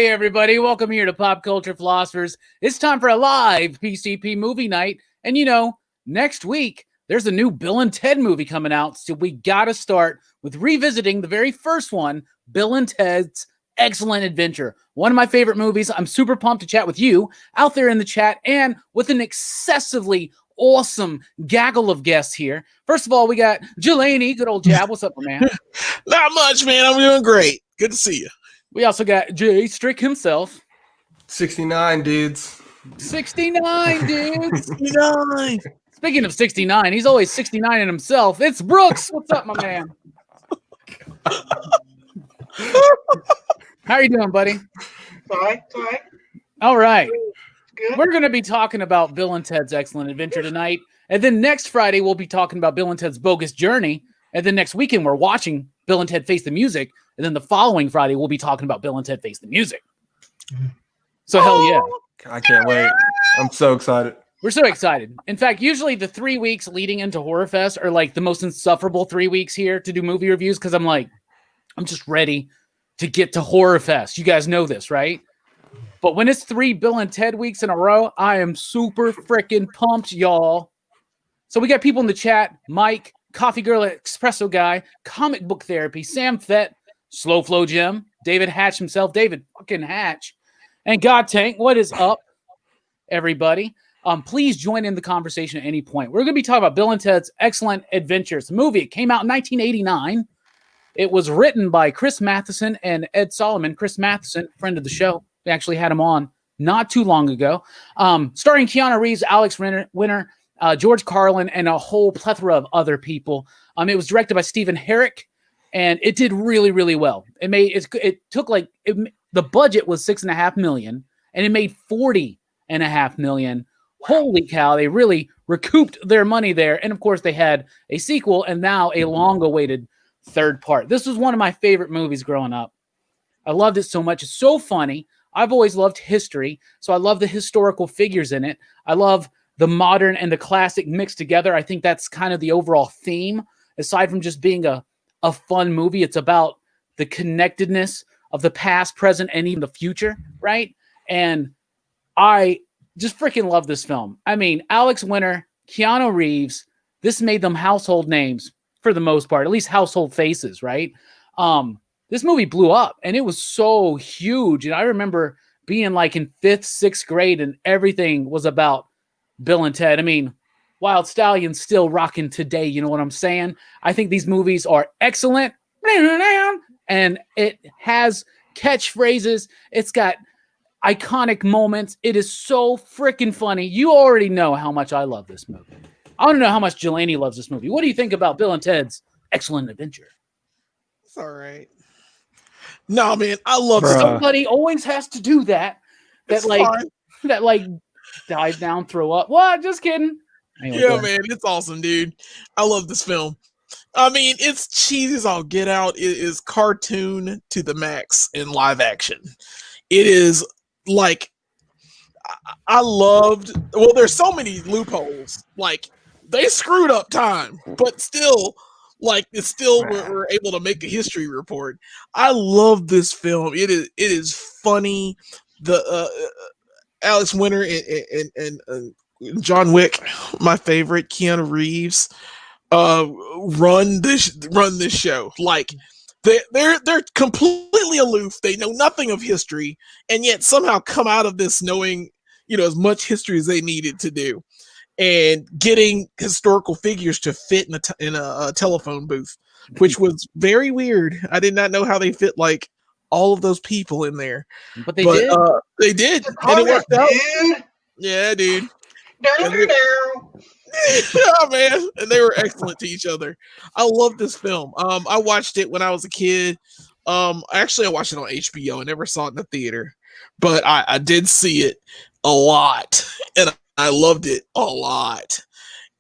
Hey everybody, welcome here to Pop Culture Philosophers. It's time for a live PCP movie night. And next week, there's a new Bill and Ted movie coming out. So we got to start with revisiting the very first one, Bill and Ted's Excellent Adventure. One of my favorite movies. I'm super pumped to chat with you out there in the chat and with an excessively awesome gaggle of guests here. First of all, we got Jelani, good old Jab. What's up, man? Not much, man. I'm doing great. Good to see you. We also got Jay Strick himself. 69 dudes. 69 dudes. 69. Speaking of 69, he's always 69 in himself. It's Brooks. What's up, my man? How are you doing, buddy? Sorry. All right. Good. We're going to be talking about Bill and Ted's Excellent Adventure tonight. And then next Friday, we'll be talking about Bill and Ted's Bogus Journey. And then next weekend, we're watching Bill and Ted Face the Music. And then the following Friday, we'll be talking about Bill and Ted Face the Music. So hell yeah. I can't wait. I'm so excited. We're so excited. In fact, usually the 3 weeks leading into Horror Fest are like the most insufferable 3 weeks here to do movie reviews because I'm just ready to get to Horror Fest. You guys know this, right? But when it's 3 Bill and Ted weeks in a row, I am super freaking pumped, y'all. So we got people in the chat. Mike, Coffee Girl Espresso Guy, Comic Book Therapy, Sam Fett, Slow Flow Jim, David Hatch himself, David fucking Hatch, and God Tank. What is up, everybody? Please join in the conversation at any point. We're going to be talking about Bill and Ted's Excellent Adventures. The movie, it came out in 1989. It was written by Chris Matheson and Ed Solomon. Chris Matheson, friend of the show. We actually had him on not too long ago. Starring Keanu Reeves, Alex Winter, George Carlin, and a whole plethora of other people. It was directed by Stephen Herrick. And it did really, really well. The budget was $6.5 million, and it made $40.5 million. Wow. Holy cow! They really recouped their money there, and of course, they had a sequel and now a long-awaited third part. This was one of my favorite movies growing up. I loved it so much. It's so funny. I've always loved history, so I love the historical figures in it. I love the modern and the classic mixed together. I think that's kind of the overall theme, aside from just being a fun movie. It's about the connectedness of the past, present, and even the future, right? And I just freaking love this film. I mean, Alex Winter, Keanu Reeves, this made them household names for the most part, at least household faces, right? This movie blew up, and it was so huge. And I remember being like in 5th, 6th grade, and everything was about Bill and Ted. I mean, Wild Stallion's still rocking today. You know what I'm saying? I think these movies are excellent. And it has catchphrases. It's got iconic moments. It is so freaking funny. You already know how much I love this movie. I want to know how much Jelani loves this movie. What do you think about Bill and Ted's Excellent Adventure? It's all right. No, man, I love it. Somebody always has to do that. That dive down, throw up. What? Just kidding. Anyway, yeah, man, it's awesome, dude. I love this film. I mean, it's cheesy as all get out. It is cartoon to the max in live action. It is like, I loved, well, there's so many loopholes. Like, they screwed up time, but still, we're able to make a history report. I love this film. It is funny. The Alex Winter and John Wick, my favorite, Keanu Reeves, run this show. Like, they're completely aloof. They know nothing of history, and yet somehow come out of this knowing, as much history as they needed to do, and getting historical figures to fit in a telephone booth, which was very weird. I did not know how they fit like all of those people in there, but they did. They did, and it worked out. Yeah, dude. Yeah, man, and they were excellent to each other. I love this film. I watched it when I was a kid. Actually, I watched it on HBO. I never saw it in the theater, but I did see it a lot, and I loved it a lot.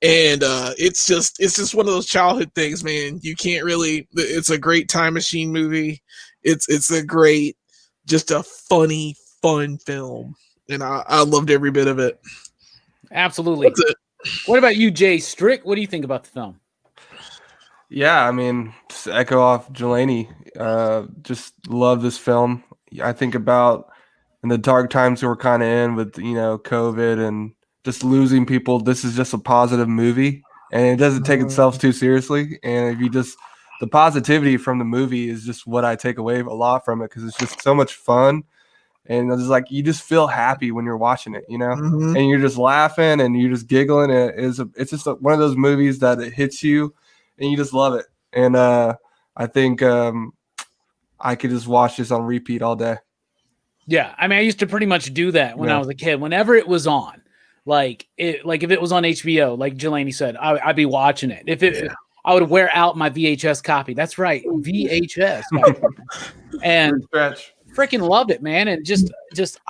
And it's just one of those childhood things, man. You can't really. It's a great time machine movie. It's a great, just a funny, fun film, and I loved every bit of it. Absolutely. What about you, Jay Strick? What do you think about the film? Yeah, I mean, just echo off Jelani. Just love this film. I think about and the dark times we're kind of in with, COVID and just losing people. This is just a positive movie, and it doesn't take itself too seriously. And if you just, the positivity from the movie is just what I take away a lot from it, because it's just so much fun. And it's like you just feel happy when you're watching it, Mhm. and you're just laughing and you're just giggling. It's just one of those movies that it hits you and you just love it. And I think I could just watch this on repeat all day. Yeah, I mean, I used to pretty much do that when I was a kid. Whenever it was on, like if it was on HBO, like Jelani said, I'd be watching it. I would wear out my VHS copy. That's right, VHS, and freaking love it, man, and just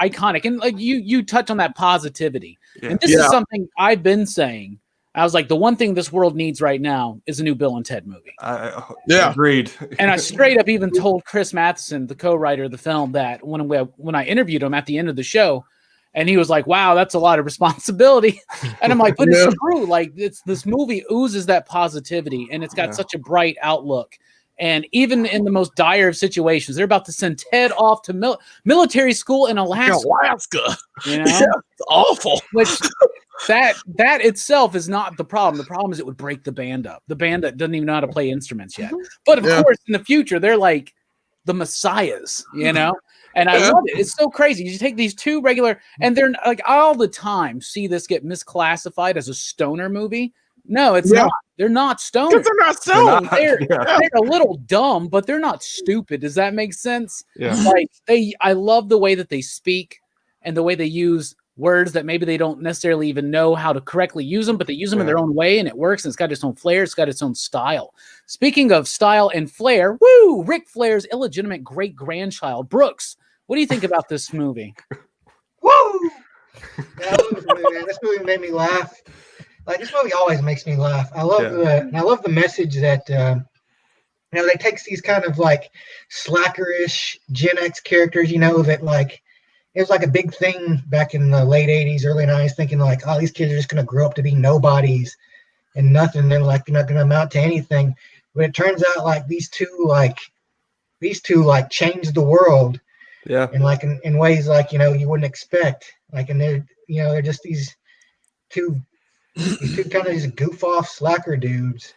iconic. And like you touch on that positivity, and this is something I've been saying. I was like, the one thing this world needs right now is a new Bill and Ted movie. Agreed. And I straight up even told Chris Matheson, the co-writer of the film, that when I interviewed him at the end of the show, and he was like, wow, that's a lot of responsibility. And I'm like, but it's true. Like this movie oozes that positivity, and it's got such a bright outlook. And even in the most dire of situations, they're about to send Ted off to military school in Alaska. It's awful. Which that itself is not the problem. The problem is it would break the band up. The band that doesn't even know how to play instruments yet. But of course, in the future, they're like the messiahs, And I love it. It's so crazy. You take these two regular, and they're like all the time see this get misclassified as a stoner movie. No, it's not. They're not stoners. Because they're not stoned. They're a little dumb, but they're not stupid. Does that make sense? Yeah. Like I love the way that they speak and the way they use words that maybe they don't necessarily even know how to correctly use them, but they use them in their own way, and it works, and it's got its own flair. It's got its own style. Speaking of style and flair, Ric Flair's illegitimate great-grandchild, Brooks. What do you think about this movie? Woo! This movie made me laugh. Like, this movie always makes me laugh. I love the message that they take these kind of like slackerish Gen X characters, that like it was like a big thing back in the late 80s, early 90s, thinking like, oh, these kids are just gonna grow up to be nobodies and nothing. They're like not gonna amount to anything. But it turns out like these two changed the world. Yeah. And like in ways like you wouldn't expect. Like, and they're just these two kind of these goof off slacker dudes.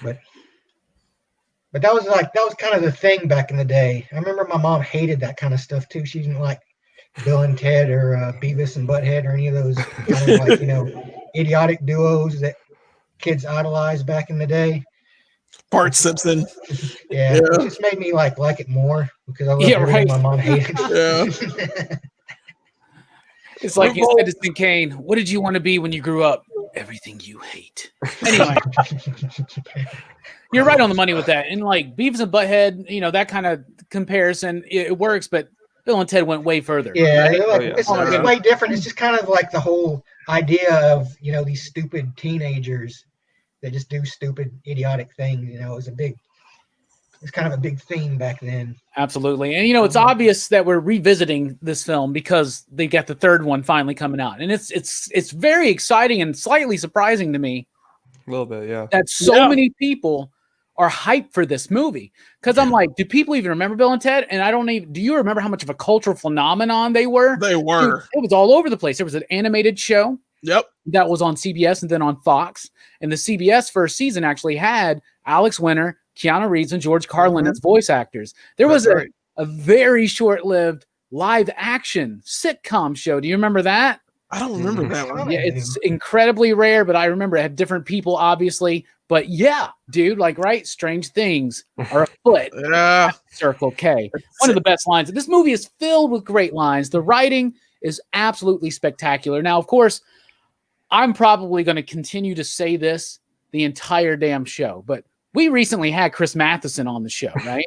But that was kind of the thing back in the day. I remember my mom hated that kind of stuff too. She didn't like Bill and Ted or Beavis and Butthead or any of those kind of like idiotic duos that kids idolized back in the day. Bart Simpson. It just made me like it more because I love everything my mom hated. It's like you said to Citizen Kane, what did you want to be when you grew up? Everything you hate. Anyway, you're right on the money with that. And like Beavis and Butthead, that kind of comparison, it works, but Bill and Ted went way further. Yeah, right? It's way different. It's just kind of like the whole idea of, these stupid teenagers that just do stupid, idiotic things. It's kind of a big theme back then. Absolutely. And, it's obvious that we're revisiting this film because they got the third one finally coming out. And it's very exciting and slightly surprising to me. A little bit, yeah. That so many people are hyped for this movie. Because I'm like, do people even remember Bill and Ted? And do you remember how much of a cultural phenomenon they were? They were. It was all over the place. There was an animated show. Yep. That was on CBS and then on Fox. And the CBS first season actually had Alex Winter, Keanu Reeves, and George Carlin as voice actors. There was a very short-lived live action sitcom show. Do you remember that? I don't remember that one. Yeah, it's incredibly rare, but I remember it had different people, obviously. But yeah, dude, right? Strange things are afoot. Circle K. One of the best lines. This movie is filled with great lines. The writing is absolutely spectacular. Now, of course, I'm probably going to continue to say this the entire damn show, but we recently had Chris Matheson on the show, right?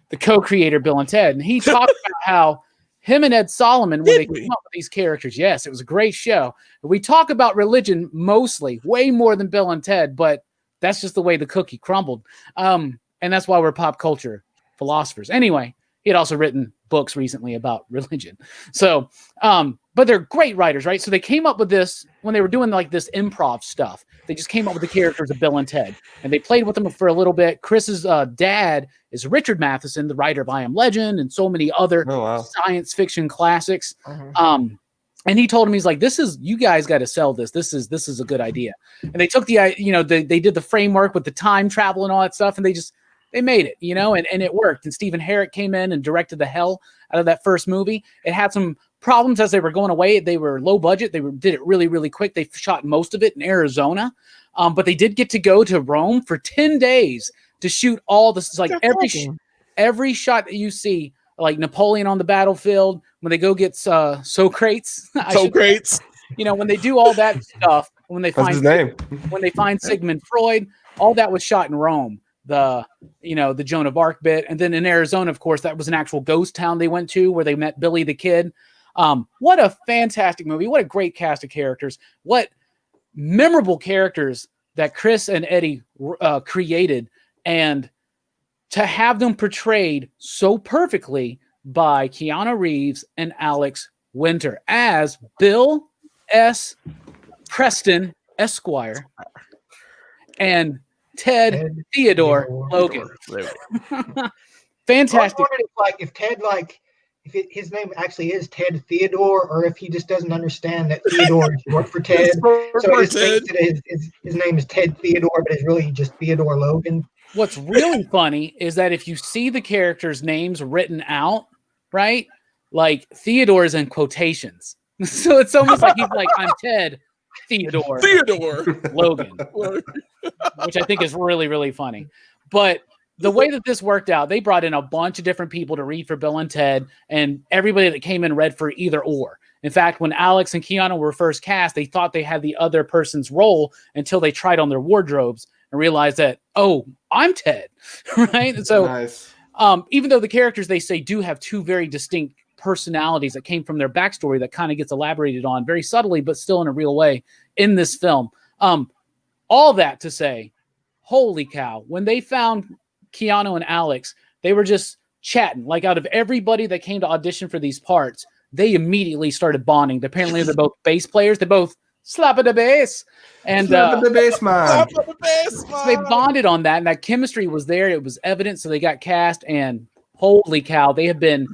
The co-creator, Bill and Ted, and he talked about how him and Ed Solomon, when they came up with these characters, yes, it was a great show. We talk about religion mostly, way more than Bill and Ted, but that's just the way the cookie crumbled. And that's why we're pop culture philosophers. Anyway, he had also written books recently about religion. So, but they're great writers, right? So they came up with this when they were doing like this improv stuff. They just came up with the characters of Bill and Ted, and they played with them for a little bit. Chris's dad is Richard Matheson, the writer of I Am Legend and so many other science fiction classics. And he told him, he's like, you guys got to sell this. This is a good idea. And they took they did the framework with the time travel and all that stuff, and they made it, and it worked. And Stephen Herrick came in and directed the hell out of that first movie. It had some problems as they were going away. They were low budget. They did it really, really quick. They shot most of it in Arizona, but they did get to go to Rome for 10 days to shoot all this. Like every shot that you see, like Napoleon on the battlefield, when they go get Socrates, when they do all that stuff, when they find Sigmund Freud, all that was shot in Rome. The Joan of Arc bit, and then in Arizona, of course, that was an actual ghost town they went to where they met Billy the Kid. What a fantastic movie! What a great cast of characters! What memorable characters that Chris and Eddie created, and to have them portrayed so perfectly by Keanu Reeves and Alex Winter as Bill S. Preston Esquire and Ted Theodore Logan. Fantastic. I wondered if Ted, his name actually is Ted Theodore, or if he just doesn't understand that Theodore is short for Ted. So he thinks that his name is Ted Theodore, but it's really just Theodore Logan. What's really funny is that if you see the characters' names written out, right, like Theodore is in quotations. So it's almost like he's like, I'm Ted Theodore Logan, which I think is really, really funny. But the way that this worked out, they brought in a bunch of different people to read for Bill and Ted, and everybody that came in read for either or. In fact, when Alex and Keanu were first cast, they thought they had the other person's role until they tried on their wardrobes and realized that, oh, I'm Ted, right? And so nice. Even though the characters, they say, do have two very distinct personalities that came from their backstory that kind of gets elaborated on very subtly, but still in a real way in this film. All that to say, holy cow, when they found Keanu and Alex, they were just chatting. Like, out of everybody that came to audition for these parts, they immediately started bonding. Apparently they're both bass players. They both slap at the bass. And the bass man. So they bonded on that, and that chemistry was there. It was evident. So they got cast, and holy cow, they have been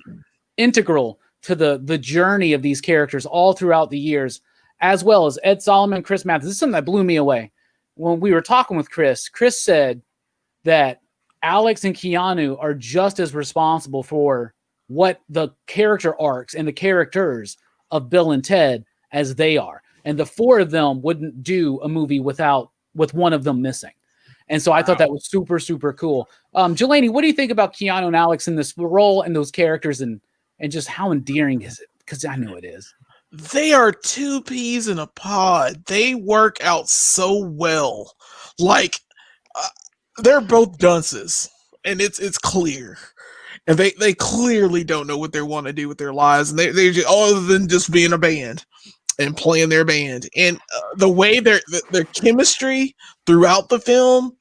integral to the journey of these characters all throughout the years, as well as Ed Solomon, Chris Mathis. This is something that blew me away. When we were talking with Chris said that Alex and Keanu are just as responsible for what the character arcs and the characters of Bill and Ted as they are. And the four of them wouldn't do a movie with one of them missing. And so I thought that was super, super cool. Jelani, what do you think about Keanu and Alex in this role and those characters, and just how endearing is it? Because I know it is. They are two peas in a pod. They work out so well. Like, they're both dunces, and it's clear. And they clearly don't know what they want to do with their lives, and they just, other than just being a band and playing their band. And the way their chemistry throughout the film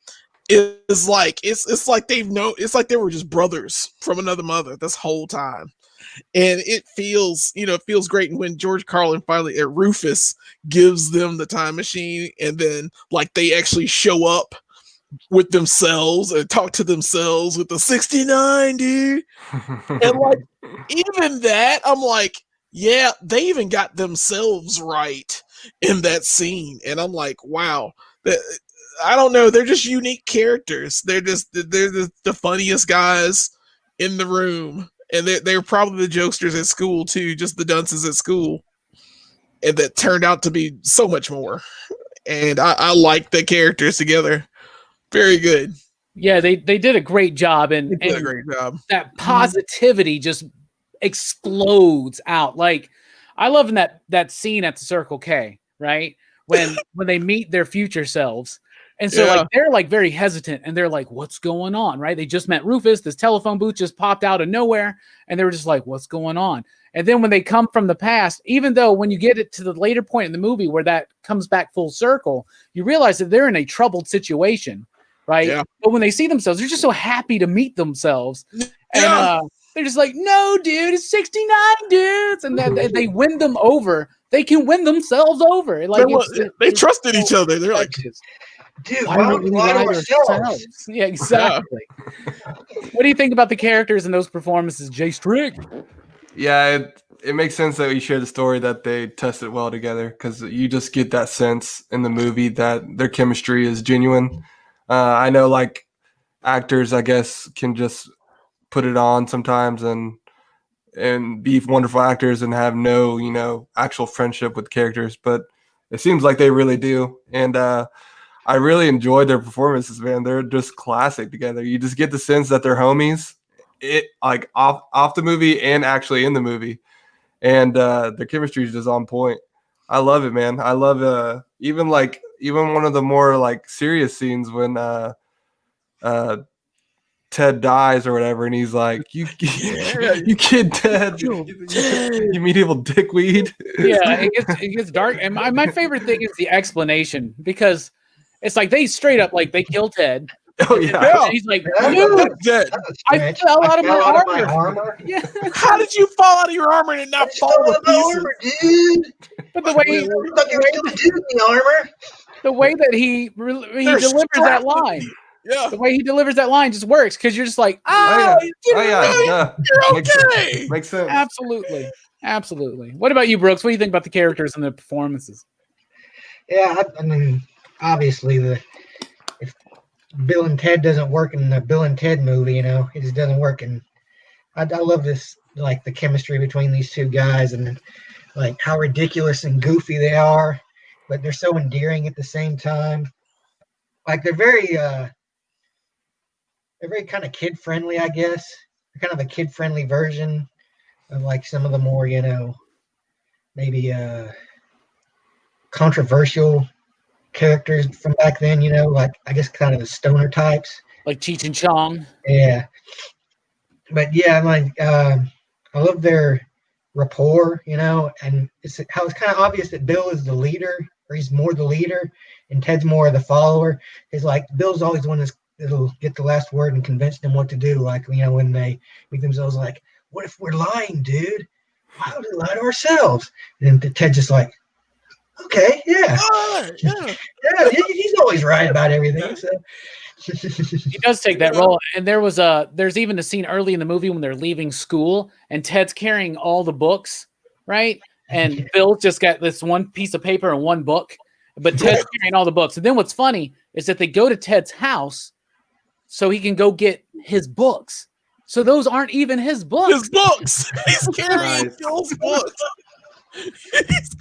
is like it's like it's like they were just brothers from another mother this whole time. And it feels great. And when George Carlin finally at Rufus gives them the time machine, and then like they actually show up with themselves and talk to themselves with the 69, dude. And like, even that, I'm like, yeah, they even got themselves right in that scene. And I'm like, wow, I don't know. They're just unique characters. They're the funniest guys in the room. And they're probably the jokesters at school too, just the dunces at school. And that turned out to be so much more. And I like the characters together. Very good. Yeah, they did a great job. And they did a great job. That positivity just explodes out. Like, I love in that scene at the Circle K, right? When they meet their future selves. And so like they're like very hesitant, and they're like, what's going on? Right? They just met Rufus. This telephone booth just popped out of nowhere, and they were just like, what's going on? And then when they come from the past, even though when you get it to the later point in the movie where that comes back full circle, you realize that they're in a troubled situation, right? Yeah. But when they see themselves, they're just so happy to meet themselves. Yeah. They're just like, no, dude, it's 69 dudes. And then they win them over. They can win themselves over. Like they trusted each other. They're like, dude, why don't we lie to ourselves? Yeah, exactly. What do you think about the characters in those performances, Jay Strick? Yeah, it makes sense that we share the story that they tested well together, because you just get that sense in the movie that their chemistry is genuine. I know, like, actors, I guess, can just put it on sometimes and be wonderful actors and have no, actual friendship with characters, but it seems like they really do. And I really enjoyed their performances, man. They're just classic together. You just get the sense that they're homies, like off the movie and actually in the movie, and their chemistry is just on point. I love it, man. I love even one of the more like serious scenes when Ted dies or whatever, and he's like, "You kid, Ted, you medieval dickweed." Yeah, it gets dark. And my favorite thing is the explanation, because it's like they straight up like they kill Ted. Oh yeah. And he's like, dude, I fell out of my armor. Yeah. How did you fall out of your armor and not fall to pieces? Dude. But the way he the way that he delivers that line. Yeah. The way he delivers that line just works, because you're just like, you're okay. Makes sense. Absolutely. What about you, Brooks? What do you think about the characters and the performances? Yeah, I mean, obviously, if Bill and Ted doesn't work in the Bill and Ted movie, it just doesn't work. And I love this, like, the chemistry between these two guys, and like how ridiculous and goofy they are, but they're so endearing at the same time. Like, they're very kind of kid friendly, I guess. They're kind of a kid friendly version of like some of the more, maybe controversial characters from back then, like, I guess kind of the stoner types. Like Cheech and Chong. Yeah. But yeah, like, I love their rapport, and it's how it's kind of obvious that Bill is the leader, or he's more the leader, and Ted's more of the follower. It's like Bill's always the one that'll get the last word and convince them what to do. Like, when they make themselves like, what if we're lying, dude? Why would we lie to ourselves? And then Ted's just like, okay, yeah. Yeah, he's always right about everything. So. He does take that role. And there's even a scene early in the movie when they're leaving school and Ted's carrying all the books, right? And Bill's just got this one piece of paper and one book, but Ted's carrying all the books. And then what's funny is that they go to Ted's house so he can go get his books. So those aren't even his books. His books. He's carrying Bill's books.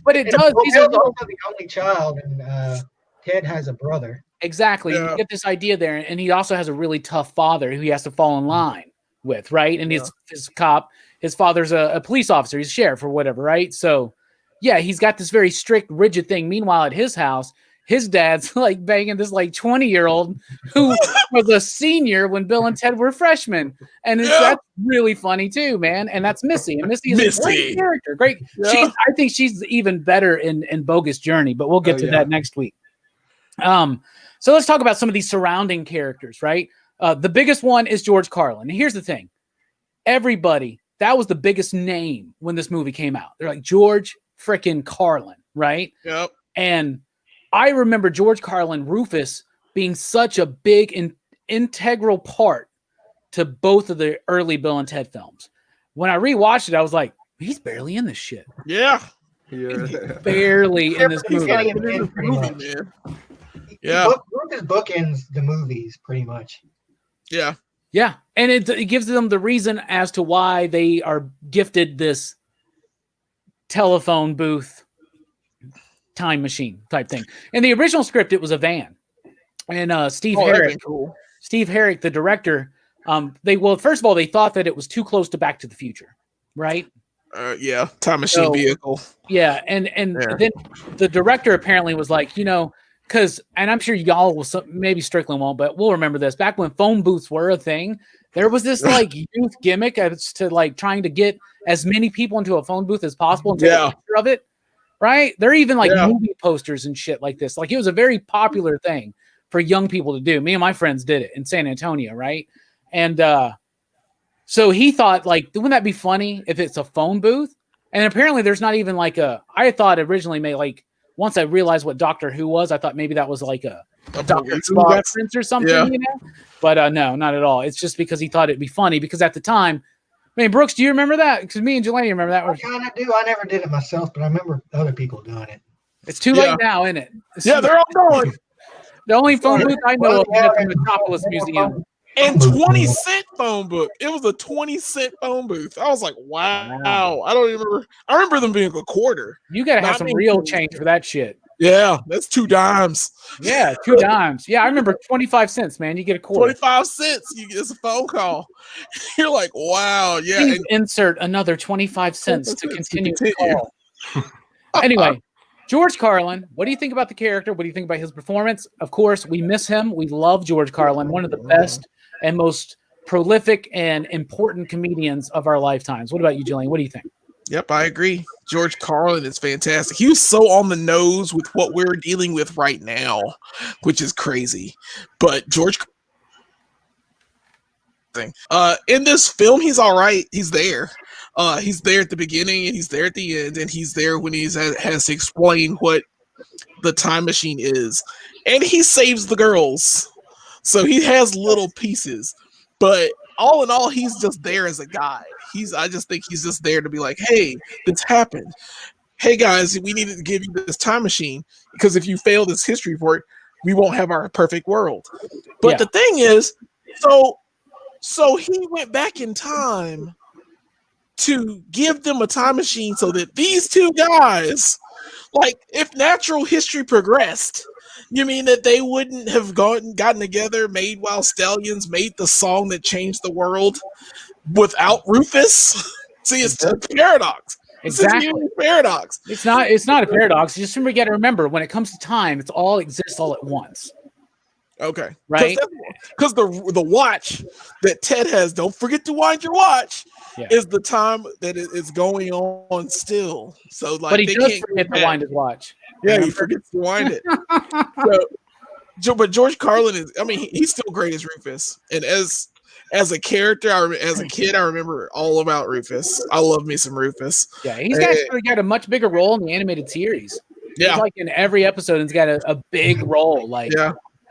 But it does. He's also the only child, and Ted has a brother. Exactly. Yeah. You get this idea there, and he also has a really tough father who he has to fall in line with, right? And his cop, his father's a police officer, he's a sheriff or whatever, right? So, yeah, he's got this very strict, rigid thing. Meanwhile, at his house, his dad's like banging this like 20-year-old who was a senior when Bill and Ted were freshmen, and that's really funny too, man. And that's Missy, and Missy is a great character. Great. Yeah. I think she's even better in Bogus Journey, but we'll get to that next week. So let's talk about some of these surrounding characters, right? The biggest one is George Carlin. And here's the thing. Everybody, that was the biggest name when this movie came out. They're like, George frickin' Carlin, right? Yep. And I remember George Carlin, Rufus, being such a big and integral part to both of the early Bill and Ted films. When I rewatched it, I was like, he's barely in this shit. Yeah. He's barely in this movie. Man. Yeah. Rufus bookends the movies pretty much. Yeah. Yeah. And it gives them the reason as to why they are gifted this telephone booth time machine type thing. In the original script, it was a van. And Steve Herrick, the director, first of all, they thought that it was too close to Back to the Future, right? Time machine vehicle. Yeah, and then the director apparently was like, because, and I'm sure y'all will, maybe Strickland won't, but we'll remember this. Back when phone booths were a thing, there was this like youth gimmick as to like trying to get as many people into a phone booth as possible and take a picture of it. Right? There are even like movie posters and shit like this. Like, it was a very popular thing for young people to do. Me and my friends did it in San Antonio, right? And So he thought, like, wouldn't that be funny if it's a phone booth? And apparently there's not even like I thought originally once I realized what Doctor Who was, I thought maybe that was like a Doctor Who reference or something, But no, not at all. It's just because he thought it'd be funny because at the time, I mean, Brooks, do you remember that? Because me and Jelani remember that. I kind of do. I never did it myself, but I remember other people doing it. It's too late now, isn't it? They're all going. The only phone booth I know of is at the Metropolis Museum. And 20-cent phone book. It was a 20-cent phone booth. I was like, wow. I don't even remember. I remember them being a quarter. You got to have some real change for that shit. Yeah, that's 2 dimes. Yeah, 2 dimes. Yeah, I remember 25 cents, man. You get a quarter. 25 cents. You get a phone call. You're like, wow. Yeah. Please insert another 25 cents to continue the call. Anyway, George Carlin, what do you think about the character? What do you think about his performance? Of course, we miss him. We love George Carlin, one of the best and most prolific and important comedians of our lifetimes. What about you, Jillian? What do you think? Yep, I agree. George Carlin is fantastic. He was so on the nose with what we're dealing with right now, which is crazy. But George in this film, he's all right. He's there. He's there at the beginning and he's there at the end, and he's there when he has to explain what the time machine is. And he saves the girls. So he has little pieces. But all in all, he's just there as a guide. I just think he's just there to be like, hey, this happened. Hey guys, we needed to give you this time machine because if you fail this history report, we won't have our perfect world. But the thing is, so he went back in time to give them a time machine so that these 2 guys, like, if natural history progressed, you mean that they wouldn't have gotten together, made Wild Stallions, made the song that changed the world without Rufus? See, it's a paradox. Exactly. It's a paradox. It's not a paradox. You just got to remember, when it comes to time, it's all exists all at once. Okay. Right? Because the watch that Ted has, don't forget to wind your watch, is the time that it's going on still. So, like, but he does forget to wind his watch. Yeah, he forgets to wind it. But George Carlin is, I mean, he's still great as Rufus. And as a character, as a kid, I remember all about Rufus. I love me some Rufus. Yeah, he's actually got a much bigger role in the animated series. Yeah. He's like in every episode, he's got a big role. Like,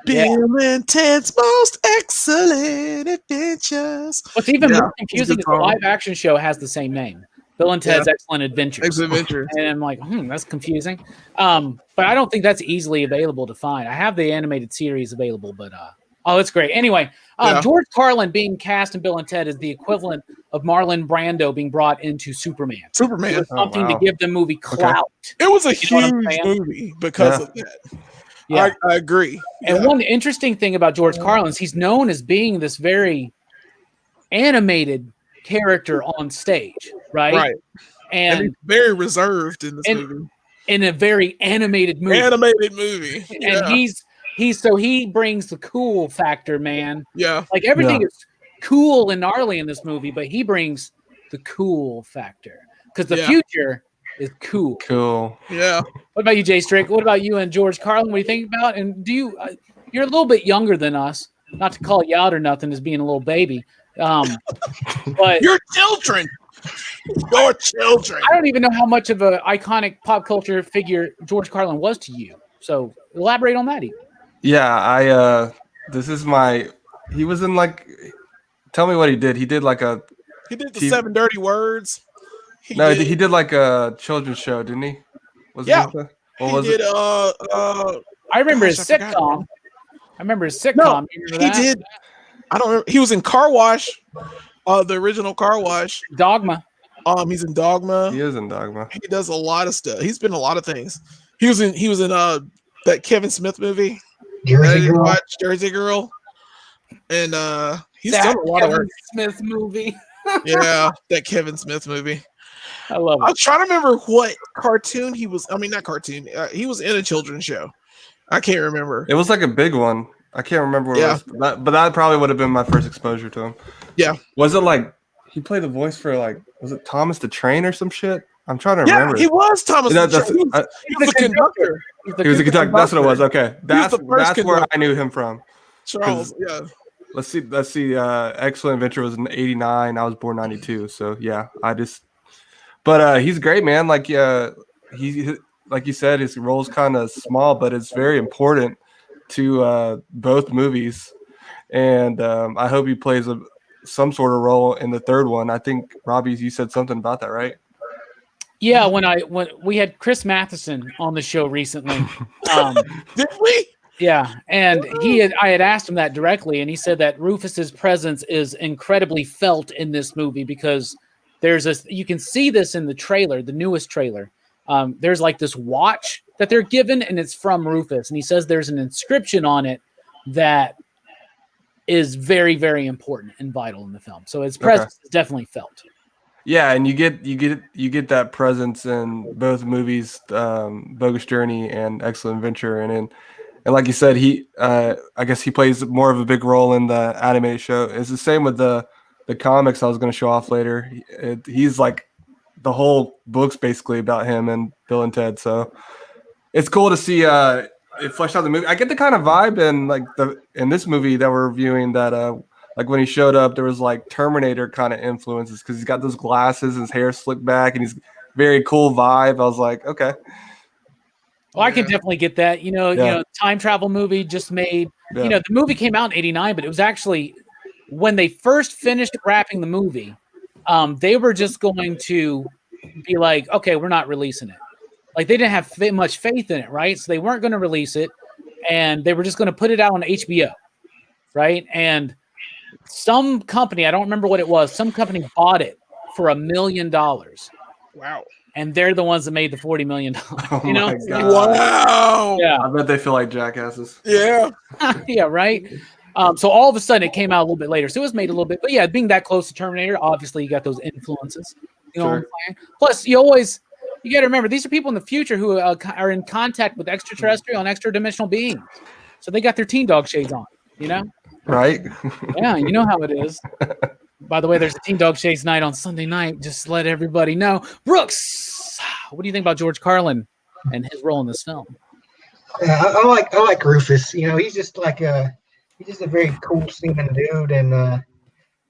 Bill and Ted's Most Excellent Adventures. What's even more confusing is the live action show has the same name. Bill and Ted's Excellent Adventures. And I'm like, that's confusing. But I don't think that's easily available to find. I have the animated series available, but it's great. Anyway, George Carlin being cast in Bill and Ted is the equivalent of Marlon Brando being brought into Superman. Superman. Something to give the movie clout. Okay. It was a huge movie because of that. Yeah. I agree. And one interesting thing about George Carlin is he's known as being this very animated character on stage, right? Right. And he's very reserved in this movie. In a very animated movie. Yeah. And he brings the cool factor, man. Yeah. Like everything is cool and gnarly in this movie, but he brings the cool factor. Because the future is cool. Cool. Yeah. What about you, Jay Strick? What about you and George Carlin? What do you think about? And do you? You're a little bit younger than us. Not to call you out or nothing as being a little baby, but you're children. Your children. I don't even know how much of an iconic pop culture figure George Carlin was to you. So elaborate on that. Even. Yeah, he was in like. Tell me what he did. He did like a. He did the 7 Dirty Words. He did like a children's show, didn't he? What was it? I remember his sitcom. No, he did. I don't remember. He was in Car Wash, the original Car Wash. Dogma. He's in Dogma. He is in Dogma. He does a lot of stuff. He's been in a lot of things. He was in that Kevin Smith movie. Jersey Girl. And he's done a lot of work. Smith movie. Yeah, that Kevin Smith movie. I love it. I was trying to remember what cartoon he was. I mean, not cartoon. He was in a children's show. I can't remember. It was like a big one. I can't remember what it was. But that probably would have been my first exposure to him. Yeah. Was it like he played the voice for was it Thomas the Train or some shit? I'm trying to remember. Yeah, he was Thomas the Train. He was the conductor. He was the conductor. That's what it was. Okay. That's where I knew him from. Charles, Let's see. Excellent Adventure was in '89. I was born '92. So yeah, but he's great, man. Like he like you said, his role's kind of small, but it's very important to both movies. And I hope he plays some sort of role in the third one. I think Robbie, you said something about that, right? Yeah, when we had Chris Matheson on the show recently. Did we? Yeah, and I had asked him that directly, and he said that Rufus's presence is incredibly felt in this movie because you can see this in the trailer, the newest trailer. There's like this watch that they're given, and it's from Rufus, and he says there's an inscription on it that is very, very important and vital in the film. So his presence is definitely felt. Yeah, and you get that presence in both movies, Bogus Journey and Excellent Adventure, and like you said, I guess he plays more of a big role in the animated show. It's the same with the comics I was going to show off later. He's like the whole book's basically about him and Bill and Ted. So it's cool to see it fleshed out the movie. I get the kind of vibe in this movie that we're reviewing that like when he showed up, there was like Terminator kind of influences because he's got those glasses and his hair slicked back and he's very cool vibe. I was like, okay. Well, I can definitely get that. You know, time travel movie just made. Yeah. You know, the movie came out in '89, but it was actually when they first finished wrapping the movie, they were just going to be like, okay, we're not releasing it. Like they didn't have much faith in it, right? So they weren't going to release it, and they were just going to put it out on HBO, right? And some company, I don't remember what it was, some company bought it for $1 million. Wow. And they're the ones that made the $40 million. Oh you know? my God. Wow. Yeah. I bet they feel like jackasses. Yeah. Yeah, right. So all of a sudden it came out a little bit later. So it was made a little bit, but yeah, being that close to Terminator, obviously you got those influences. You know what I'm saying? Plus, you got to remember, these are people in the future who are in contact with extraterrestrial and extra-dimensional beings. So they got their teen dog shades on, you know? Right? Yeah, you know how it is. By the way, there's a Teen Dog Shades night on Sunday night. Just to let everybody know. Brooks, what do you think about George Carlin and his role in this film? I like Rufus. You know, he's just a very cool seeming dude. And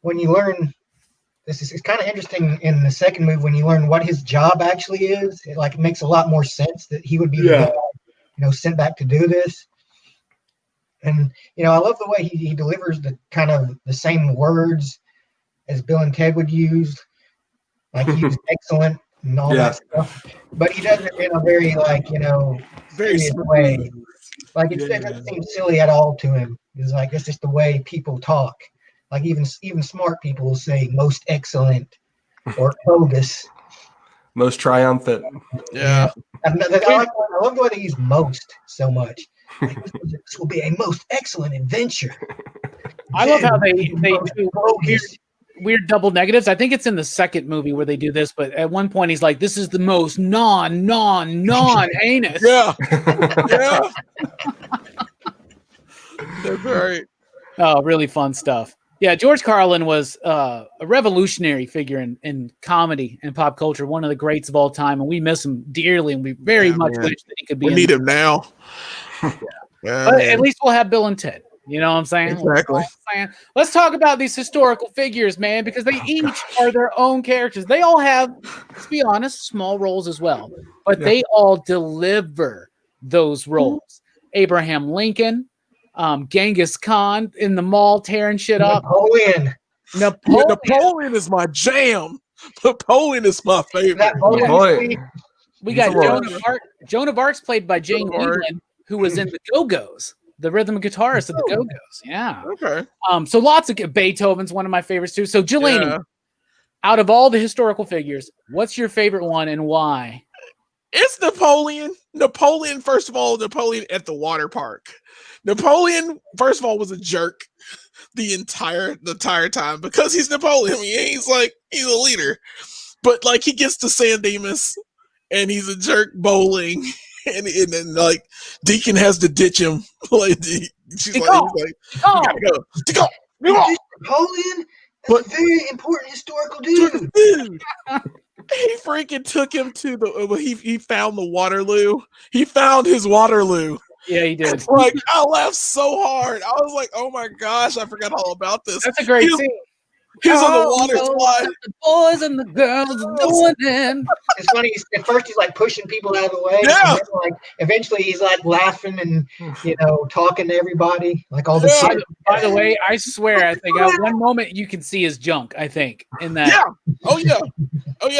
when you learn, it's kind of interesting in the second movie when you learn what his job actually is. It makes a lot more sense that he would be the guy, sent back to do this. And I love the way he delivers the kind of the same words as Bill and Ted would use. Like he's excellent and all that stuff. But he does it in a very very serious way. Like it doesn't seem silly at all to him. It's like it's just the way people talk. Like even smart people will say most excellent or bogus. Most triumphant. Yeah. I love the way they use most so much. Like, this will be a most excellent adventure. I love how they do weird double negatives. I think it's in the second movie where they do this, but at one point he's like, this is the most non-heinous. Yeah. Yeah. That's right. Oh, really fun stuff. Yeah, George Carlin was a revolutionary figure in comedy and pop culture, one of the greats of all time, and we miss him dearly, and we very much wish that he could be. We need him now. But at least we'll have Bill and Ted. You know what I'm saying? Exactly. Let's talk about these historical figures, man, because they each are their own characters. They all have, let's be honest, small roles as well, but they all deliver those roles. Abraham Lincoln, Genghis Khan in the mall tearing shit up. Napoleon is my jam. Napoleon is my favorite. We got Joan of Arc's played by Jane England, who was in the Go-Go's, the rhythm guitarist of the Go-Go's. Yeah. Okay. So lots of Beethoven's one of my favorites too. So Jelani, out of all the historical figures, what's your favorite one and why? It's Napoleon. Napoleon at the water park. Napoleon, first of all, was a jerk the entire time because he's Napoleon. I mean, he's a leader, but he gets to San Dimas and he's a jerk bowling, and then Deacon has to ditch him. She's you gotta go. Napoleon, that's a very important historical dude. He freaking took him to he found the Waterloo. He found his Waterloo. Yeah, he did. Like, I laughed so hard. I was like, oh my gosh, I forgot all about this. That's a great He was- scene. He was on the Oh, water no, slide. The boys and the girls are doing it. It's funny. At first, he's like pushing people out of the way. Yeah. And then, like eventually, he's like laughing and talking to everybody, like all the Yeah. kids. By the way, I swear, I think at one moment you can see his junk. I think in that. Yeah. Oh yeah.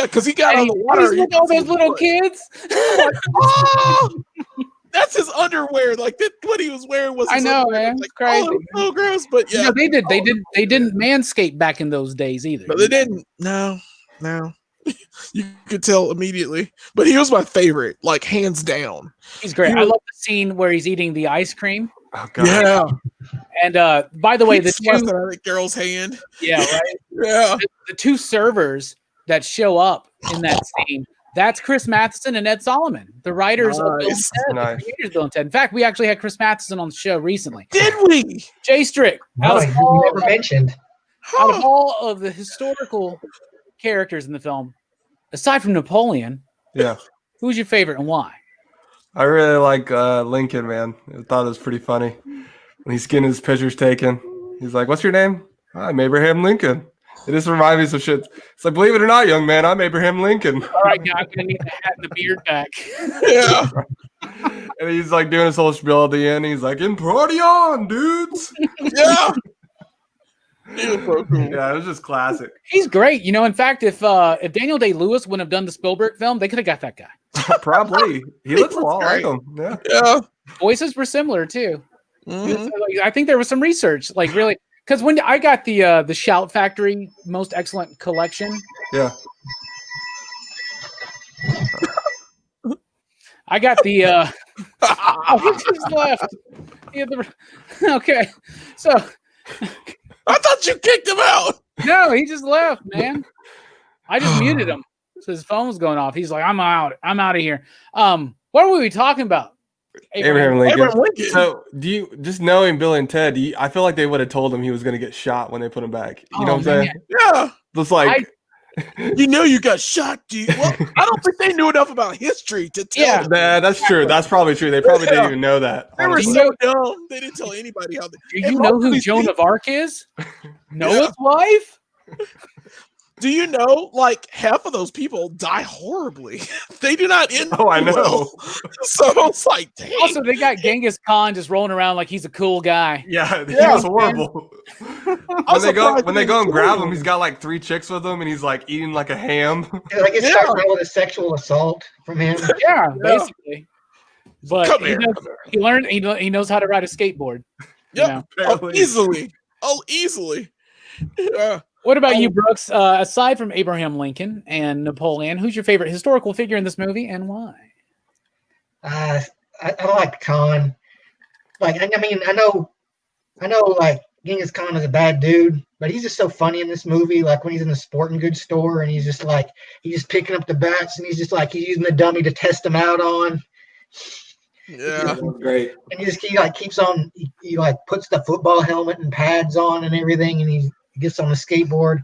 Because he got on the water. Look at all those little kids. Oh! That's his underwear. Like what he was wearing was. I His know, underwear. man. Like, It's crazy. Oh, it was so gross. But yeah, They didn't manscape back in those days either. but they didn't. No. You could tell immediately. But he was my favorite, like hands down. He's great. I love the scene where he's eating the ice cream. Oh, God. Yeah. And by the way, the Sliced two, out of that girl's hand. yeah, right. Yeah. The two servers that show up in that scene. That's Chris Matheson and Ed Solomon, the writers of Bill and Nice. Ted, Nice. the creators of Bill and Ted. In fact, we actually had Chris Matheson on the show recently. Did we? Jay Strick, No, out you of all- never mentioned. out of all of the historical characters in the film, aside from Napoleon, Yeah. who's your favorite and why? I really like Lincoln, man. I thought it was pretty funny. When he's getting his pictures taken, he's like, "What's your name?" "I'm Abraham Lincoln." It just reminds me of some shit. It's like, believe it or not, young man, I'm Abraham Lincoln. All right, guy, I'm gonna need the hat and the beard back. Yeah. And he's like doing his whole spiel at the end. He's like, "In party on, dudes." Yeah. He was so cool. Yeah, it was just classic. He's great. In fact, if Daniel Day-Lewis wouldn't have done the Spielberg film, they could have got that guy. Probably. He looks a lot like him. Yeah. Yeah. Voices were similar too. Mhm. I think there was some research, like really, because when I got the Shout Factory Most Excellent Collection, Yeah. I got the. Oh, he just left. He had okay, so I thought you kicked him out. no, he just left, man. I just muted him, so his phone was going off. He's like, "I'm out. I'm out of here." What were we talking about? Abraham Lincoln. Abraham Lincoln. So, do you just knowing Bill and Ted? I feel like they would have told him he was going to get shot when they put him back. You know what I'm saying? Yeah. It's like, You know you got shot, dude. Well, I don't think they knew enough about history to tell. Yeah. them. that's true. That's probably true. They probably didn't even know that. They were honestly. so dumb. They didn't tell anybody how. Do you know who Joan of Arc is? Noah's Yeah. wife? Do you know, like, half of those people die horribly. They do not end. Oh, I know. well. So it's like, dang. Also, they got Genghis Khan just rolling around like he's a cool guy. Yeah, he Yeah, was horrible. I'm surprised when they he go was and grab cool. him, he's got like 3 chicks with him, and he's like eating like a ham. Like it starts out with a sexual assault from him. Yeah, basically. But Come he, here. knows, he learned. He knows how to ride a skateboard. you Yep. know. Oh, Apparently. easily. Oh, easily. Yeah. What about you, Brooks? Aside from Abraham Lincoln and Napoleon, who's your favorite historical figure in this movie and why? I like Khan. Like I mean, I know, like Genghis Khan is a bad dude, but he's just so funny in this movie. Like when he's in the sporting goods store and he's just picking up the bats and he's using the dummy to test them out on. Yeah. Great. And he like keeps on. He like puts the football helmet and pads on and everything, and he gets on the skateboard.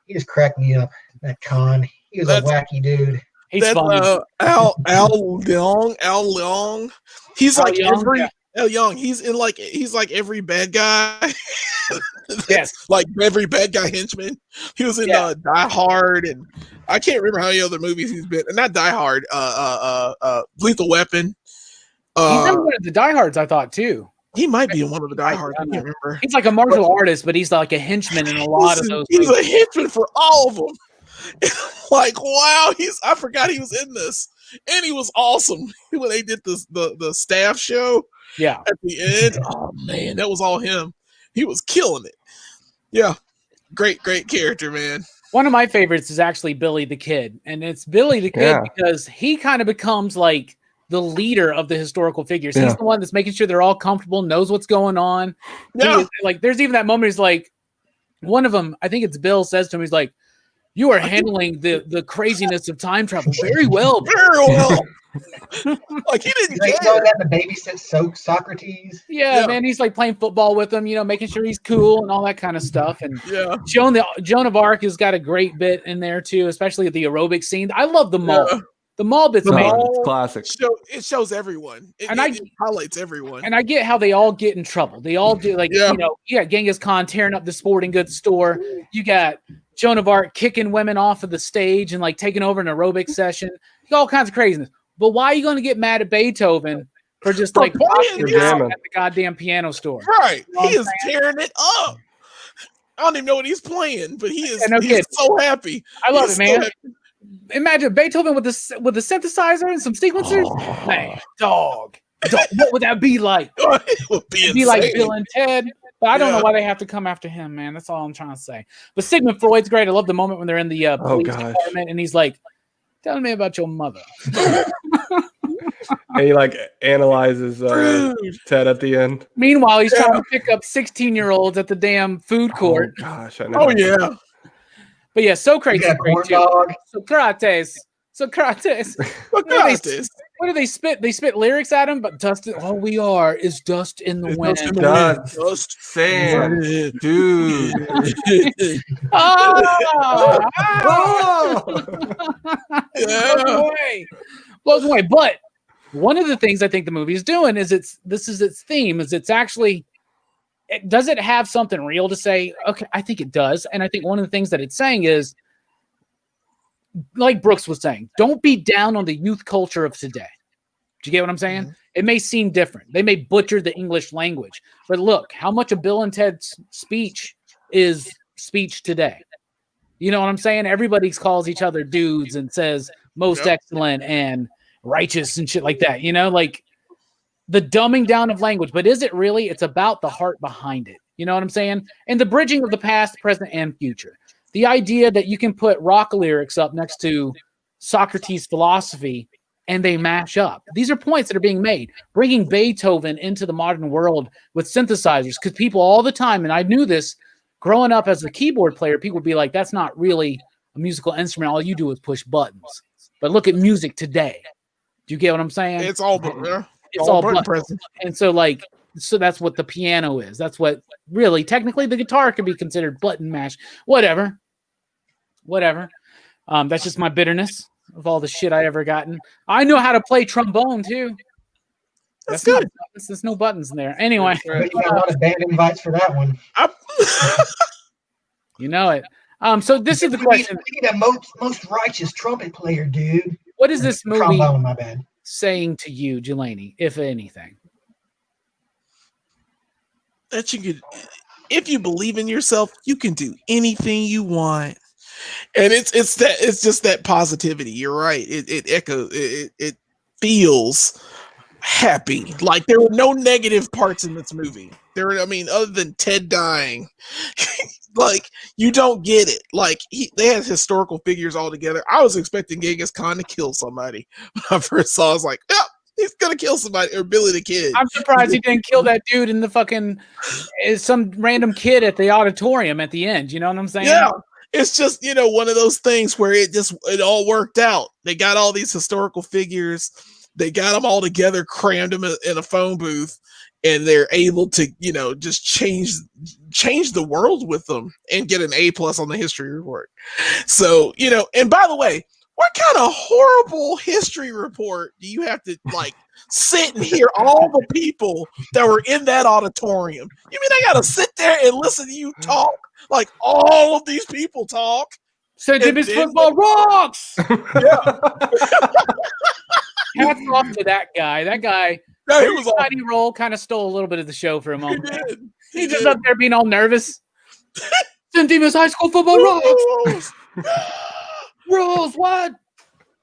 He just cracked me up. That Khan. He was a wacky dude. He's That funny. Al Leong. He's Al like Young, every yeah. Al Young. He's like every bad guy. Yes. Like every bad guy henchman. He was in Yeah. Die Hard, and I can't remember how many other movies he's been. Not Die Hard. Lethal Weapon. He's in one of the diehards, I thought too. He might be in one of the Die Hards. I can't remember. He's like a martial artist, but he's like a henchman in a lot of those. He's movies. a henchman for all of them. Like, wow, I forgot he was in this. And he was awesome when they did the staff show Yeah. at the end. Oh man, that was all him. He was killing it. Yeah. Great character, man. One of my favorites is actually Billy the Kid. And it's Billy the Kid Yeah. because he kind of becomes like the leader of the historical figures. He's Yeah. the one that's making sure they're all comfortable, knows what's going on. Yeah. Like there's even that moment he's like, one of them, I think it's Bill, says to him, he's like, "You are handling the craziness of time travel very well." bro." Very well. Like he didn't Like, care. that the babysit Socrates. Yeah, Yeah. man, he's like playing football with him, making sure he's cool and all that kind of stuff. And Yeah. Joan of Arc has got a great bit in there too, especially at the aerobic scene. I love them all. Yeah. The mall bit's No, amazing. it's classic. It shows everyone. It highlights everyone. And I get how they all get in trouble. They all do, like, Yeah. you got Genghis Khan tearing up the sporting goods store. You got Joan of Arc kicking women off of the stage and like taking over an aerobic session. You got all kinds of craziness. But why are you going to get mad at Beethoven for just like rocking You're out jamming. at the goddamn piano store? Right. You know He what is tearing it up. I don't even know what he's playing, but he is Yeah, no he's kidding. so happy. I love He's it, so man. happy. Imagine Beethoven with the synthesizer and some sequencers. Man, dog. What would that be like? It would be It'd be like insane. Bill and Ted. But I don't know Yeah. why they have to come after him, man. That's all I'm trying to say. But Sigmund Freud's great. I love the moment when they're in the police gosh. department and he's like, "Tell me about your mother." And he like analyzes Rude. Ted at the end. Meanwhile, he's trying to pick up 16-year-olds at the damn food court. Oh gosh, I know. Oh yeah. But yeah, so You crazy. got a corn dog. Socrates. Look What at do this. What do they spit? They spit lyrics at him, but dust. All we are is dust in the It's wind. dust in the Dust, Dust. sand, Wind. dude. Ah! Oh! Blows away. Blows away. But one of the things I think the movie is doing is this is its theme, is it's actually does it have something real to say? Okay, I think it does. And I think one of the things that it's saying is, like Brooks was saying, don't be down on the youth culture of today. Do you get what I'm saying? Mhm. It may seem different. They may butcher the English language, but look, how much of Bill and Ted's speech is speech today? You know what I'm saying? Everybody calls each other dudes and says most Yep. excellent and righteous and shit like that. You know, like the dumbing down of language. But is it really? It's about the heart behind it. You know what I'm saying? And the bridging of the past, present, and future. The idea that you can put rock lyrics up next to Socrates' philosophy and they mash up. These are points that are being made. Bringing Beethoven into the modern world with synthesizers, because people all the time, and I knew this growing up as a keyboard player, people would be like, that's not really a musical instrument. All you do is push buttons. But look at music today. Do you get what I'm saying? It's all button. It's all button buttons. pressing. And so that's what the piano is. That's what really technically the guitar could be considered button mash. Whatever. That's just my bitterness of all the shit I ever gotten. I know how to play trombone too. That's Not good. buttons. There's no buttons in there. Anyway, But you got a lot of band invites for that one. you know it. So this is the question. We need a most righteous trumpet player, dude. What is this movie Trombone, my bad. saying to you, Jelani, if anything? That you could, if you believe in yourself, you can do anything you want. And it's just that positivity. You're right. It echoes. It feels happy. Like there were no negative parts in this movie. Other than Ted dying, like you don't get it. Like they had historical figures all together. I was expecting Genghis Khan to kill somebody when I first saw. I was like, yeah, he's gonna kill somebody, or Billy the Kid. I'm surprised he didn't kill that dude in the fucking some random kid at the auditorium at the end. You know what I'm saying? Yeah. It's just, one of those things where it all worked out. They got all these historical figures. They got them all together, crammed them in a phone booth, and they're able to, just change the world with them and get an A+ on the history report. So, and by the way, what kind of horrible history report do you have to sit and hear all the people that were in that auditorium? You mean I got to sit there and listen to you talk? Like all of these people talk. So Jimmy's football rocks. Yeah. Hats off to that guy. That guy, No, he was all, tiny role, kind of stole a little bit of the show for a he moment. did. He's just up there being all nervous. St. Demas High School football rocks. Rules, what?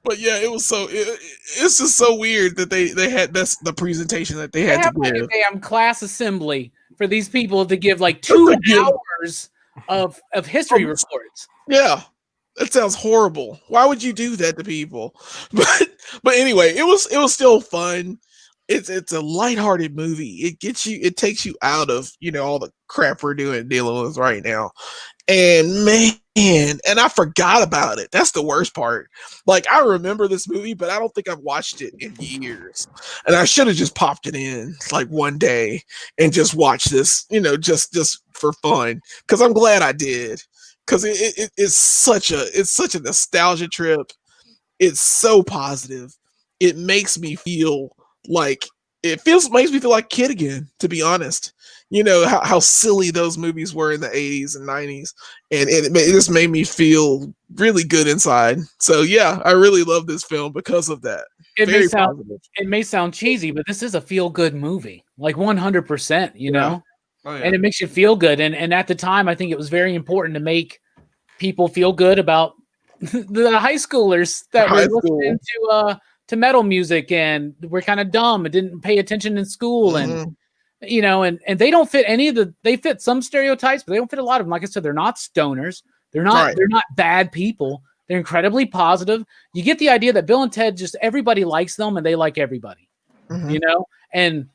But yeah, it was so. It's just so weird that they had the presentation that they They had to have like a give. damn class assembly for these people to give like 2 hours of history reports. Yeah, that sounds horrible. Why would you do that to people? But anyway, it was still fun. It's a lighthearted movie. It takes you out of all the crap we're dealing with right now. And man, and I forgot about it. That's the worst part. Like I remember this movie, but I don't think I've watched it in years. And I should have just popped it in like one day and just watched this, just for fun. Because I'm glad I did. Because it's such a nostalgia trip. It's so positive. It makes me feel like makes me feel like a kid again, to be honest. You know how silly those movies were in the 80s and 90s, and it just made me feel really good inside. So yeah, I really love this film because of that. It may sound cheesy, but this is a feel good movie, like 100%. You know, and it makes you feel good. And at the time, I think it was very important to make people feel good about the high schoolers that were listening to metal music and were kind of dumb and didn't pay attention in school. And you know, and they don't fit they fit some stereotypes, but they don't fit a lot of them. Like I said, they're not stoners. They're not bad people. They're incredibly positive. You get the idea that Bill and Ted, just everybody likes them and they like everybody, you know, and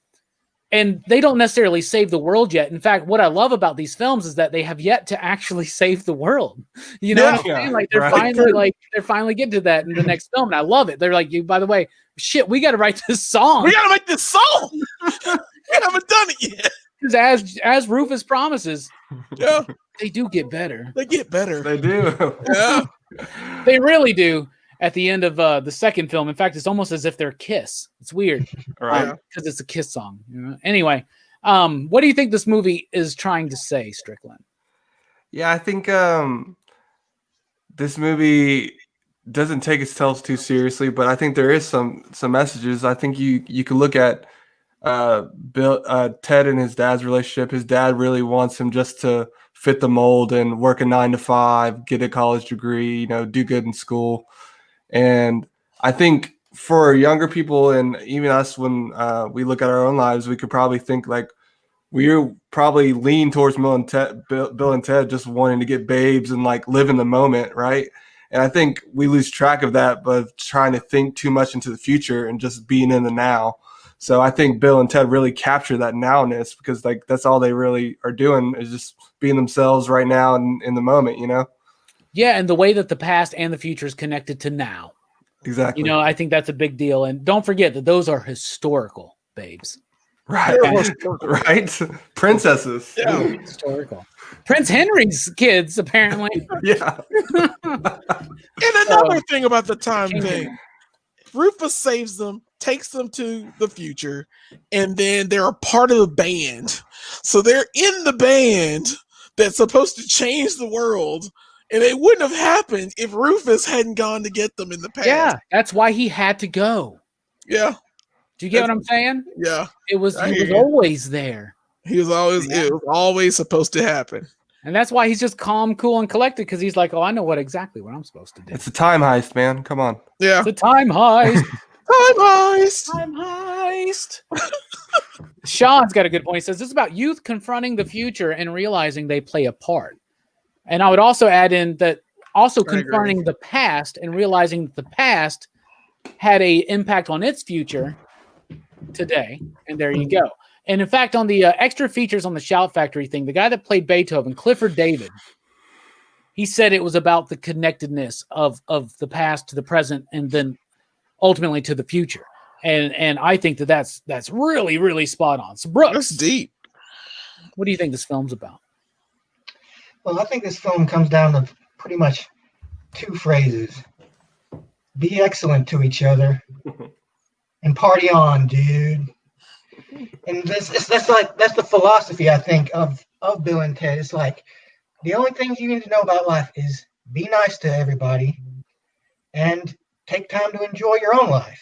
they don't necessarily save the world yet. In fact, what I love about these films is that they have yet to actually save the world. You know what I'm saying? Like they're finally getting to that in the next film. And I love it. They're like, by the way, shit, we got to write this song. We got to make this song. We haven't done it yet. Because as Rufus promises, they do get better. They get better. They do. Yeah. They really do at the end of the second film. In fact, it's almost as if they're Kiss. It's weird. Right. Because it's a Kiss song. You know? Anyway, what do you think this movie is trying to say, Strickland? Yeah, I think this movie doesn't take itself too seriously, but I think there is some messages. I think you can look at Ted and his dad's relationship. His dad really wants him just to fit the mold and work a 9 to 5, get a college degree, you know, do good in school. And I think for younger people and even us, when we look at our own lives, we could probably think like we probably lean towards Bill and Ted just wanting to get babes and like live in the moment, right? And I think we lose track of that, but trying to think too much into the future and just being in the now. So I think Bill and Ted really capture that nowness because like that's all they really are doing is just being themselves right now and in the moment, you know? Yeah, and the way that the past and the future is connected to now. Exactly. You know, I think that's a big deal. And don't forget that those are historical babes. Right. Right. Princesses. Yeah. Historical. Prince Henry's kids, apparently. Yeah. And another thing about the time thing, Rufus saves them, takes them to the future, and then they're a part of the band. So they're in the band that's supposed to change the world, and it wouldn't have happened if Rufus hadn't gone to get them in the past. Yeah, that's why he had to go. Yeah. Do you get what I'm saying? Yeah. He was always there. It was always supposed to happen. And that's why he's just calm, cool, and collected, because he's like, oh, I know exactly what I'm supposed to do. It's a time heist, man. Come on. Yeah. It's a time heist. Time heist. Time heist. Sean's got a good point. He says, this is about youth confronting the future and realizing they play a part. And I would also add in that also confronting the past and realizing that the past had an impact on its future today. And there you go. And in fact, on the extra features on the Shout Factory thing, the guy that played Beethoven, Clifford David, he said it was about the connectedness of the past to the present and then ultimately to the future. And I think that's really, really spot on. So Brooks, that's deep. What do you think this film's about? Well, I think this film comes down to pretty much two phrases. Be excellent to each other and party on, dude. And that's the philosophy, I think, of Bill and Ted. It's like the only things you need to know about life is be nice to everybody and take time to enjoy your own life.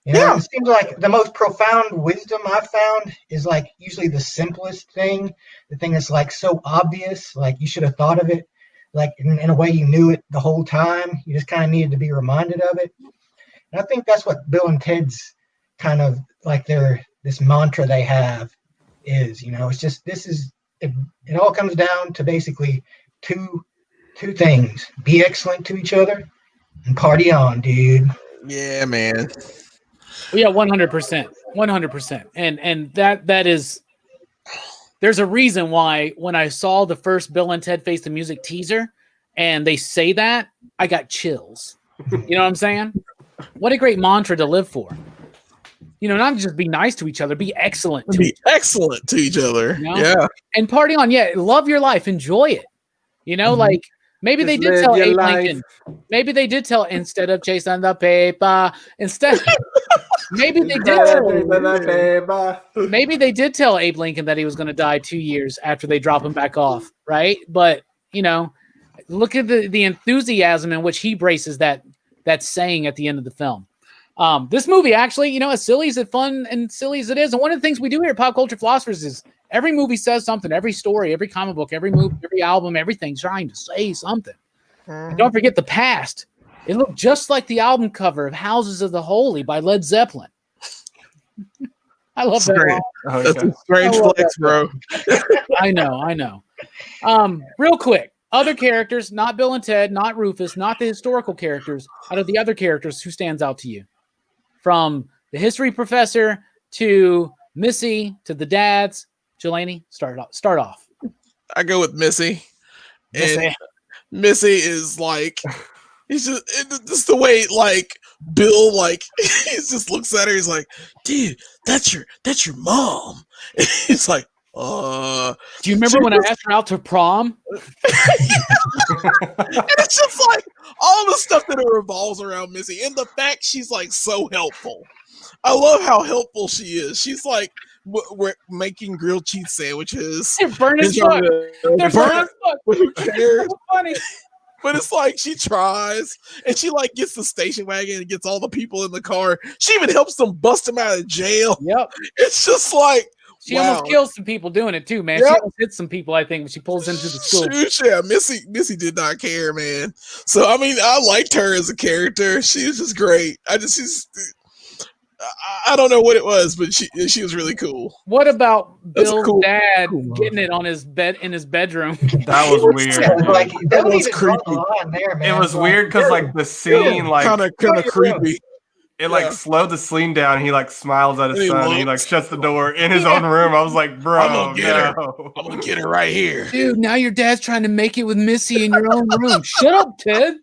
You know, It seems like the most profound wisdom I've found is like usually the simplest thing, the thing that's like so obvious, like you should have thought of it, like in a way you knew it the whole time. You just kind of needed to be reminded of it. And I think that's what Bill and Ted's kind of like this mantra they have is, you know, it's just it all comes down to basically two things: be excellent to each other and party on, dude. Yeah, man. Well, yeah, 100%. And that is, there's a reason why when I saw the first Bill and Ted Face the Music teaser and they say that, I got chills. You know what I'm saying? What a great mantra to live for. You know, not just be nice to each other, be excellent to each other. Excellent to each other. You know? Yeah. And party on. Yeah. Love your life. Enjoy it. You know, like Maybe they Just did live tell your Abe life. Lincoln. Maybe they did tell instead of chasing the paper. Instead, maybe they did. Maybe they did tell Abe Lincoln that he was going to die 2 years after they drop him back off, right? But look at the enthusiasm in which he braces that saying at the end of the film. This movie actually, as silly as it fun and silly as it is, and one of the things we do here at Pop Culture Philosophers is every movie says something, every story, every comic book, every movie, every album, everything's trying to say something. And don't forget the past. It looked just like the album cover of Houses of the Holy by Led Zeppelin. I love that. That's a strange flex, bro. I know. Real quick, other characters, not Bill and Ted, not Rufus, not the historical characters. Out of the other characters, who stands out to you? From the history professor to Missy to the dads. Jelani, start off. I go with Missy. And Missy is like, he's just the way like Bill like he just looks at her. He's like, dude, that's your mom. And he's like, do you remember when I asked her out to prom? And it's just like all the stuff that it revolves around Missy, and the fact she's like so helpful. I love how helpful she is. She's like, we're making grilled cheese sandwiches. They're burning as fuck. Who cares? So funny. But it's like she tries, and she like gets the station wagon and gets all the people in the car. She even helps them bust them out of jail. Yep. It's just like she almost kills some people doing it too, man. Yep. She almost hits some people, I think, when she pulls into the school. Yeah, Missy did not care, man. So I mean, I liked her as a character. She was just great. I don't know what it was, but she was really cool. What about Bill's dad getting it on his bed in his bedroom? That was weird. That was creepy. It was weird because like the scene, like kind of creepy. It like slowed the scene down. He like smiles at his son. And he like shuts the door in his own room. I was like, bro, I'm gonna get her right here, dude. Now your dad's trying to make it with Missy in your own room. Shut up, Ted.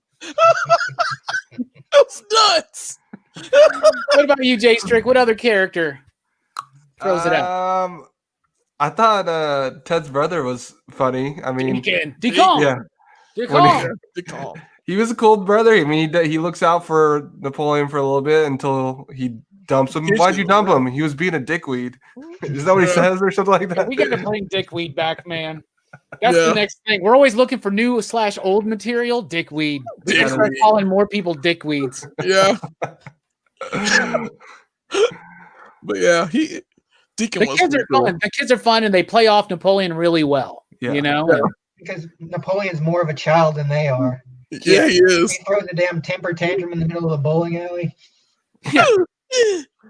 That's nuts. What about you, Jay Strick? What other character throws it out? I thought Ted's brother was funny. I mean, Decom. Yeah, Decom. He was a cool brother. I mean, he looks out for Napoleon for a little bit until he dumps him. Why'd you dump him? He was being a dickweed. Is that what he says or something like that? We got to bring dickweed back, man. That's the next thing. We're always looking for new / old material. Dickweed. We can start calling more people dickweeds. Yeah. But yeah, Deacon was kids are fun. The kids are fun, and they play off Napoleon really well. Yeah. Because Napoleon's more of a child than they are. Yeah, he is. He throws a damn temper tantrum in the middle of the bowling alley. Yeah.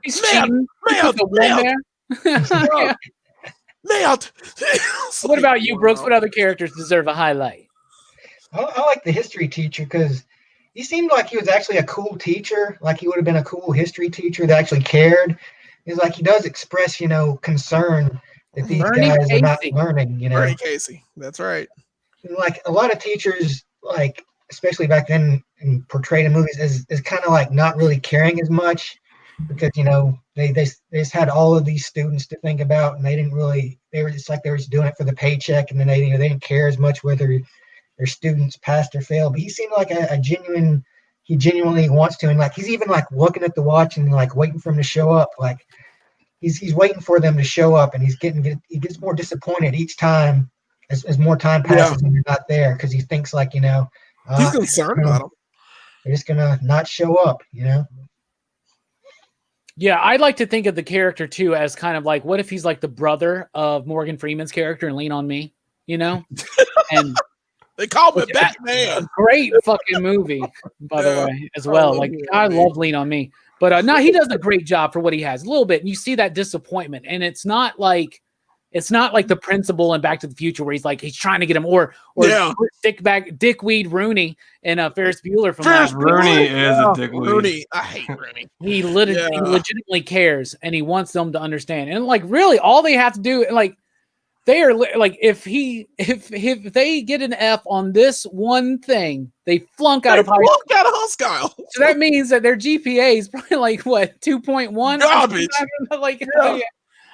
He's cheating. What about you, Brooks? What other characters deserve a highlight? I like the history teacher because he seemed like he was actually a cool teacher. Like he would have been a cool history teacher that actually cared. It's like he does express, concern that these guys are not learning. Bernie Casey. That's right. Like a lot of teachers, like especially back then, and portrayed in movies as kind of like not really caring as much because they just had all of these students to think about, and they didn't really. They were just doing it for the paycheck, and then they didn't care as much whether their students passed or failed. But he seemed like he genuinely wants to, and like he's even like looking at the watch and like waiting for him to show up. Like he's waiting for them to show up, and he gets more disappointed each time as more time passes and they're not there because he thinks like he's concerned about them. They're just gonna not show up, Yeah, I'd like to think of the character too as kind of like, what if he's like the brother of Morgan Freeman's character in Lean on Me, And they call him Batman. Great fucking movie, by the way, as well. Like I love Lean on Me, but no, he does a great job for what he has. A little bit, and you see that disappointment, and it's not like the principal in Back to the Future where he's trying to get him or dickweed Rooney and Ferris Bueller from Ferris Rooney is a dickweed. Rooney, I hate Rooney. He legitimately cares and he wants them to understand. And like really, all they have to do, like they are like if they get an F on this one thing, they flunk out of high school. So that means that their GPA is probably like what 2.1 garbage.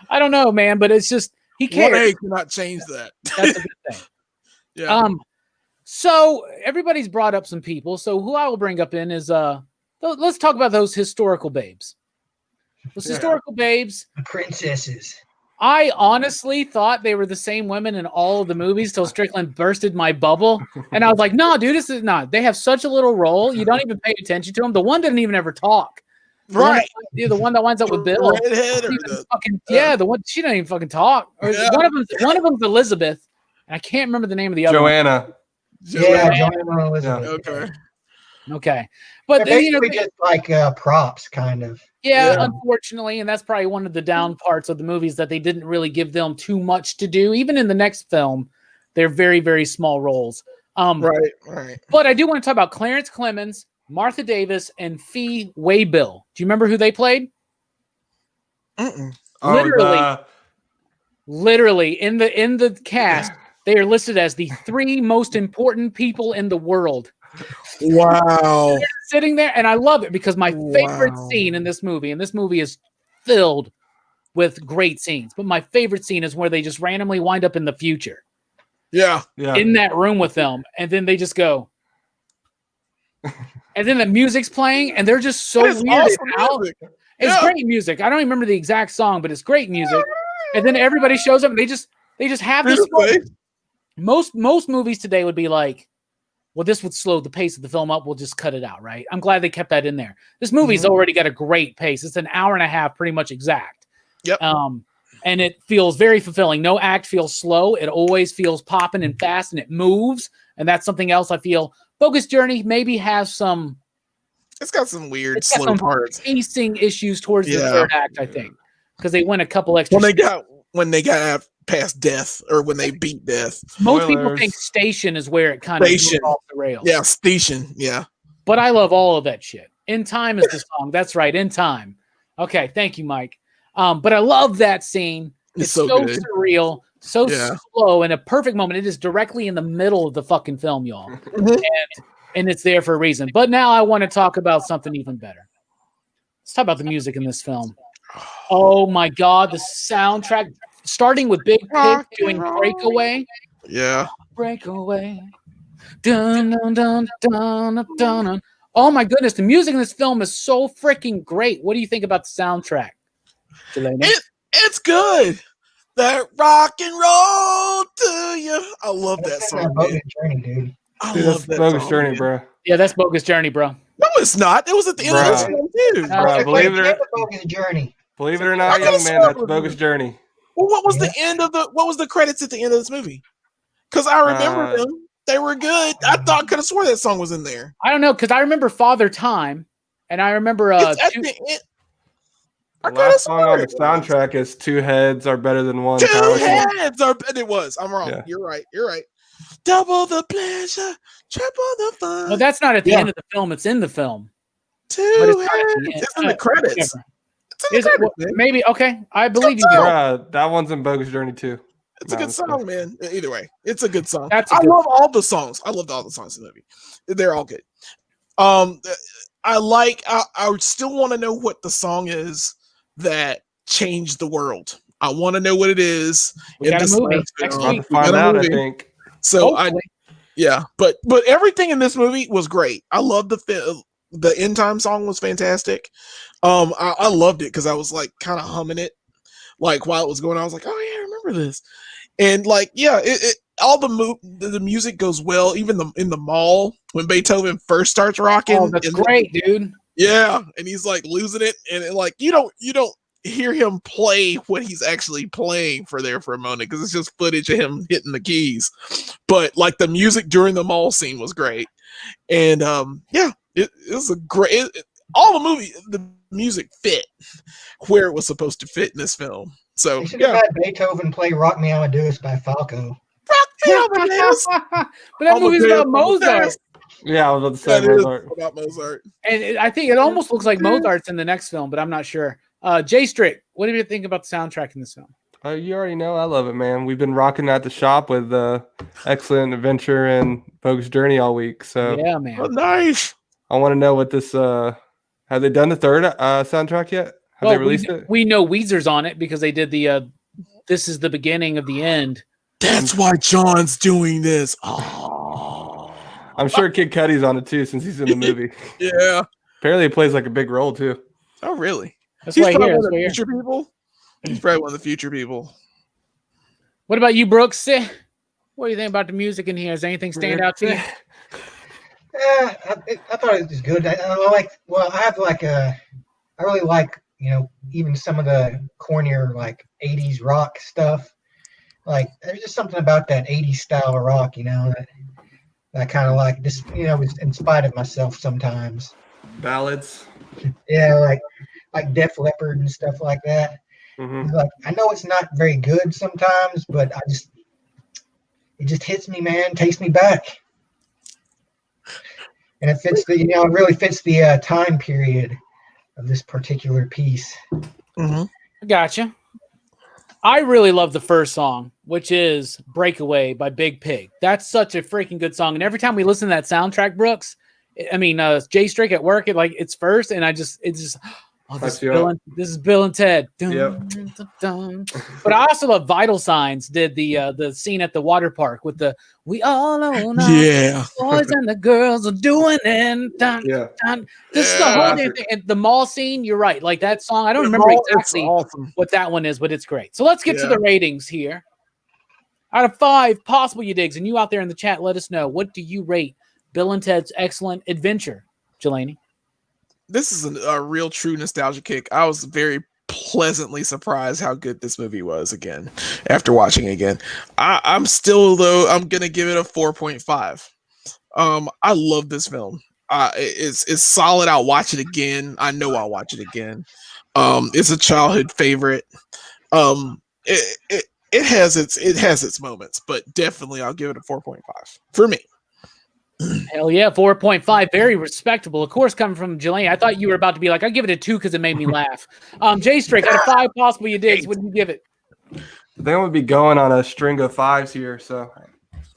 I don't know, man, but it's just. He cares. 1A cannot change that. That's a good thing. Yeah. So everybody's brought up some people. So who I will bring up in is let's talk about those historical babes. Those historical babes. The princesses. I honestly thought they were the same women in all of the movies till Strickland bursted my bubble. And I was like, no, dude, this is not. They have such a little role. You don't even pay attention to them. The one doesn't even ever talk. Right. The one that winds up with Bill. Redhead or the one she doesn't even fucking talk. Or one of them's Elizabeth. And I can't remember the name of the other Joanna. one. Joanna Elizabeth. Okay. But They're basically just like props, kind of. Yeah, unfortunately, and that's probably one of the down parts of the movies that they didn't really give them too much to do. Even in the next film, they're very, very small roles. Right. But I do want to talk about Clarence Clemens, Martha Davis, and Fee Waybill. Do you remember who they played? Literally in the cast, they are listed as the 3 most important people in the world. Wow. They're sitting there, and I love it because my favorite scene in this movie, and this movie is filled with great scenes, but my favorite scene is where they just randomly wind up in the future. Yeah. In that room with them, and then they just go, and then the music's playing, and they're just so weirded out. It's great music. I don't even remember the exact song, but it's great music. And then everybody shows up, and they just have this. Most movies today would be like, well, this would slow the pace of the film up. We'll just cut it out, right? I'm glad they kept that in there. This movie's already got a great pace. It's an hour and a half, pretty much exact. Yep. And it feels very fulfilling. No act feels slow. It always feels popping and fast, and it moves. And that's something else I feel. Bogus Journey maybe has some. It's got some weird slow parts. Pacing issues towards the third act, I think, because they went a couple extra. When they got past death, or when they beat death. Most people think Station is where it kind of goes off the rails. Yeah, Station. Yeah. But I love all of that shit. In Time is the song. That's right. In Time. Okay. Thank you, Mike. But I love that scene. It's so surreal, so slow, and a perfect moment. It is directly in the middle of the fucking film, y'all. And it's there for a reason. But now I want to talk about something even better. Let's talk about the music in this film. Oh my God, the soundtrack, starting with Big Pig doing Breakaway. Yeah. Breakaway. Dun, dun, dun, dun, dun, dun. Oh my goodness, the music in this film is so freaking great. What do you think about the soundtrack? It's good. That rock and roll to you. I love that song. Bogus Journey, dude. That's Bogus Journey, bro. Yeah, that's Bogus Journey, bro. No, it's not. It was at the end of this film, too. Believe it or Bogus Journey. Believe it or not, young man, that's Bogus Journey. Well, what was the end of what was the credits at the end of this movie? Because I remember them. They were good. I could have swore that song was in there. I don't know, because I remember Father Time, and I remember the last song on the soundtrack is Two Heads Are Better Than One. Two Heads Are Better. It was. I'm wrong. Yeah. You're right. Double the pleasure, triple the fun. Well, that's not at the end of the film. It's in the film. It's in the credits. Maybe. Okay. I believe you. That one's in Bogus Journey too. It's a good song, man. Either way, it's a good song. I love all the songs. I loved all the songs in the movie. They're all good. I still want to know what the song is that changed the world. I want to know what it is. We got a movie next week. Find out, I think. So but everything in this movie was great. I love the End Time song was fantastic. I loved it because I was like kind of humming it like while it was going on. I was like, oh yeah, I remember this. And like, all the music goes well. Even in the mall when Beethoven first starts rocking. Oh, that's great, dude. Yeah, and he's like losing it, and like you don't hear him play what he's actually playing for a moment because it's just footage of him hitting the keys. But like the music during the mall scene was great, and it was a great. All the music fit where it was supposed to fit in this film. So you should have had Beethoven play "Rock Me Amadeus" by Falco. Rock Me Amadeus, but that movie's about Mozart. Yeah, I was about to say Mozart. About Mozart. And I think it almost looks like Mozart's in the next film, but I'm not sure. Jay Strick, what do you think about the soundtrack in this film? You already know I love it, man. We've been rocking at the shop with Excellent Adventure and Bogus Journey all week. So yeah, man. Oh, nice. I want to know what this. Have they done the third soundtrack yet? Have they released it? We know Weezer's on it because they did the. This is the beginning of the end. That's why John's doing this. Oh. I'm sure Kid Cudi's on it too, since he's in the movie. Yeah. Apparently, he plays like a big role too. Oh, really? That's He's why probably here. one That's of the why here. future people. He's probably one of the future people. What about you, Brooks? What do you think about the music in here? Does anything stand out to you? Yeah, I thought it was good. I really like, even some of the cornier, like, 80s rock stuff. Like, there's just something about that 80s style of rock, that I kind of like, just, in spite of myself sometimes. Ballads. Yeah, like Def Leppard and stuff like that. Mm-hmm. Like, I know it's not very good sometimes, but it just hits me, man, takes me back. And it fits it really fits the time period of this particular piece. Mm-hmm. Gotcha. I really love the first song, which is Breakaway by Big Pig. That's such a freaking good song. And every time we listen to that soundtrack, Brooks, Jay Strick at work, it's first, and this is Bill and Ted. Dun, Yep. dun, dun. But I also love Vital Signs did the scene at the water park with the "We all know now, Yeah. the boys and the girls are doing it." Dun, Yeah. dun. This is the whole damn thing. And the mall scene, you're right. Like that song, I don't The remember mall, exactly it's awesome. what that one is, but it's great. So let's get to Yeah. the ratings here. Out of 5 possible you digs, and you out there in the chat, let us know, what do you rate Bill and Ted's Excellent Adventure, Jelani? This is a real true nostalgia kick. I was very pleasantly surprised how good this movie was again after watching it again. I'm still, though, I'm gonna give it a 4.5. I love this film. It's solid. I'll watch it again. I know I'll watch it again. It's a childhood favorite. It has its moments, but definitely I'll give it a 4.5 for me. Hell yeah, 4.5. Very respectable. Of course, coming from Jelani. I thought you were about to be like, I give it a 2 because it made me laugh. Jay Strick, out of 5 possible you digs, what do you give it? I think I'm gonna be going on a string of 5s here. So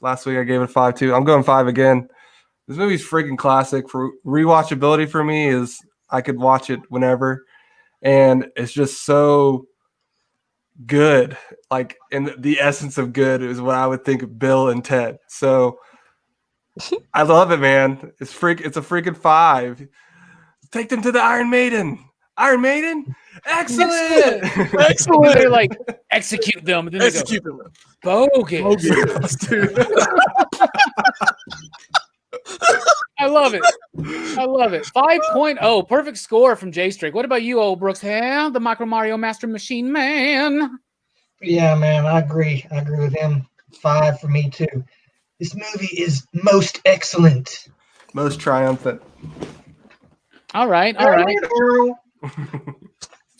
last week I gave it a 5 too. I'm going 5 again. This movie's freaking classic. For rewatchability for me is I could watch it whenever, and it's just so good. Like, in the essence of good is what I would think of Bill and Ted. So I love it, man. It's a freaking 5. Take them to the Iron Maiden. Iron Maiden? Excellent. Excellent. They're like, execute them. And then Execute them. they go, bogus. Dude. I love it. 5.0. Perfect score from Jay Strick. What about you, old Brooks? Yeah, the Micro Mario Master Machine Man. Yeah, man, I agree. I agree with him. 5 for me too. This movie is most excellent. Most triumphant. All right. 4.5,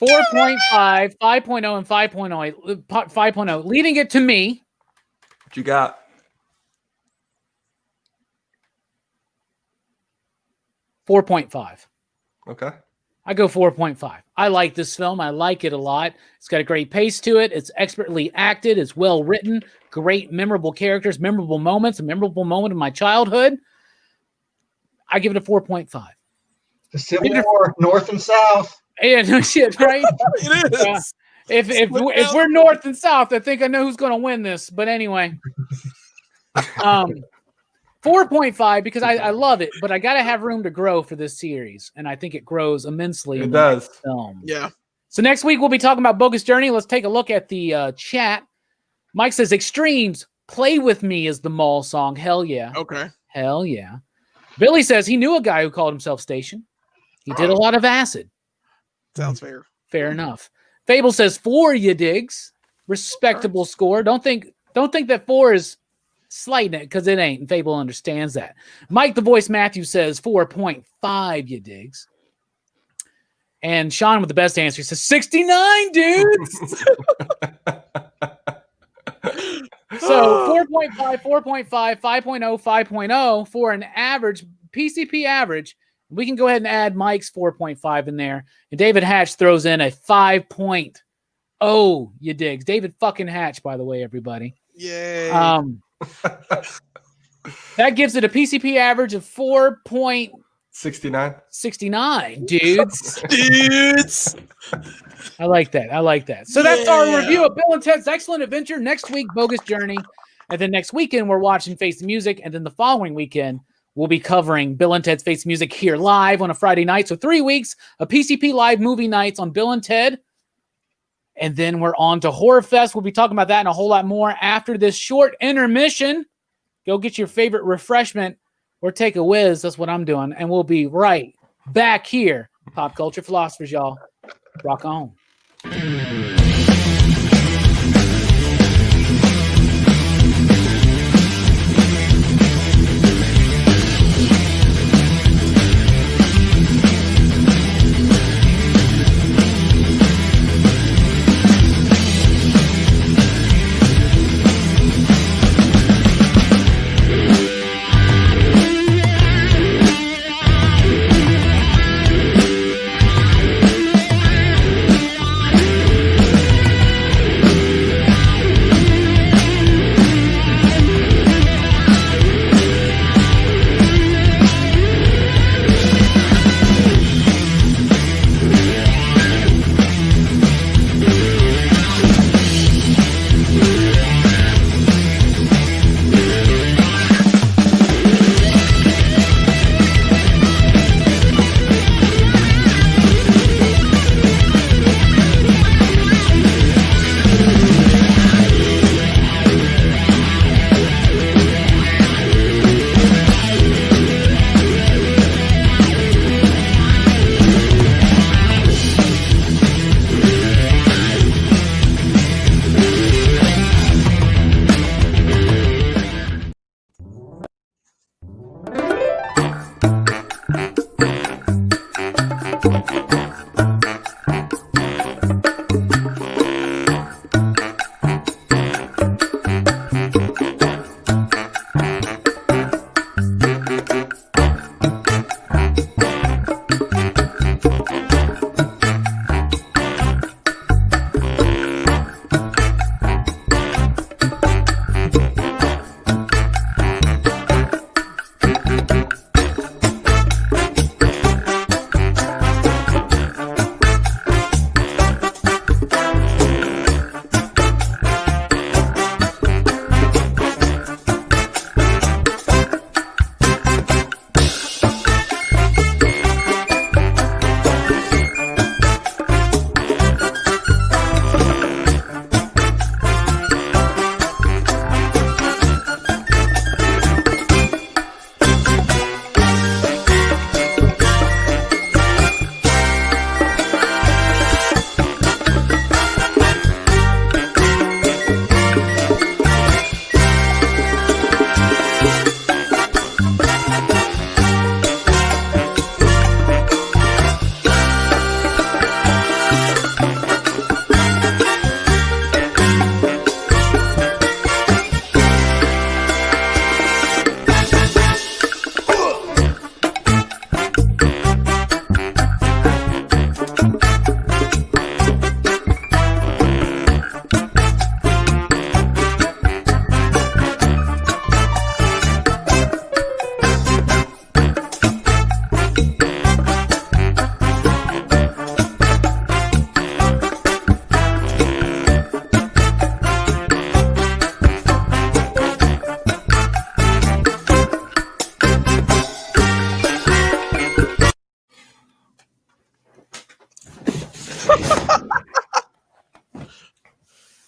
5.0, and 5.0. 5.0. Leading it to me. What you got? 4.5. Okay. I go 4.5. I like this film. I like it a lot. It's got a great pace to it. It's expertly acted. It's well written. Great, memorable characters, memorable moments, a memorable moment of my childhood. I give it a 4.5. The Civil War, North and South. Yeah, no shit, right? It is. If we're North and South, I think I know who's going to win this. But anyway, 4.5 because I love it, but I got to have room to grow for this series, and I think it grows immensely. It does. Film. Yeah. So next week we'll be talking about Bogus Journey. Let's take a look at the chat. Mike says, "Extremes, Play With Me" is the mall song. Hell yeah. Okay. Hell yeah. Billy says he knew a guy who called himself Station. He did a lot of acid. Sounds fair. Fair enough. Fable says 4 you digs. Respectable score. Don't think that 4 is slighting it, because it ain't. And Fable understands that. Mike the Voice Matthew says 4.5 you digs. And Sean with the best answer says 69 dudes. So 4.5, 4.5, 5.0, 5.0 for an average, PCP average. We can go ahead and add Mike's 4.5 in there. And David Hatch throws in a 5.0 you digs. David fucking Hatch, by the way, everybody. Yay. That gives it a PCP average of 4.69, 69. dudes. I like that. So that's our review of Bill and Ted's Excellent Adventure. Next week, Bogus Journey. And then next weekend, we're watching Face the Music. And then the following weekend, we'll be covering Bill and Ted's Face Music here live on a Friday night. So 3 weeks of PCP Live movie nights on Bill and Ted. And then we're on to Horror Fest. We'll be talking about that and a whole lot more after this short intermission. Go get your favorite refreshment or take a whiz. That's what I'm doing. And we'll be right back here. Pop Culture Philosophers, y'all. Rock on.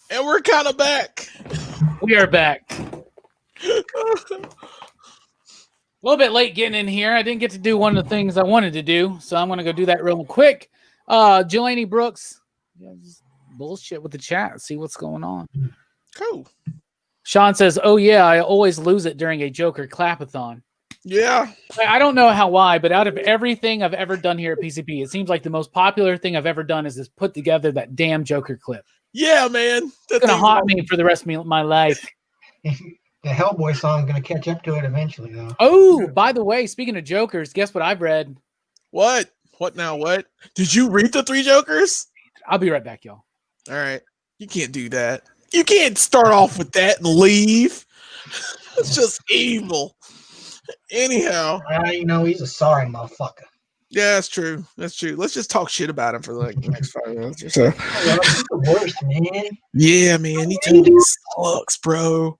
And we're kind of back. We are back. A little bit late getting in here. I didn't get to do one of the things I wanted to do, so I'm going to go do that real quick. Jelani Brooks, just bullshit with the chat. See what's going on. Cool. Sean says, "Oh yeah, I always lose it during a Joker clapathon." Yeah. I don't know why, but out of everything I've ever done here at PCP, it seems like the most popular thing I've ever done is this put together that damn Joker clip. Yeah, man. It's going to haunt me for the rest of my life. The Hellboy song is going to catch up to it eventually, though. Oh, by the way, speaking of Jokers, guess what I've read? What? What now? What? Did you read the 3 Jokers? I'll be right back, y'all. All right. You can't do that. You can't start off with that and leave. It's just evil. Anyhow. You know, he's a sorry motherfucker. Yeah, that's true. That's true. Let's just talk shit about him for like the next 5 minutes or so. He's the worst, man. Yeah, man. He totally sucks, bro.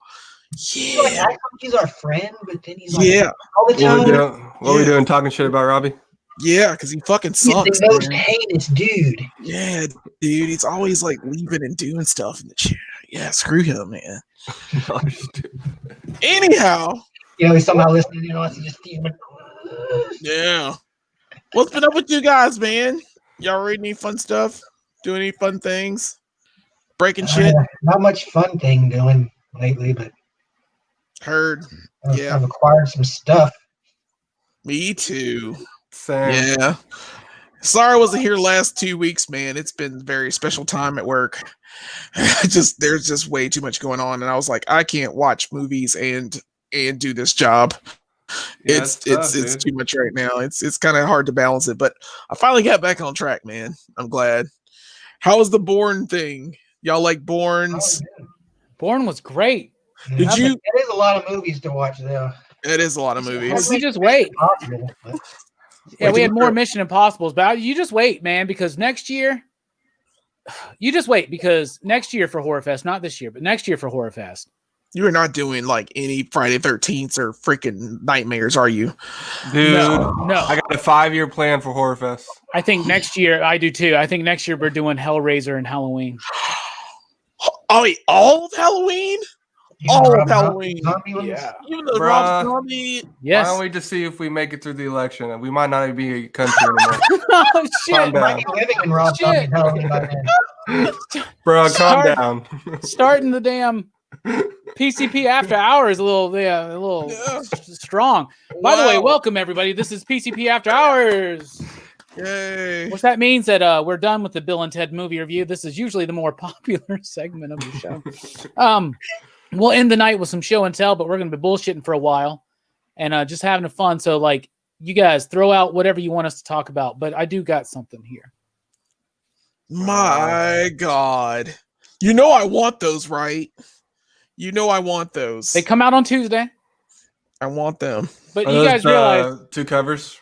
He's like, Yeah. acts like he's our friend, but then he's like, Yeah. all the What we time. doing? Talking shit about Robbie? Yeah, because he fucking He's sucks. the most Man. heinous dude. Yeah, dude. He's always like leaving and doing stuff in the chair. Yeah, screw him, man. Anyhow. He's somehow listening, he's just Yeah. What's been up with you guys, man? Y'all reading any fun stuff? Doing any fun things? Breaking shit? Not much fun thing doing lately, but Heard. Yeah. I've acquired some stuff. Me too. Same. Yeah. Sorry I wasn't here last 2 weeks, man. It's been a very special time at work. There's just way too much going on, and I was like, I can't watch movies and do this job. Yeah, it's tough, too much right now. It's kind of hard to balance it, but I finally got back on track, man. I'm glad. How was the Bourne thing? Y'all like Bourne's? Bourne was great. Did you? It is a lot of movies to watch, though. It is a lot of movies. You just wait. Possible, but Yeah, we had more Mission Impossibles, but you just wait, man, because next year, for Horror Fest, not this year, but next year for Horror Fest. You're not doing like any Friday 13th or freaking nightmares, are you? Dude, No. I got a 5-year plan for Horror Fest. I think next year, I do too. I think next year we're doing Hellraiser and Halloween. Oh, wait, all of Halloween? All of Halloween. Yeah. Even the Rob Zombie. Yes. Why don't we just see if we make it through the election? We might not even be a country anymore. Oh, Calm shit. down. Might be living in Rob Zombie Halloween by then. Bro, calm Start- down. Starting the damn PCP After Hours a little strong. By the way, welcome everybody. This is PCP After Hours. Yay. Which that means that we're done with the Bill and Ted movie review. This is usually the more popular segment of the show. We'll end the night with some show and tell, but we're going to be bullshitting for a while and just having fun. So, like, you guys throw out whatever you want us to talk about, but I do got something here. My God. You know I want those, right? You know I want those. They come out on Tuesday, I want them. but Are you those, guys realize, 2 covers?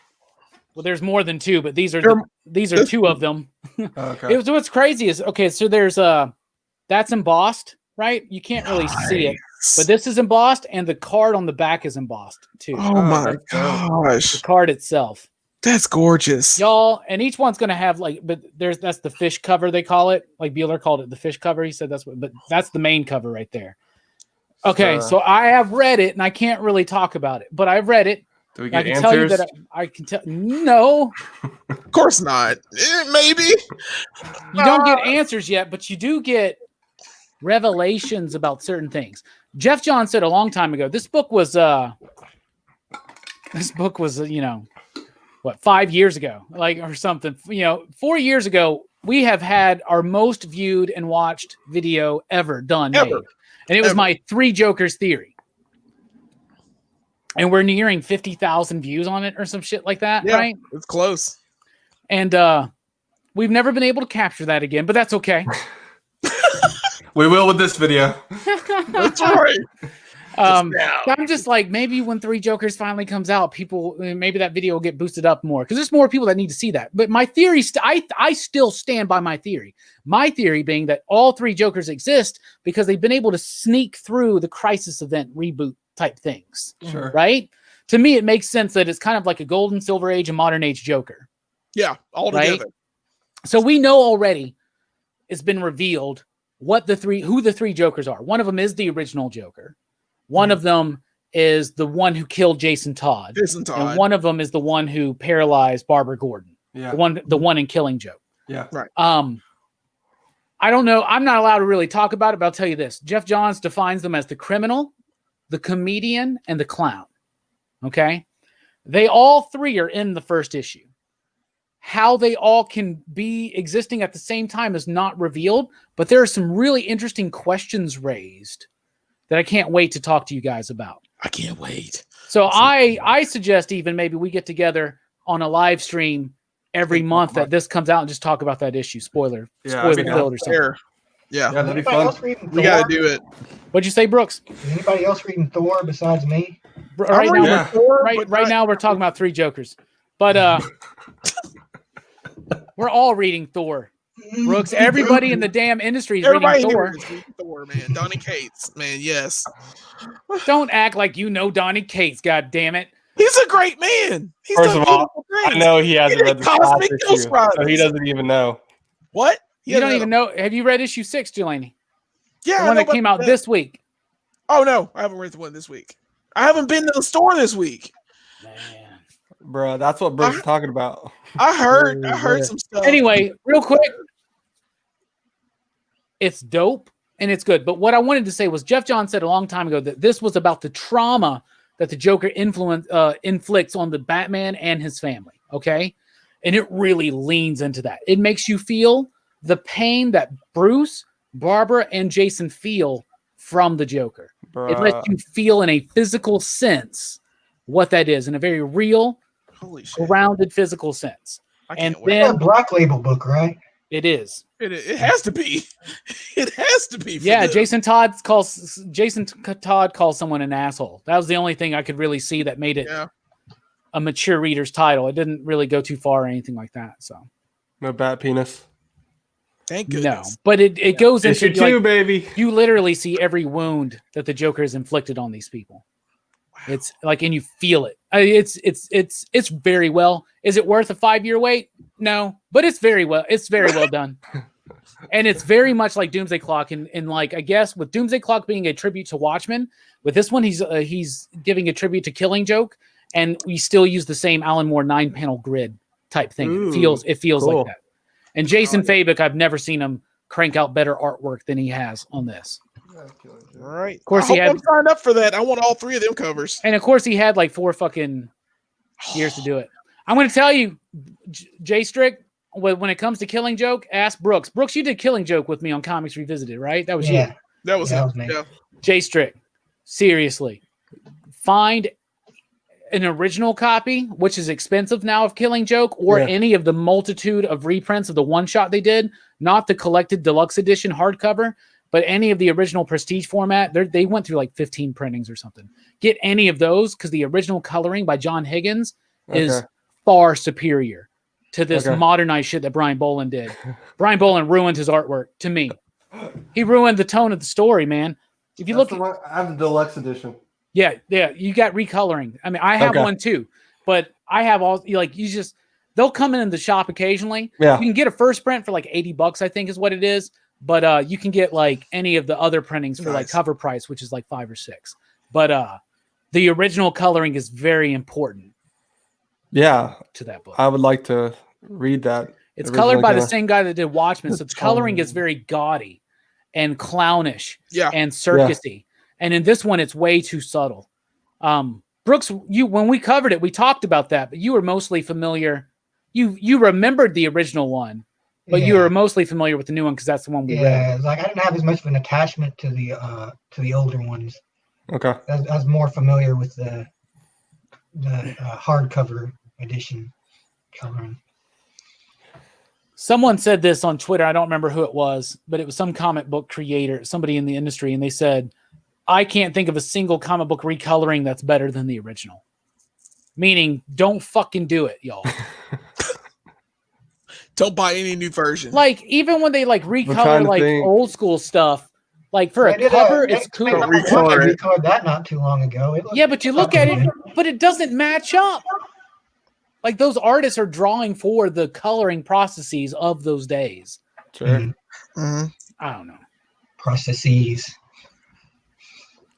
well, there's more than 2, but these are They're- 2 of them. Okay. What's crazy is, okay, so there's that's embossed, right? You can't really see it, but this is embossed, and the card on the back is embossed too. Oh my that's gosh. The card itself, That's gorgeous. y'all, and each one's gonna have but that's the fish cover, they call it. Like Bueller called it the fish cover. He said but that's the main cover right there. Okay, so I have read it, and I can't really talk about it, but I've read it. Do we I get can tell you answers? that I can tell. No, Of course not. Maybe. you don't get answers yet, but you do get revelations about certain things. Jeff John said a long time ago, this book was 5 years ago, like, or something, 4 years ago, we have had our most viewed and watched video ever done. Made. And it was my 3 Jokers theory. And we're nearing 50,000 views on it or some shit like that, Yeah, right? it's close. And we've never been able to capture that again, but that's okay. We will with this video. That's right. I'm just like, maybe when 3 Jokers finally comes out, maybe that video will get boosted up more because there's more people that need to see that. But my theory, I still stand by my theory. My theory being that all 3 Jokers exist because they've been able to sneak through the Crisis Event reboot type things. Sure. Right? To me, it makes sense that it's kind of like a golden, silver age, and modern age Joker. Yeah, all Right? together. So we know already it's been revealed who the 3 Jokers are. One of them is the original Joker. One of them is the one who killed Jason Todd. And one of them is the one who paralyzed Barbara Gordon. Yeah. The one in Killing Joke. Yeah. Right. I don't know. I'm not allowed to really talk about it, but I'll tell you this. Jeff Johns defines them as the criminal, the comedian, and the clown. Okay? They all 3 are in the first issue. How they all can be existing at the same time is not revealed, but there are some really interesting questions raised that I can't wait to talk to you guys about. I can't wait. So I suggest even maybe we get together on a live stream every month that this comes out and just talk about that issue. Spoiler filled or something. Yeah, that'd be Anybody fun. else reading we Thor? got to do it. What'd you say, Brooks? Is anybody else reading Thor besides me? Right now, Yeah. right now we're talking about 3 Jokers, but we're all reading Thor Brooks, everybody in the damn industry is Everybody reading here Thor. is reading Thor, man. Donny Cates, man. Yes, Don't act like you know Donny Cates, god damn it. he's a great man. He's First done of all, beautiful things. I know he hasn't did read the Cosmic last Ghost issue, Riders. so he doesn't even know. What? You don't even know. Have you read issue 6, Delaney? Yeah, The I one know that came about out this week. Oh no, I haven't read the one this week. I haven't been to the store this week. Man. Bro, that's what Brooks is talking about. I heard some stuff. Anyway, real quick. It's dope and it's good. But what I wanted to say was Jeff Johns said a long time ago that this was about the trauma that the Joker inflicts on the Batman and his family. Okay. And it really leans into that. It makes you feel the pain that Bruce, Barbara, and Jason feel from the Joker. Bruh. It lets you feel in a physical sense what that is, in a very real, Holy shit. grounded physical sense. I And can't wait. It's a then Black Label book, right? it is. It has to be. It has to be. For Yeah, them. Jason Todd calls someone an asshole. That was the only thing I could really see that made it a mature reader's title. It didn't really go too far or anything like that. So No bat penis. Thank no, goodness. but it goes into Issue 2, like, baby. you literally see every wound that the Joker has inflicted on these people. It's like, and you feel it. It's very well. Is it worth a 5-year wait? No, but it's very well done. And it's very much like Doomsday Clock. And like, I guess with Doomsday Clock being a tribute to Watchmen, with this one, he's giving a tribute to Killing Joke. And we still use the same Alan Moore 9-panel grid type thing. Ooh, it feels cool. like that. And Jason Fabic, I've never seen him crank out better artwork than he has on this. All right. Of course, I'm signed up for that. I want all 3 of them covers. And of course, he had like 4 fucking years to do it. I'm going to tell you, Jay Strick, when it comes to Killing Joke, ask Brooks. Brooks, you did Killing Joke with me on Comics Revisited, right? That was you. That was Yeah, it. that was me. Yeah. Jay Strick, seriously, find an original copy, which is expensive now, of Killing Joke, or any of the multitude of reprints of the one-shot they did, not the collected deluxe edition hardcover, but any of the original prestige format. They went through like 15 printings or something. Get any of those, because the original coloring by John Higgins is far superior to this modernized shit that Brian Boland did. Brian Boland ruined his artwork to me. He ruined the tone of the story, man. If you look, I have the deluxe edition. yeah, you got recoloring. I mean, I have one too, but I have all they'll come in the shop occasionally. Yeah. You can get a first print for like $80, I think is what it is. But you can get like any of the other printings for like cover price, which is like $5 or $6. But the original coloring is very important. Yeah. To that book. I would like to read that. It's colored by the same guy that did Watchmen, so the coloring is very gaudy and clownish and circusy. And in this one, it's way too subtle. Brooks, when we covered it, we talked about that, but you were mostly familiar. You remembered the original one, but you were mostly familiar with the new one because that's the one we read. Yeah, it's like I didn't have as much of an attachment to the older ones. Okay. I was more familiar with the hardcover edition coloring. Someone said this on Twitter. I don't remember who it was, but it was some comic book creator, somebody in the industry, and they said, I can't think of a single comic book recoloring that's better than the original. Meaning, don't fucking do it, y'all. Don't buy any new version. Like, even when they like recolor like old school stuff, like for a cover, it's cool. I recolored that not too long ago. Yeah, but you look at it, but it doesn't match up. Like, those artists are drawing for the coloring processes of those days. Sure. Mm-hmm. I don't know. Processes.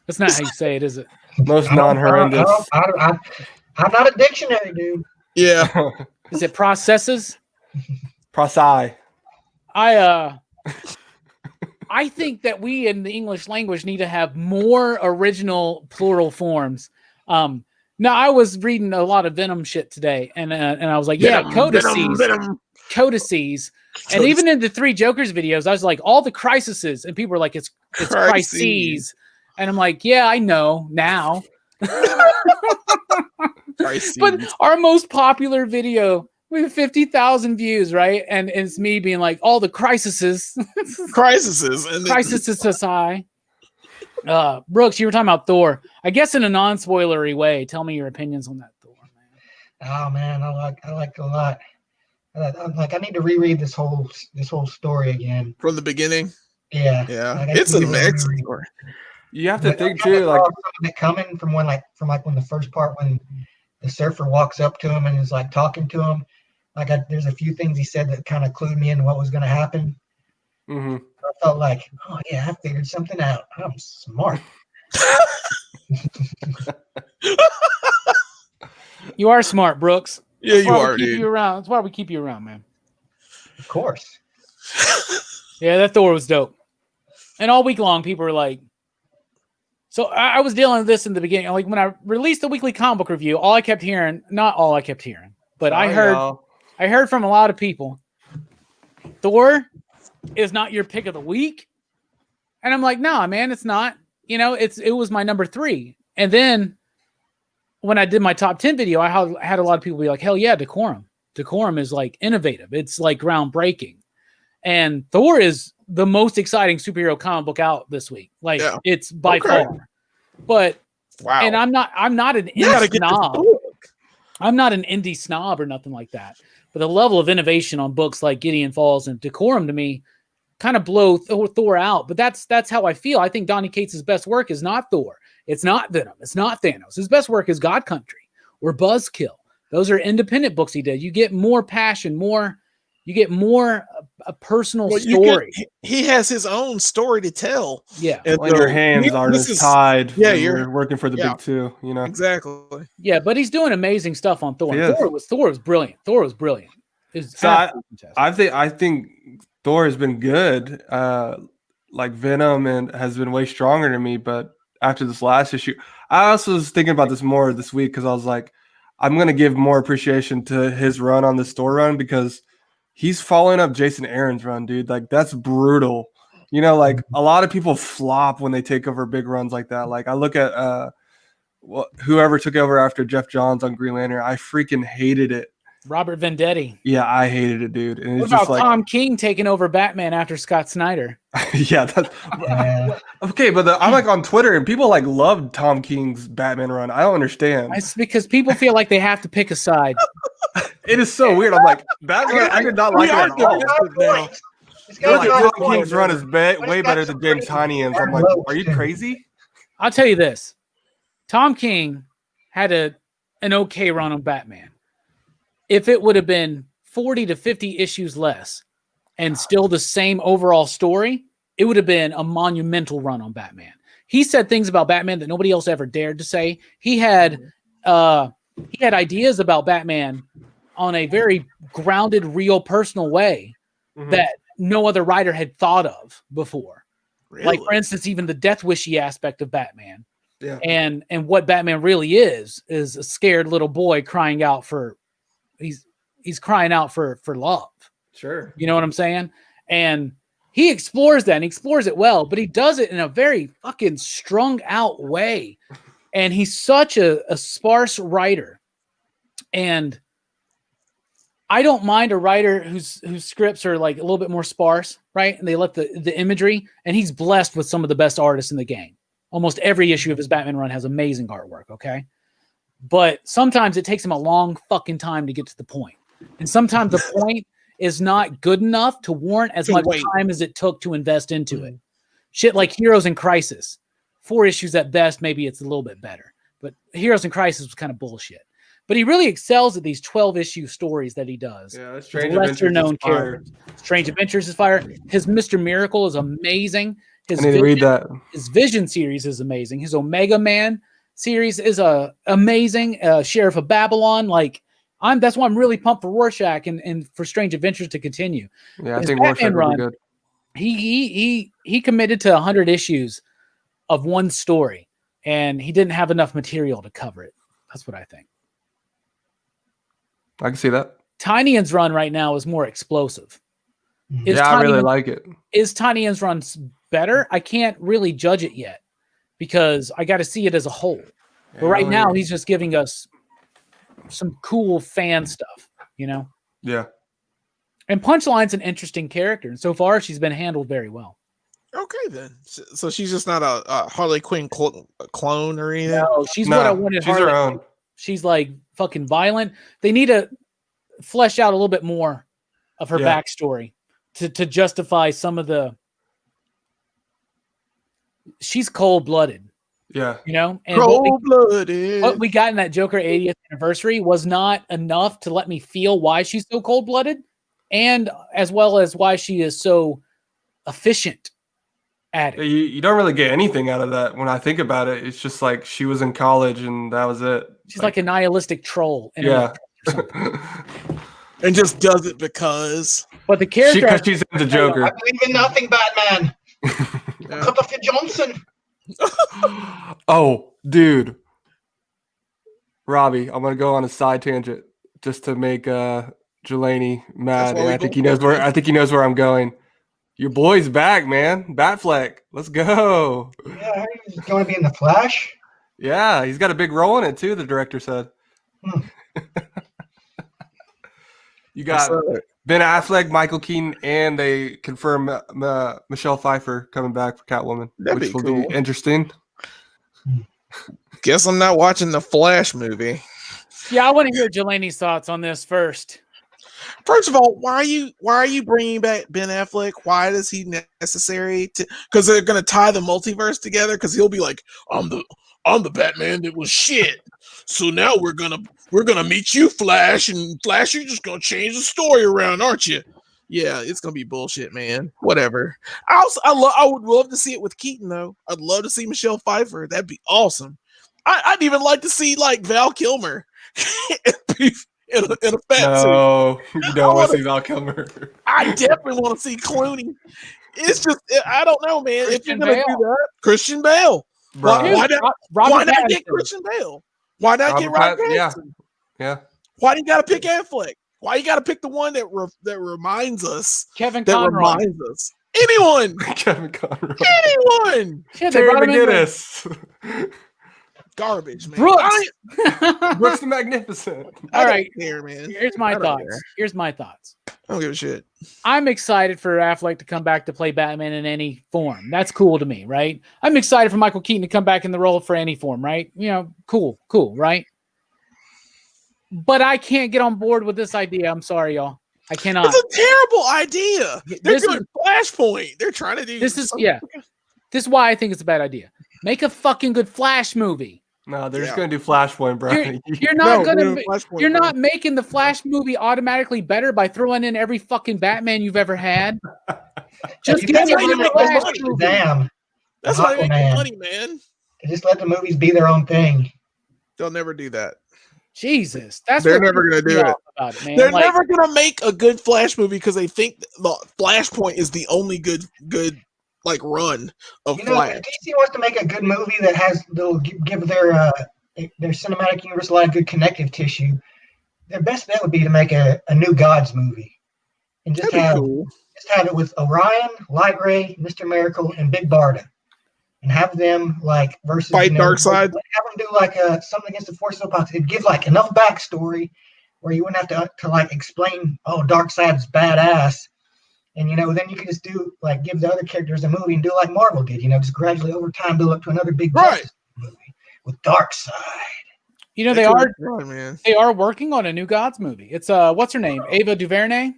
That's not how you say it, is it? Most non-horrendous. I'm not a dictionary, dude. Yeah. Is it processes? Proci. I think that we in the English language need to have more original plural forms. Now, I was reading a lot of Venom shit today, and I was like, codices. And even in the 3 Jokers videos, I was like, all the crises, and people were like, it's crises. And I'm like, yeah, I know now. But our most popular video with 50,000 views, right? And it's me being like, all the crises. Crises high. Brooks, you were talking about Thor. I guess in a non-spoilery way, tell me your opinions on that Thor, man. Oh man, I like it a lot. like I need to reread this whole story again. From the beginning. Yeah. Yeah. Like, I It's need an to amazing reread. story. You have to But think I kinda too, saw like some of it coming from when the first part when the surfer walks up to him and is like talking to him. Like there's a few things he said that kind of clued me into what was going to happen. mhm. I felt like, oh yeah, I figured something out. I'm smart. You are smart, Brooks. Yeah, That's you why we are, keep dude. you around. That's why we keep you around, man. Of course. Yeah, that Thor was dope. And all week long, people were like, so I was dealing with this in the beginning. Like when I released the weekly comic book review, all I kept hearing, not all I kept hearing, but I heard from a lot of people, Thor is not your pick of the week. And I'm like, nah, man, it's not. You know, it was my number 3. And then when I did my top 10 video, I had a lot of people be like, hell yeah, Decorum. Decorum is like innovative. It's like groundbreaking. And Thor is the most exciting superhero comic book out this week. Like it's by far. But wow. And I'm not an indie snob. I'm not an indie snob or nothing like that. But the level of innovation on books like Gideon Falls and Decorum to me kind of blow Thor out. But that's how I feel. I think Donny Cates' best work is not Thor. It's not Venom. It's not Thanos. His best work is God Country or Buzzkill. Those are independent books he did. You get more passion, you get more a personal story. He has his own story to tell. Yeah. When your hands aren't as tied. Yeah, you're working for the big 2, you know. Exactly. Yeah, but he's doing amazing stuff on Thor. Thor was brilliant. Thor was brilliant. I think Thor has been good. Like Venom and has been way stronger to me, but after this last issue, I also was thinking about this more this week because I was like, I'm gonna give more appreciation to his run on this Thor run because he's following up Jason Aaron's run, dude. Like that's brutal. You know, like a lot of people flop when they take over big runs like that. Like I look at whoever took over after Jeff Johns on Green Lantern, I freaking hated it. Robert Venditti. Yeah, I hated it, dude. And what it's about just like Tom King taking over Batman after Scott Snyder? Yeah, that's okay. But I'm like on Twitter and people like loved Tom King's Batman run. I don't understand. It's because people feel like they have to pick a side. It is so weird. I'm like, Batman, I did not like it at all. Like, Tom King's run is way better than James Tynian's. I'm like, are you crazy? I'll tell you this. Tom King had an okay run on Batman. If it would have been 40 to 50 issues less and still the same overall story, it would have been a monumental run on Batman. He said things about Batman that nobody else ever dared to say. He had ideas about Batman on a very grounded, real, personal way that no other writer had thought of before. Really? Like, for instance, even the death wishy aspect of Batman. Yeah. And what Batman really is a scared little boy crying out for he's crying out for love. Sure. You know what I'm saying? And he explores that and he explores it well, but he does it in a very fucking strung out way. And he's such a sparse writer. And I don't mind a writer whose scripts are like a little bit more sparse, right? And they let the imagery, and he's blessed with some of the best artists in the game. Almost every issue of his Batman run has amazing artwork, okay? But sometimes it takes him a long fucking time to get to the point. And sometimes the point is not good enough to warrant as much time as it took to invest into it. Shit like Heroes in Crisis. 4 issues at best, maybe it's a little bit better. But Heroes in Crisis was kind of bullshit. But he really excels at these 12-issue stories that he does. Yeah, lesser-known characters. Strange Adventures is fire. His Mr. Miracle is amazing. I need to read that. His Vision series is amazing. His Omega Man series is amazing. Sheriff of Babylon, that's why I'm really pumped for Rorschach and for Strange Adventures to continue. Yeah, I think Rorschach will be good. He committed to 100 issues of one story, and he didn't have enough material to cover it. That's what I think. I can see that. Tynian's run right now is more explosive. I really like it. Is Tynian's run better? I can't really judge it yet because I got to see it as a whole. But right now, he's just giving us some cool fan stuff, you know? Yeah. And Punchline's an interesting character, and so far, she's been handled very well. Okay, then. So she's just not a Harley Quinn clone or anything? No, what I wanted. She's her own. She's like fucking violent. They need to flesh out a little bit more of her backstory to justify some of the. She's cold-blooded. Yeah. You know, and Cold-blooded. what we got in that Joker 80th anniversary was not enough to let me feel why she's so cold-blooded, and as well as why she is so efficient at it. You don't really get anything out of that. When I think about it, it's just like she was in college and that was it. She's like a nihilistic troll. Yeah. And just does it because. But the character. Because she's into Joker. I believe in nothing, Batman. Cut off your Johnson. Oh, dude. Robbie, I'm gonna go on a side tangent just to make Jelani mad. And I think he knows where I'm going. Your boy's back, man. Batfleck. Let's go. Yeah, he's going to be in the Flash. Yeah, he's got a big role in it too, the director said. You got Ben Affleck, Michael Keaton, and they confirm Michelle Pfeiffer coming back for Catwoman, which will be interesting. Guess I'm not watching the Flash movie. Yeah, I want to hear Jelani's thoughts on this first. First of all, why are you bringing back Ben Affleck? Why is he necessary to? Because they're gonna tie the multiverse together. Because he'll be like, I'm the Batman that was shit. So now we're gonna meet you, Flash, and Flash, you're just gonna change the story around, aren't you? Yeah, it's gonna be bullshit, man. Whatever. I would love to see it with Keaton though. I'd love to see Michelle Pfeiffer. That'd be awesome. I'd even like to see like Val Kilmer in a fat suit. No, you don't want to see Val Kilmer. I definitely want to see Clooney. It's just I don't know, man. If you're gonna do that, Christian Bale. Why not get Christian Bale? Why not get Robert Pattinson? Yeah. Why do you got to pick Affleck? Why you got to pick the one that reminds us? Kevin Conroy. Reminds us. Anyone. Kevin Conroy. Anyone. Yeah, Terry McGinnis. Garbage, man. Brooks the Magnificent. All right, here, man. Here's my thoughts. I don't give a shit. I'm excited for Affleck to come back to play Batman in any form. That's cool to me, right? I'm excited for Michael Keaton to come back in the role for any form, right? You know, cool, right? But I can't get on board with this idea. I'm sorry, y'all. I cannot. It's a terrible idea. They're doing Flashpoint. They're trying to do this. This is why I think it's a bad idea. Make a fucking good Flash movie. No, they're just gonna do Flashpoint, bro. You're not making the Flash movie automatically better by throwing in every fucking Batman you've ever had. Just give me a Flash movie. Damn. That's how they make money, man. Just let the movies be their own thing. They'll never do that. Jesus, they're never gonna do it. They're never gonna make a good Flash movie because they think the Flashpoint is the only good like run of Flash. If DC wants to make a good movie they'll give their cinematic universe a lot of good connective tissue. Their best bet would be to make a new Gods movie and just have it with Orion, Light Ray, Mr. Miracle, and Big Barda, and have them like versus fight Darkseid. Have them do like something against the forces of opposite. It'd give like enough backstory where you wouldn't have to like explain, oh, Darkseid's badass. And, then you can just do, like, give the other characters a movie and do like Marvel did, just gradually over time build up to another big movie with Darkseid. They are working on a new Gods movie. It's, what's her name? Ava DuVernay?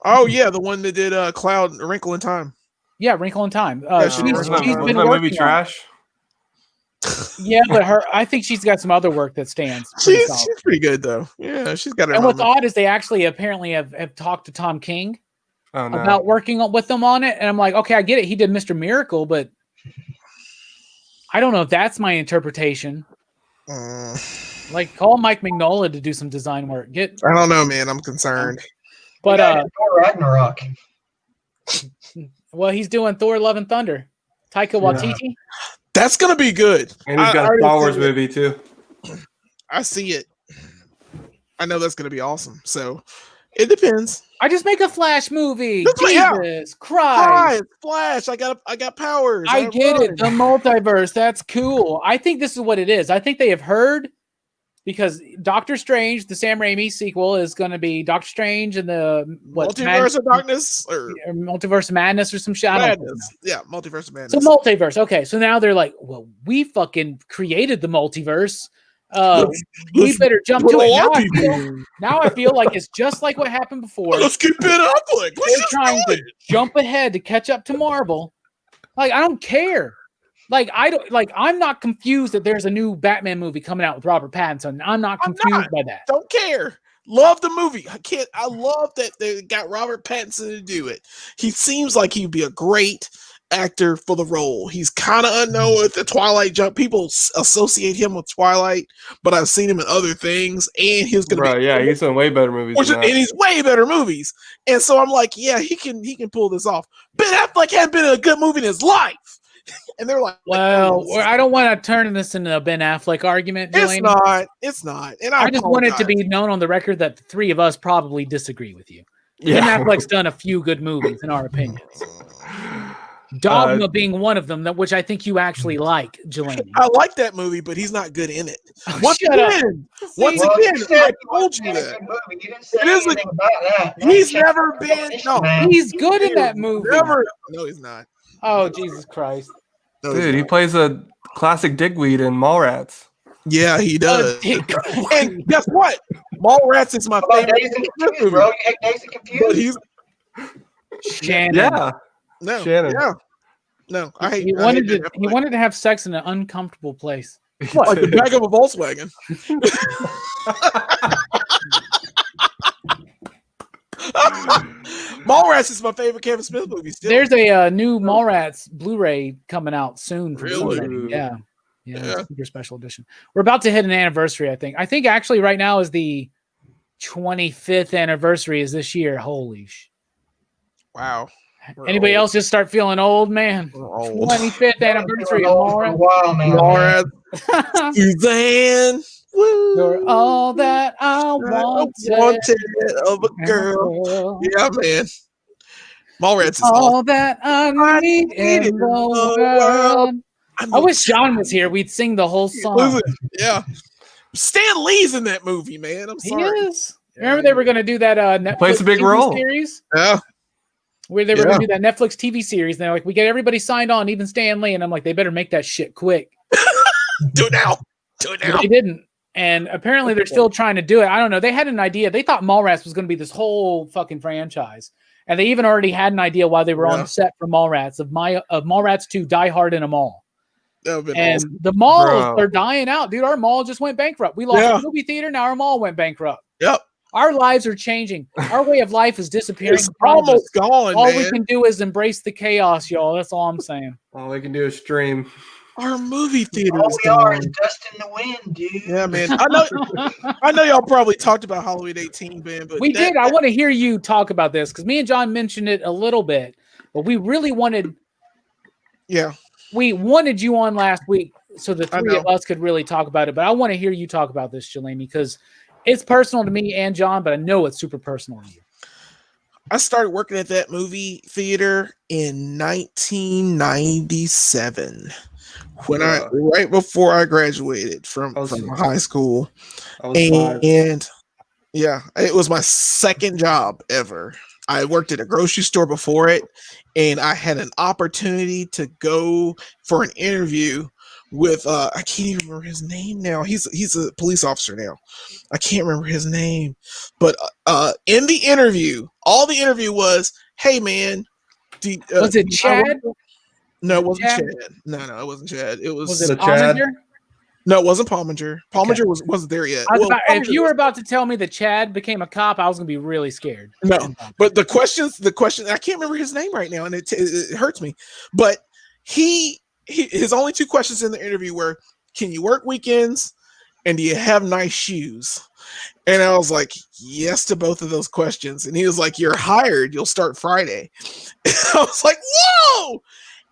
Oh, yeah, the one that did Cloud, A Wrinkle in Time. Yeah, Wrinkle in Time. She's been working movie trash. Yeah, but I think she's got some other work that stands. She's pretty good, though. Yeah, she's got it. And what's odd is they actually apparently have talked to Tom King about working with them on it. And I'm like, okay, I get it. He did Mr. Miracle, but I don't know if that's my interpretation. Like, call Mike Mignola to do some design work. I don't know, man. I'm concerned. But Thor Ragnarok. Well, he's doing Thor: Love and Thunder. Taika Waititi. That's gonna be good. And he's got a Star Wars movie too. I see it. I know that's gonna be awesome. So it depends. I just make a Flash movie. Jesus Christ. Flash. I got powers. I get it. The multiverse. That's cool. I think this is what it is. I think they have heard, because Doctor Strange, the Sam Raimi sequel, is going to be Doctor Strange and the Multiverse of Darkness or Multiverse of Madness or some shit. Yeah, Multiverse of Madness. So multiverse. Okay, so now they're like, well, we fucking created the multiverse. We better jump put to a it. lot of Now I feel like it's just like what happened before. Let's keep it up. Like, They're trying to jump ahead to catch up to Marvel. Like, I don't care. Like, I'm not confused that there's a new Batman movie coming out with Robert Pattinson. I'm not confused by that. Don't care. Love the movie. I love that they got Robert Pattinson to do it. He seems like he'd be a great actor for the role. He's kind of unknown with the Twilight jump. People associate him with Twilight, but I've seen him in other things, and he's gonna be he's in way better movies. and he's way better movies. And so I'm like, yeah, he can pull this off. Ben Affleck hadn't been in a good movie in his life. And they're like, well, I don't want to turn this into a Ben Affleck argument, Delaney. It's not. And I just want it to be known on the record that the three of us probably disagree with you. Yeah. Ben Affleck's done a few good movies, in our opinions. Dogma being one of them, which I think you actually like, Jelani. I like that movie, but he's not good in it. Once Shut again, I told you that. It is about that. He's never been. No, he's good in that movie. No, he's not. Oh, Jesus Christ. No, dude, he plays a classic digweed in Mallrats. Yeah, he does. And guess what? Mallrats is my favorite. Days and Confused, bro. You hate Days and Confused? Shannon. Yeah. No. Shannon. Yeah. No, I hate. He wanted to have sex in an uncomfortable place. What? Like the back of a Volkswagen. Mallrats is my favorite Kevin Smith movie. Still. There's a new Mallrats Blu-ray coming out soon. Really? Sony. Yeah. Super special edition. We're about to hit an anniversary. I think actually right now is the 25th anniversary. Is this year? Holy wow. Anybody else just start feeling old, man? 25th anniversary of Mallrats. Wow, man. Mallrats. Suzanne. Woo. You're all that I wanted of a girl. Yeah, man. Mallrats is all awesome. that I need in the world. I wish John was here. We'd sing the whole song. Yeah. Stan Lee's in that movie, man. I'm sorry. He is. Remember they were going to do that Netflix plays a big TV role. series? Yeah. Where they were going to do that Netflix TV series. And they're like, we get everybody signed on, even Stan Lee. And I'm like, they better make that shit quick. Do it now. Do it now. But they didn't. And apparently they're still trying to do it. I don't know. They had an idea. They thought Mallrats was going to be this whole fucking franchise. And they even already had an idea while they were on set for Mallrats of Mallrats 2, Die Hard in a Mall. And awesome. The malls are dying out, dude. Our mall just went bankrupt. We lost a movie theater. Now our mall went bankrupt. Yep. Our lives are changing. Our way of life is disappearing. It's almost gone. All we can do is embrace the chaos, y'all. That's all I'm saying. All we can do is stream. Our movie theater. All we are is dust in the wind, dude. Yeah, man. I know y'all probably talked about Halloween 18, man, but we did. I want to hear you talk about this because me and John mentioned it a little bit, but we really wanted. Yeah. We wanted you on last week so the three of us could really talk about it. But I want to hear you talk about this, Jelani, because it's personal to me and John, but I know it's super personal to you. I started working at that movie theater in 1997 right before I graduated from high school. And yeah, it was my second job ever. I worked at a grocery store before it, and I had an opportunity to go for an interview with I can't even remember his name now. He's a police officer now. I can't remember his name, but in the interview, all the interview was, "Hey man, was it Chad?" No, it wasn't Chad. No, it wasn't Chad. It was it Chad? No, it wasn't Palminger. Palminger wasn't there yet. If you were about to tell me that Chad became a cop, I was gonna be really scared. No, but the question, I can't remember his name right now, and it hurts me. But his only two questions in the interview were, "Can you work weekends? And do you have nice shoes?" And I was like, yes to both of those questions. And he was like, "You're hired. You'll start Friday." And I was like, whoa!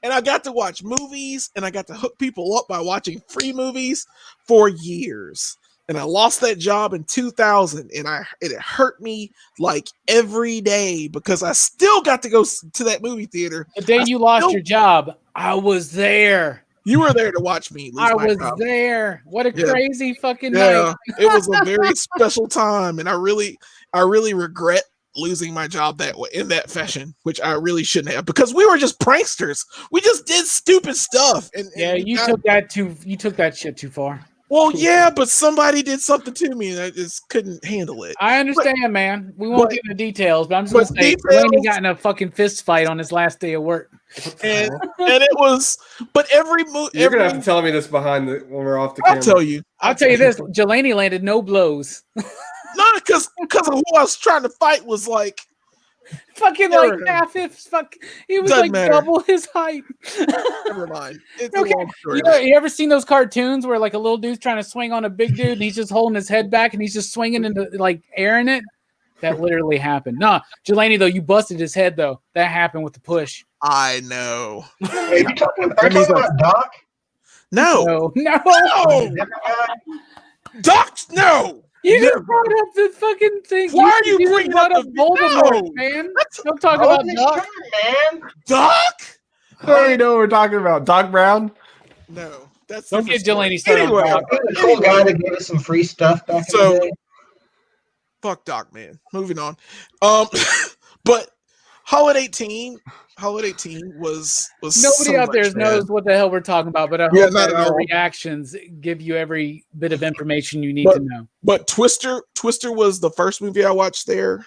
And I got to watch movies, and I got to hook people up by watching free movies for years. And I lost that job in 2000, and it hurt me like every day because I still got to go to that movie theater. The day you lost your job, I was there. You were there to watch me lose my job. There. What a crazy fucking night. It was a very special time, and I really regret losing my job that way, in that fashion, which I really shouldn't have, because we were just pranksters. We just did stupid stuff. And you took that shit too far. Well, yeah, but somebody did something to me and I just couldn't handle it. I understand, man. We won't but- get into details, but I'm just but gonna say details- Delaney got in a fucking fist fight on his last day of work. And it was, but every movie, You're gonna have to tell me this when we're off the camera. I'll tell you. I'll tell you this: Delaney landed no blows. Not because of who I was trying to fight was like Fucking like half his fuck. He was Doesn't like matter. double his height. never mind. It's Okay. a long story. You ever seen those cartoons where like a little dude's trying to swing on a big dude and he's just holding his head back and he's just swinging into like airing it? That literally happened. Nah, Delaney though, you busted his head though. That happened with the push. I know. Are you talking about Doc? No. No. Doc, no. You just brought up the fucking thing. Why are you bringing brought up up Voldemort, no. man? Don't talk about Doc. Man. Doc? I already know what we're talking about. Doc Brown. No. That's Don't get Delaney started. Anyway. on Doc. He was a cool guy to give us some free stuff back in the day. Fuck Doc, man. Moving on. But Holiday 18 was Nobody so out there much, knows man. what the hell we're talking about, but I hope Yeah, that not at our all. reactions give you every bit of information you need But- to know. But Twister was the first movie I watched there.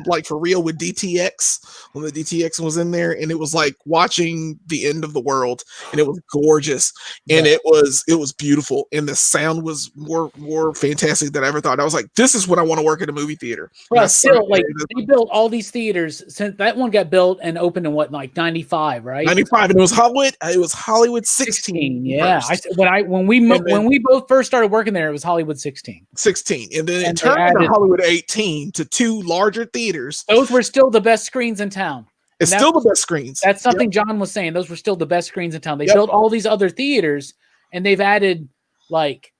Like for real with DTX when the DTX was in there, and it was like watching the end of the world, and it was gorgeous, and it was beautiful, and the sound was more fantastic than I ever thought. I was like, this is what I want to work at a movie theater. And I But still, started like there. they built all these theaters since that one got built and opened in what, like 95, right? 95, and it was Hollywood 16. Yeah. first. When we both first started working there, it was Hollywood 16. 16, and then And it they turned added- to Hollywood 18 to two larger theaters. Those were still the best screens in town. It's that- still the best screens. That's something John was saying. Those were still the best screens in town. They Yep. built all these other theaters, and they've added like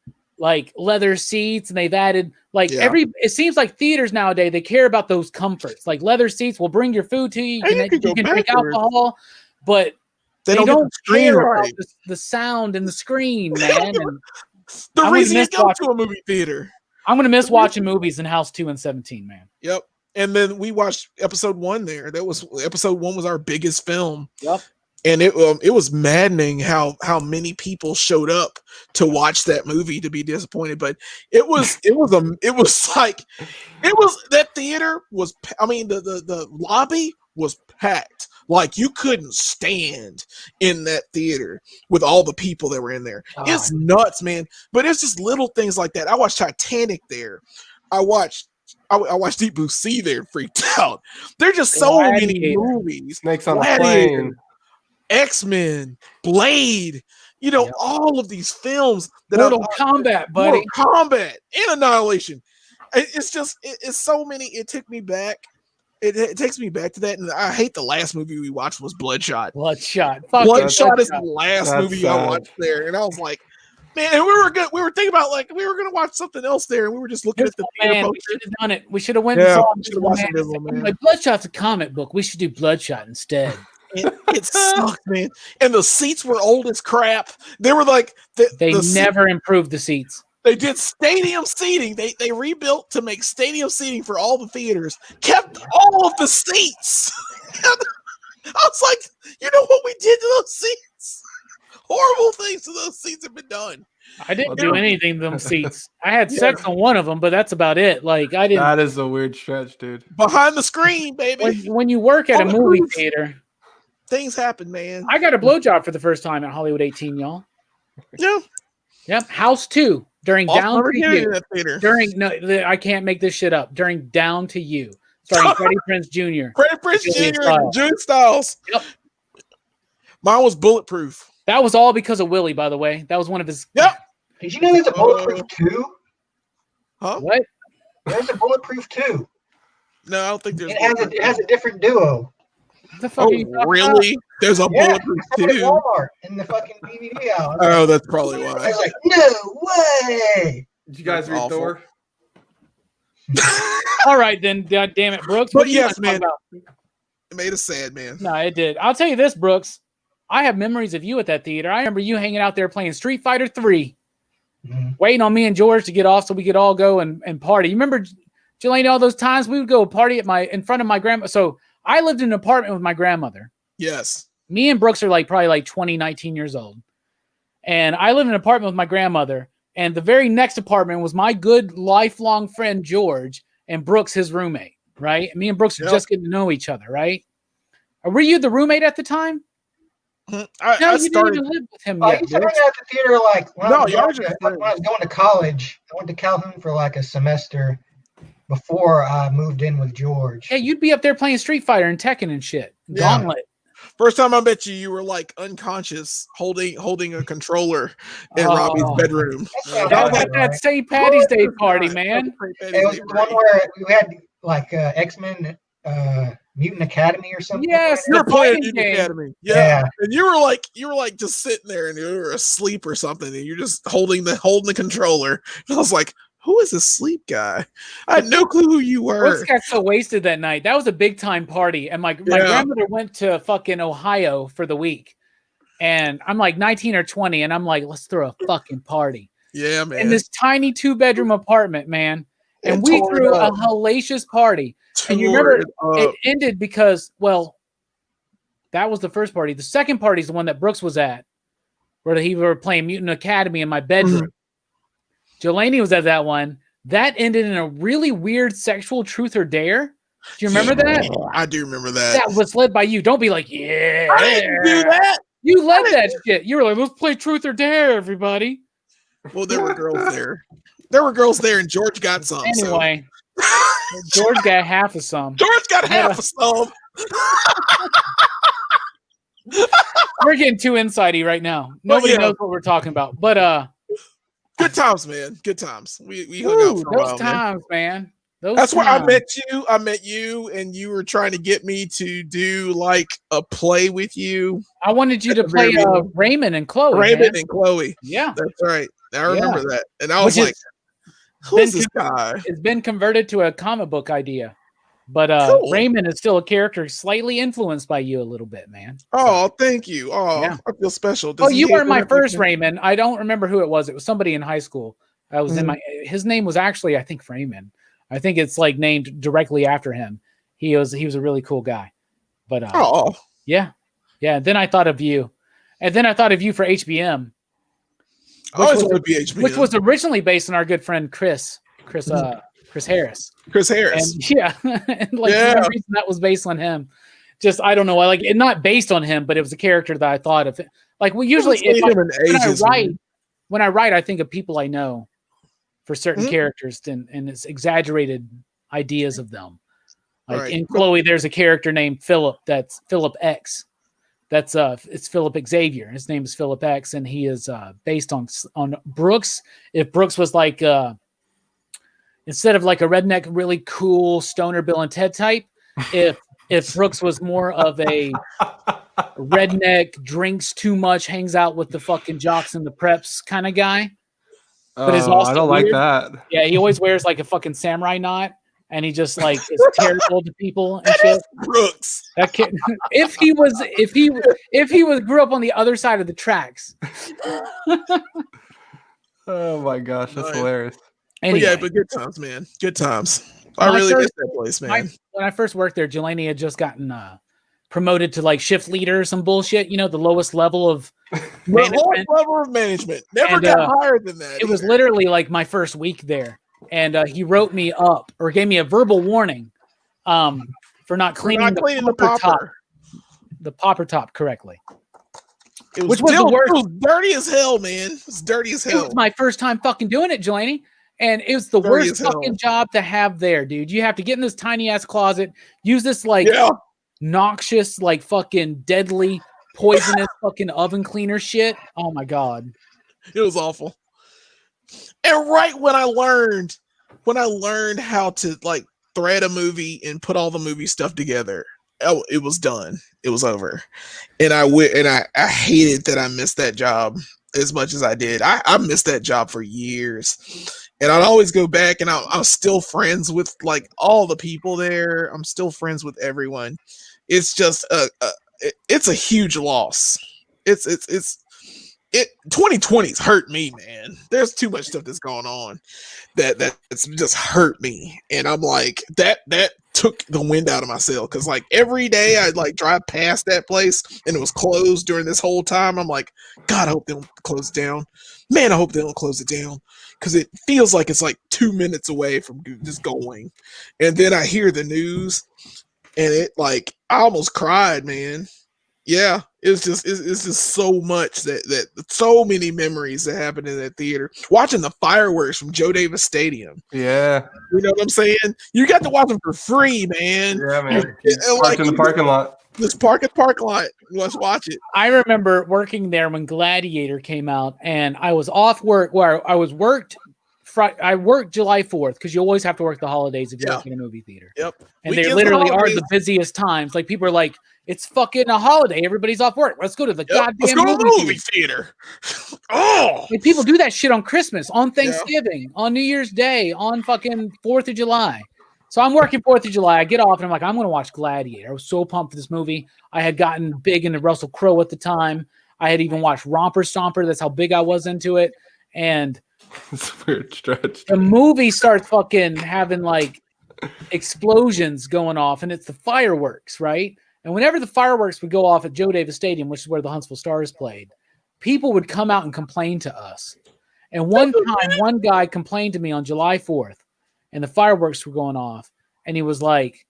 leather seats, and they've added it seems like theaters nowadays they care about those comforts. Like leather seats will bring your food to you. And you You can can, go drink backwards. alcohol, but They they don't, don't care care. about the sound and the screen, They don't man. give a- And The I'm reason you gonna go miss to a movie theater. I'm gonna miss watching movies in House 2 and 17, man. Yep. And then we watched episode 1 there. That was episode 1 was our biggest film. Yep. And it was maddening how many people showed up to watch that movie to be disappointed. But that theater was, I mean, the lobby was packed. Like you couldn't stand in that theater with all the people that were in there. God. It's nuts, man. But it's just little things like that. I watched Titanic there. I watched Deep Blue Sea there, freaked out. There's just so many Gladiator. movies. Snakes on a Gladiator, plane. X-Men, Blade, all of these films that Mortal Kombat, buddy. Mortal Kombat and Annihilation. It's just it's so many. It took me back. It takes me back to that, and I hate the last movie we watched was Bloodshot. Bloodshot. Fuck Bloodshot is Bloodshot. the last That's movie I sad. watched there, and I was like, man, and we were thinking about like we were gonna watch something else there, and we were just looking at the theater Man, we poster. should have done it. We should have went Yeah, and saw we should have watched Invisible Invisible Man. Like Bloodshot's a comic book. We should do Bloodshot instead. It sucked, man. And the seats were old as crap. They were like They the seat- never improved the seats. They did stadium seating. They rebuilt to make stadium seating for all the theaters. Kept all of the seats. I was like, you know what we did to those seats? Horrible things to those seats have been done. I didn't do anything to them seats. I had sex on one of them, but that's about it. Like I didn't. That is a weird stretch, dude. Behind the screen, baby. When you work at a On the movie cruise. theater, Things happen, man. I got a blowjob for the first time at Hollywood 18, y'all. Yeah. Yep, House 2 during I'll Down never to get in You. that theater. I can't make this shit up. During Down to You, starring Freddie Prinze Jr. Freddie Prinze Julia Jr. Stiles. and Julia Stiles. Yep. Mine was Bulletproof. That was all because of Willie, by the way. That was one of his. Yep. Did you know there's a Bulletproof 2? Huh? What? There's a Bulletproof 2. No, I don't think there's. It has a different duo. What the fuck Oh, are you talking about? really? There's a Yeah, Bulletproof I saw it at 2. Walmart in the fucking DVD aisle. Oh, that's probably I why. was like, no way. Did you guys That's read awful. Thor? All right, then. God damn it, Brooks. But What do you yes, want to talk man. about? It made us sad, man. No, it did. I'll tell you this, Brooks. I have memories of you at that theater. I remember you hanging out there playing Street Fighter 3, Mhm. waiting on me and George to get off so we could all go and party. You remember, Jelani, all those times we would go party in front of my grandma. So I lived in an apartment with my grandmother. Yes. Me and Brooks are probably 20, 19 years old. And I lived in an apartment with my grandmother. And the very next apartment was my good lifelong friend George and Brooks, his roommate, right? And me and Brooks were just getting to know each other, right? Or were you the roommate at the time? I you didn't even live with him Oh, yet. you started at the theater like when I was friends. going to college. I went to Calhoun for like a semester before I moved in with George. Yeah, you'd be up there playing Street Fighter and Tekken and shit. Yeah. Gauntlet. First time I met you, you were like unconscious, holding a controller in Robbie's bedroom. That was at that St. Patty's Day party, man. It was the one where we had like X-Men Mutant Academy or something. Yes, you were the playing fighting Mutant game. Academy. Yeah. And you were like just sitting there and you were asleep or something, and you're just holding the controller. And I was like, who is this sleep guy? I had no clue who you were. Brooks got so wasted that night. That was a big time party. And my grandmother went to fucking Ohio for the week. And I'm like 19 or 20. And I'm like, let's throw a fucking party. Yeah, man. In this tiny 2-bedroom apartment, man. And we threw a hellacious party. And you remember it ended because, well, that was the first party. The second party is the one that Brooks was at, where he were playing Mutant Academy in my bedroom. Jelani was at that one. That ended in a really weird sexual truth or dare. Do you remember that? I do remember that. That was led by you. Don't be like, yeah. I didn't do that. You led that shit. You were like, let's play truth or dare, everybody. Well, there were girls there. There were girls there, and George got some. Anyway, George got half of some. George got half of some. We're getting too insidey right now. Nobody knows what we're talking about. But good times, man. Good times. We hung out for a while. Those times, man. That's where I met you. I met you, and you were trying to get me to do like a play with you. I wanted you to play Raymond and Chloe. Raymond and Chloe. Yeah, that's right. I remember that, and I was like, "Who's this guy?" It's been converted to a comic book idea, but cool. Raymond is still a character slightly influenced by you a little bit, man. Oh, thank you. Oh, yeah. I feel special. You weren't my first Raymond. I don't remember who it was. It was somebody in high school. I was in my. His name was actually, I think, Raymond. I think it's like named directly after him. He was a really cool guy. But yeah. Then I thought of you, and then I thought of you for HBM. Which was originally based on our good friend Chris Harris. Chris Harris. And, yeah. And for some reason that was based on him. Just, I don't know. Like, it not based on him, but it was a character that I thought of. Like, well, usually when I write, I think of people I know for certain characters and it's exaggerated ideas of them. Like in Chloe, there's a character named Philip. That's Philip X. That's it's Philip Xavier. His name is Philip X, and he is based on Brooks. If Brooks was like instead of like a redneck, really cool stoner Bill and Ted type, if Brooks was more of a redneck, drinks too much, hangs out with the fucking jocks and the preps kind of guy. But is also I don't weird. like that. Yeah, he always wears like a fucking samurai knot. And he just like is terrible to people and shit. Brooks. That kid, if he grew up on the other side of the tracks. Oh my gosh, that's hilarious. Anyway, but good times, man. Good times. I really miss that place, man. When I first worked there, Jelani had just gotten promoted to like shift leader or some bullshit. You know, the lowest level of management. Never got higher than that. It was literally like my first week there. And he wrote me up or gave me a verbal warning for not cleaning the popper top correctly. Which was the worst. It was dirty as hell, man. It was dirty as hell. It was my first time fucking doing it, Jelani. And it was the worst fucking job to have there, dude. You have to get in this tiny ass closet, use this like noxious, like fucking deadly, poisonous fucking oven cleaner shit. Oh my God. It was awful. And right when I learned how to like thread a movie and put all the movie stuff together, it was done. It was over. And I hated that I missed that job as much as I did. I missed that job for years. And I'd always go back, and I'm still friends with like all the people there. I'm still friends with everyone. It's just it's a huge loss. 2020's hurt me, man. There's too much stuff that's going on that's just hurt me. And I'm like, that took the wind out of my sail because like every day I'd like drive past that place and it was closed during this whole time. I'm like, God, I hope they don't close it down. Man, I hope they don't close it down because it feels like it's like 2 minutes away from just going. And then I hear the news and it like I almost cried, man. Yeah, it's just so much that so many memories that happened in that theater. Watching the fireworks from Joe Davis Stadium. Yeah. You know what I'm saying? You got to watch them for free, man. Yeah, man. Like In the parking lot. Just park at the parking lot. Let's watch it. I remember working there when Gladiator came out, and I was off work where I worked July 4th because you always have to work the holidays if you work in a movie theater. Yep. And they literally are the busiest times. Like people are like, it's fucking a holiday. Everybody's off work. Let's go to the goddamn movie theater. Oh, like people do that shit on Christmas, on Thanksgiving, on New Year's Day, on fucking 4th of July. So I'm working 4th of July. I get off and I'm like, I'm going to watch Gladiator. I was so pumped for this movie. I had gotten big into Russell Crowe at the time. I had even watched Romper Stomper. That's how big I was into it. And it's a weird stretch. the movie starts fucking having like explosions going off, and it's the fireworks, right? And whenever the fireworks would go off at Joe Davis Stadium, which is where the Huntsville Stars played, people would come out and complain to us. And one time, one guy complained to me on July 4th, and the fireworks were going off, and he was like,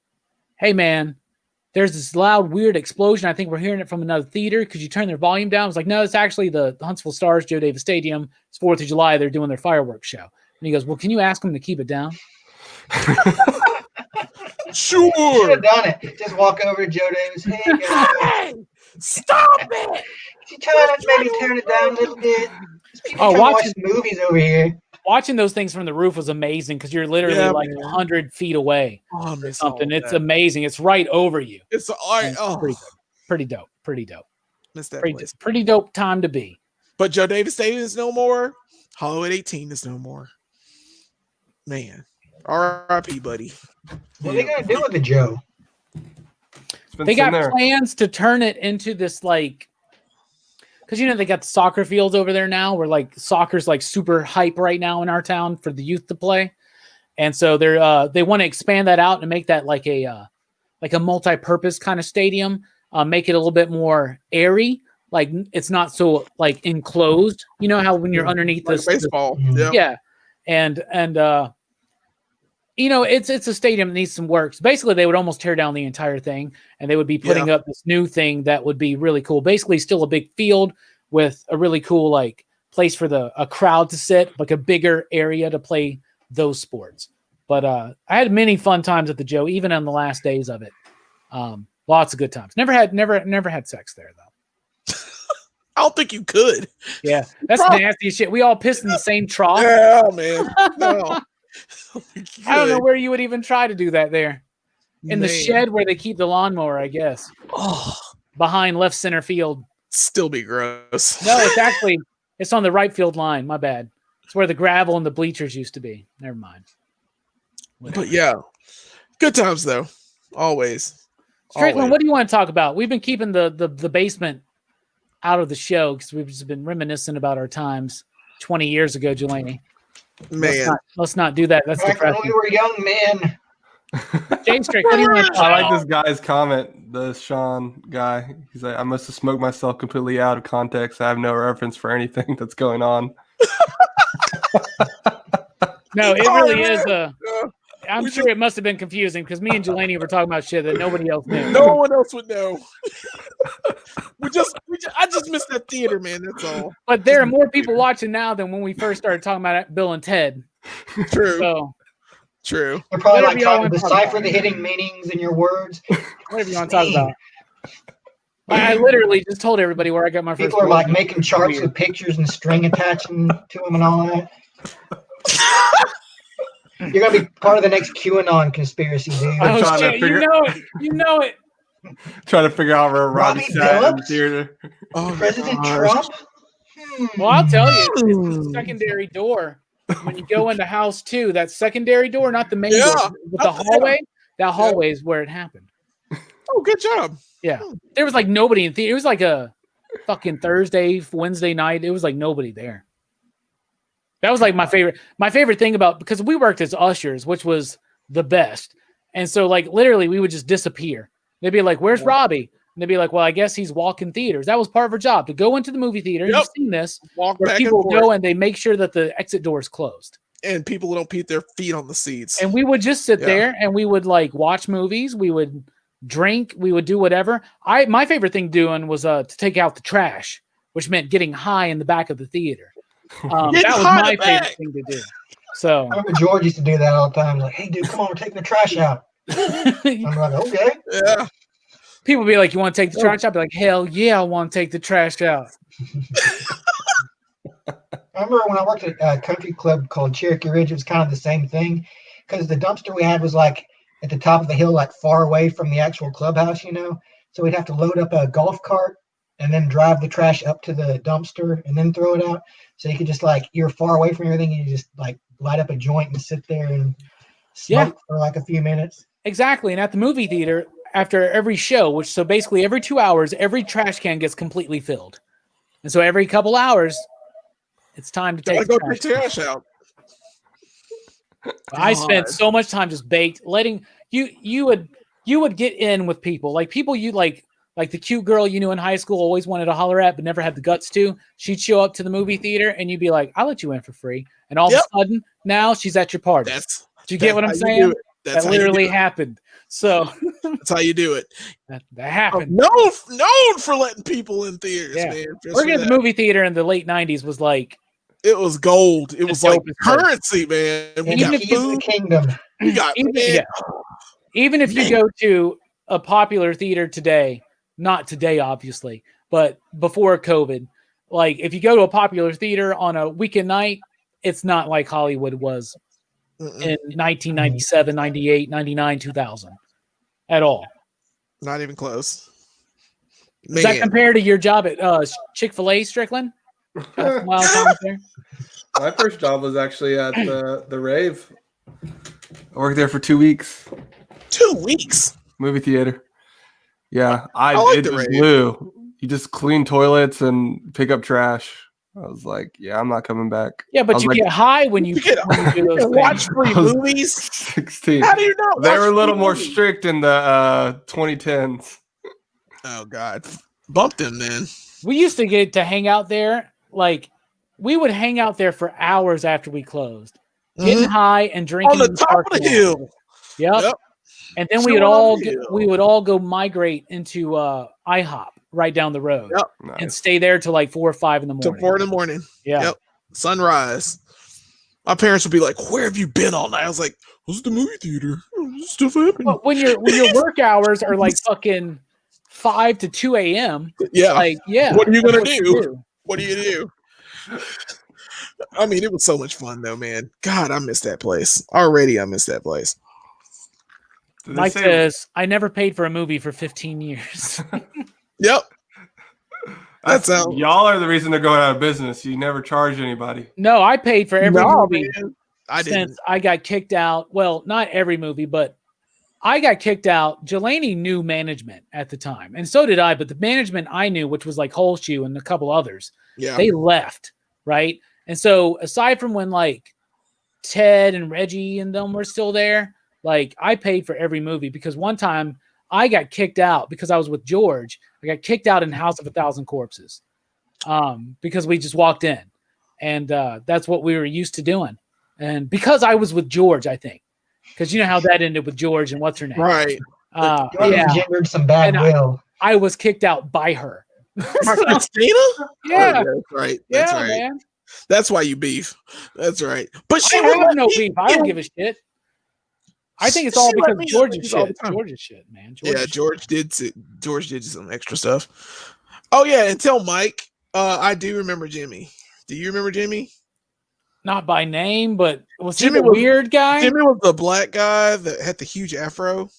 hey, man, there's this loud, weird explosion. I think we're hearing it from another theater. Could you turn their volume down? I was like, no, it's actually the Huntsville Stars, Joe Davis Stadium. It's 4th of July. They're doing their fireworks show. And he goes, well, can you ask them to keep it down? Sure. Should have done it. Just walk over to Joe Davis. Hey, guys. Stop it. Could you try to maybe turn it down a little bit? Oh, watch movies over here. Watching those things from the roof was amazing because you're literally like 100 feet away or something. It's amazing. It's right over you. It's art. Pretty dope. Pretty dope. Missed that pretty dope time to be. But Joe Davis Stadium is no more. Hollywood 18 is no more. Man. R.I.P. buddy. What are they gonna do with the Joe? They got plans to turn it into this like, because they got the soccer fields over there now, where like soccer's like super hype right now in our town for the youth to play, and so they want to expand that out and make that like a multi-purpose kind of stadium, make it a little bit more airy, like it's not so like enclosed. You know how when you're underneath like this baseball, and it's a stadium that needs some work. So basically, they would almost tear down the entire thing, and they would be putting up this new thing that would be really cool. Basically, still a big field with a really cool like place for a crowd to sit, like a bigger area to play those sports. But I had many fun times at the Joe, even on the last days of it. Lots of good times. Never had sex there though. I don't think you could. Yeah, that's nasty as shit. We all pissed in the same trough. Yeah, man. No. I don't know where you would even try to do that there. In the shed where they keep the lawnmower, I guess. Oh, behind left center field. Still be gross. No, it's on the right field line. My bad. It's where the gravel and the bleachers used to be. Never mind. Whatever. But yeah, good times though. Always. Strickland, what do you want to talk about? We've been keeping the basement out of the show because we've just been reminiscing about our times 20 years ago, Jelani. Man, let's not do that. That's depressing. When we were young men. James Strick, what do you want to talk I about? like this guy's comment, the Sean guy. He's like, I must have smoked myself completely out of context. I have no reference for anything that's going on. No, it really is I'm sure it must have been confusing because me and Jelani were talking about shit that nobody else knew. No one else would know. I just missed that theater, man. That's all. But there are more people watching now than when we first started talking about Bill and Ted. True. So, true. They're probably like trying to decipher the hidden meanings in your words. Whatever you want to talk about. I literally just told everybody where I got my first. People are like making charts with pictures and string attaching to them and all that. You're gonna be part of the next QAnon conspiracy, dude. Oh shit! You know it. Trying to figure out where Robbie sat in the theater. Oh, President Trump. Well, I'll tell you, it's the secondary door. When you go into house 2, that secondary door, not the main door, but the hallway. That hallway is where it happened. Oh, good job. Yeah, there was like nobody in theater. It was like a fucking Thursday, Wednesday night. It was like nobody there. That was like my favorite thing about, because we worked as ushers, which was the best. And so like literally we would just disappear. They'd be like, "Where's Robbie?" And they'd be like, "Well, I guess he's walking theaters." That was part of her job, to go into the movie theater. Yep. You've seen this. Walk Where back people and forth. go and they make sure that the exit door is closed. And people don't put their feet on the seats. And we would just sit there and we would like watch movies. We would drink. We would do whatever. My favorite thing doing was to take out the trash, which meant getting high in the back of the theater. That was my favorite thing to do. So I remember George used to do that all the time. Like, hey, dude, come on, we're taking the trash out. I'm like, okay. Yeah. People be like, "You want to take the trash out?" I'd be like, "Hell yeah, I want to take the trash out." I remember when I worked at a country club called Cherokee Ridge, it was kind of the same thing, because the dumpster we had was like at the top of the hill, like far away from the actual clubhouse, you know. So we'd have to load up a golf cart and then drive the trash up to the dumpster and then throw it out. So you could just like, you're far away from everything, and you just like light up a joint and sit there and smoke for like a few minutes. Exactly. And at the movie theater, after every show, so basically every 2 hours, every trash can gets completely filled. And so every couple hours, it's time to take the trash out. I spent so much time just baked, letting you would get in with people, like people you like the cute girl you knew in high school always wanted to holler at but never had the guts to. She'd show up to the movie theater and you'd be like, "I'll let you in for free." And all of a sudden, now she's at your party. Do you get what I'm saying? That literally happened. So that's how you do it. That happened. Known for letting people in theaters, man. Working at the movie theater in the late 90s was like, it was gold. It was like currency, man. We got food. The kingdom. We got even if you go to a popular theater today, not today, obviously, but before COVID, like if you go to a popular theater on a weekend night, it's not like Hollywood was in 1997, 98, 99, 2000 at all. Not even close. Does that compare to your job at Chick-fil-A, Strickland? My first job was actually at the Rave. I worked there for 2 weeks. 2 weeks? Movie theater. Yeah, it just blew. You just clean toilets and pick up trash. I was like, yeah, I'm not coming back. Yeah, but you get high when you do those watch free movies. 16. How do you know? They were a little more strict in the 2010s. Oh God, bump them then. We used to get to hang out there. Like we would hang out there for hours after we closed, getting high and drinking on the top of the hill. Yep. And then we would all go migrate into IHOP right down the road and stay there till like 4 or 5 in the morning. Till 4 in the morning. Yeah. Yep. Sunrise. My parents would be like, "Where have you been all night?" I was like, "I was at the movie theater. Stuff happened." But when your work hours are like fucking 5 to 2 a.m. Yeah. Like, yeah. What are you gonna do? What do you do? I mean, it was so much fun though, man. God, I miss that place. Already I miss that place. Mike says, "I never paid for a movie for 15 years." Yep. That's how y'all are the reason they're going out of business. You never charge anybody. No, I paid for every movie since I got kicked out. Well, not every movie, but I got kicked out. Jelani knew management at the time, and so did I. But the management I knew, which was like Holshoe and a couple others, they left, right? And so aside from when like Ted and Reggie and them were still there, like I paid for every movie because one time I got kicked out because I was with George. I got kicked out in House of a Thousand Corpses because we just walked in, and that's what we were used to doing. And because I was with George, I think, because you know how that ended with George and what's her name, right? Engendered some bad will. I was kicked out by her. Christina? Yeah, that's right. That's right. Man. That's why you beef. That's right. But she I have no beef. I don't give a shit. I think it's all because George's shit. George's shit, man. George did some extra stuff. Oh yeah, and tell Mike, I do remember Jimmy. Do you remember Jimmy? Not by name, but was Jimmy he the weird guy? Jimmy was the black guy that had the huge afro.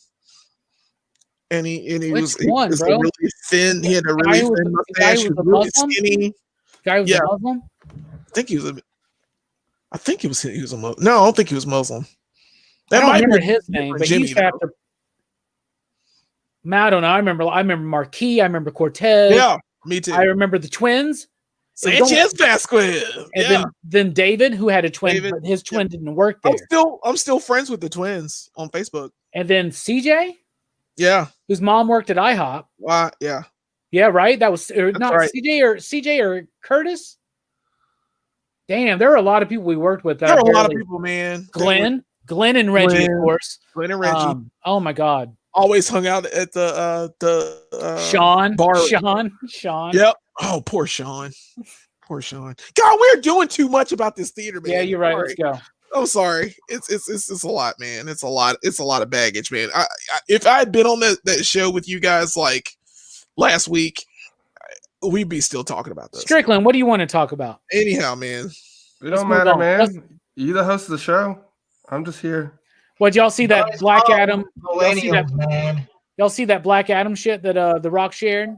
And he was really thin. He had a really thin mustache. He was really skinny. Guy was a Muslim? I think he was a Muslim. No, I don't think he was Muslim. That I don't remember his name, but Jimmy, he's after. I don't know. I remember Marquis. I remember Cortez. Yeah, me too. I remember the twins. Sanchez Vasquez. And then David, who had a twin, but his twin didn't work there. I'm still friends with the twins on Facebook. And then CJ, yeah, whose mom worked at IHOP. Yeah. Yeah, right. That was not right. CJ or Curtis. Damn, there are a lot of people we worked with. There are a lot of people, man. Glenn and Reggie, of course. Glenn and Reggie. Oh my God. Always hung out at the Sean bar. Sean. Yep. Oh, poor Sean. Poor Sean. God, we're doing too much about this theater, man. Yeah, you're right. Sorry. Let's go. I'm sorry. It's a lot, man. It's a lot of baggage, man. If I had been on that show with you guys like last week, we'd be still talking about this. Strickland, what do you want to talk about? Anyhow, man. It don't matter, man. You the host of the show. I'm just here. What, y'all see that Black Adam? Man. Y'all see that Black Adam shit that The Rock shared?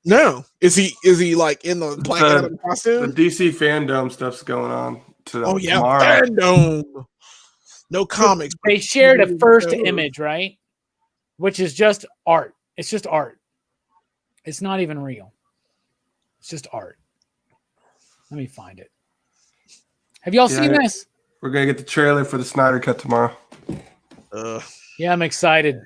No. Is he like in the Black Adam costume? The DC fandom stuff's going on tomorrow. Fandom. No comics. They shared a first image, right? Which is just art. It's just art. It's not even real. It's just art. Let me find it. Have y'all seen this? We're going to get the trailer for the Snyder Cut tomorrow. Yeah, I'm excited.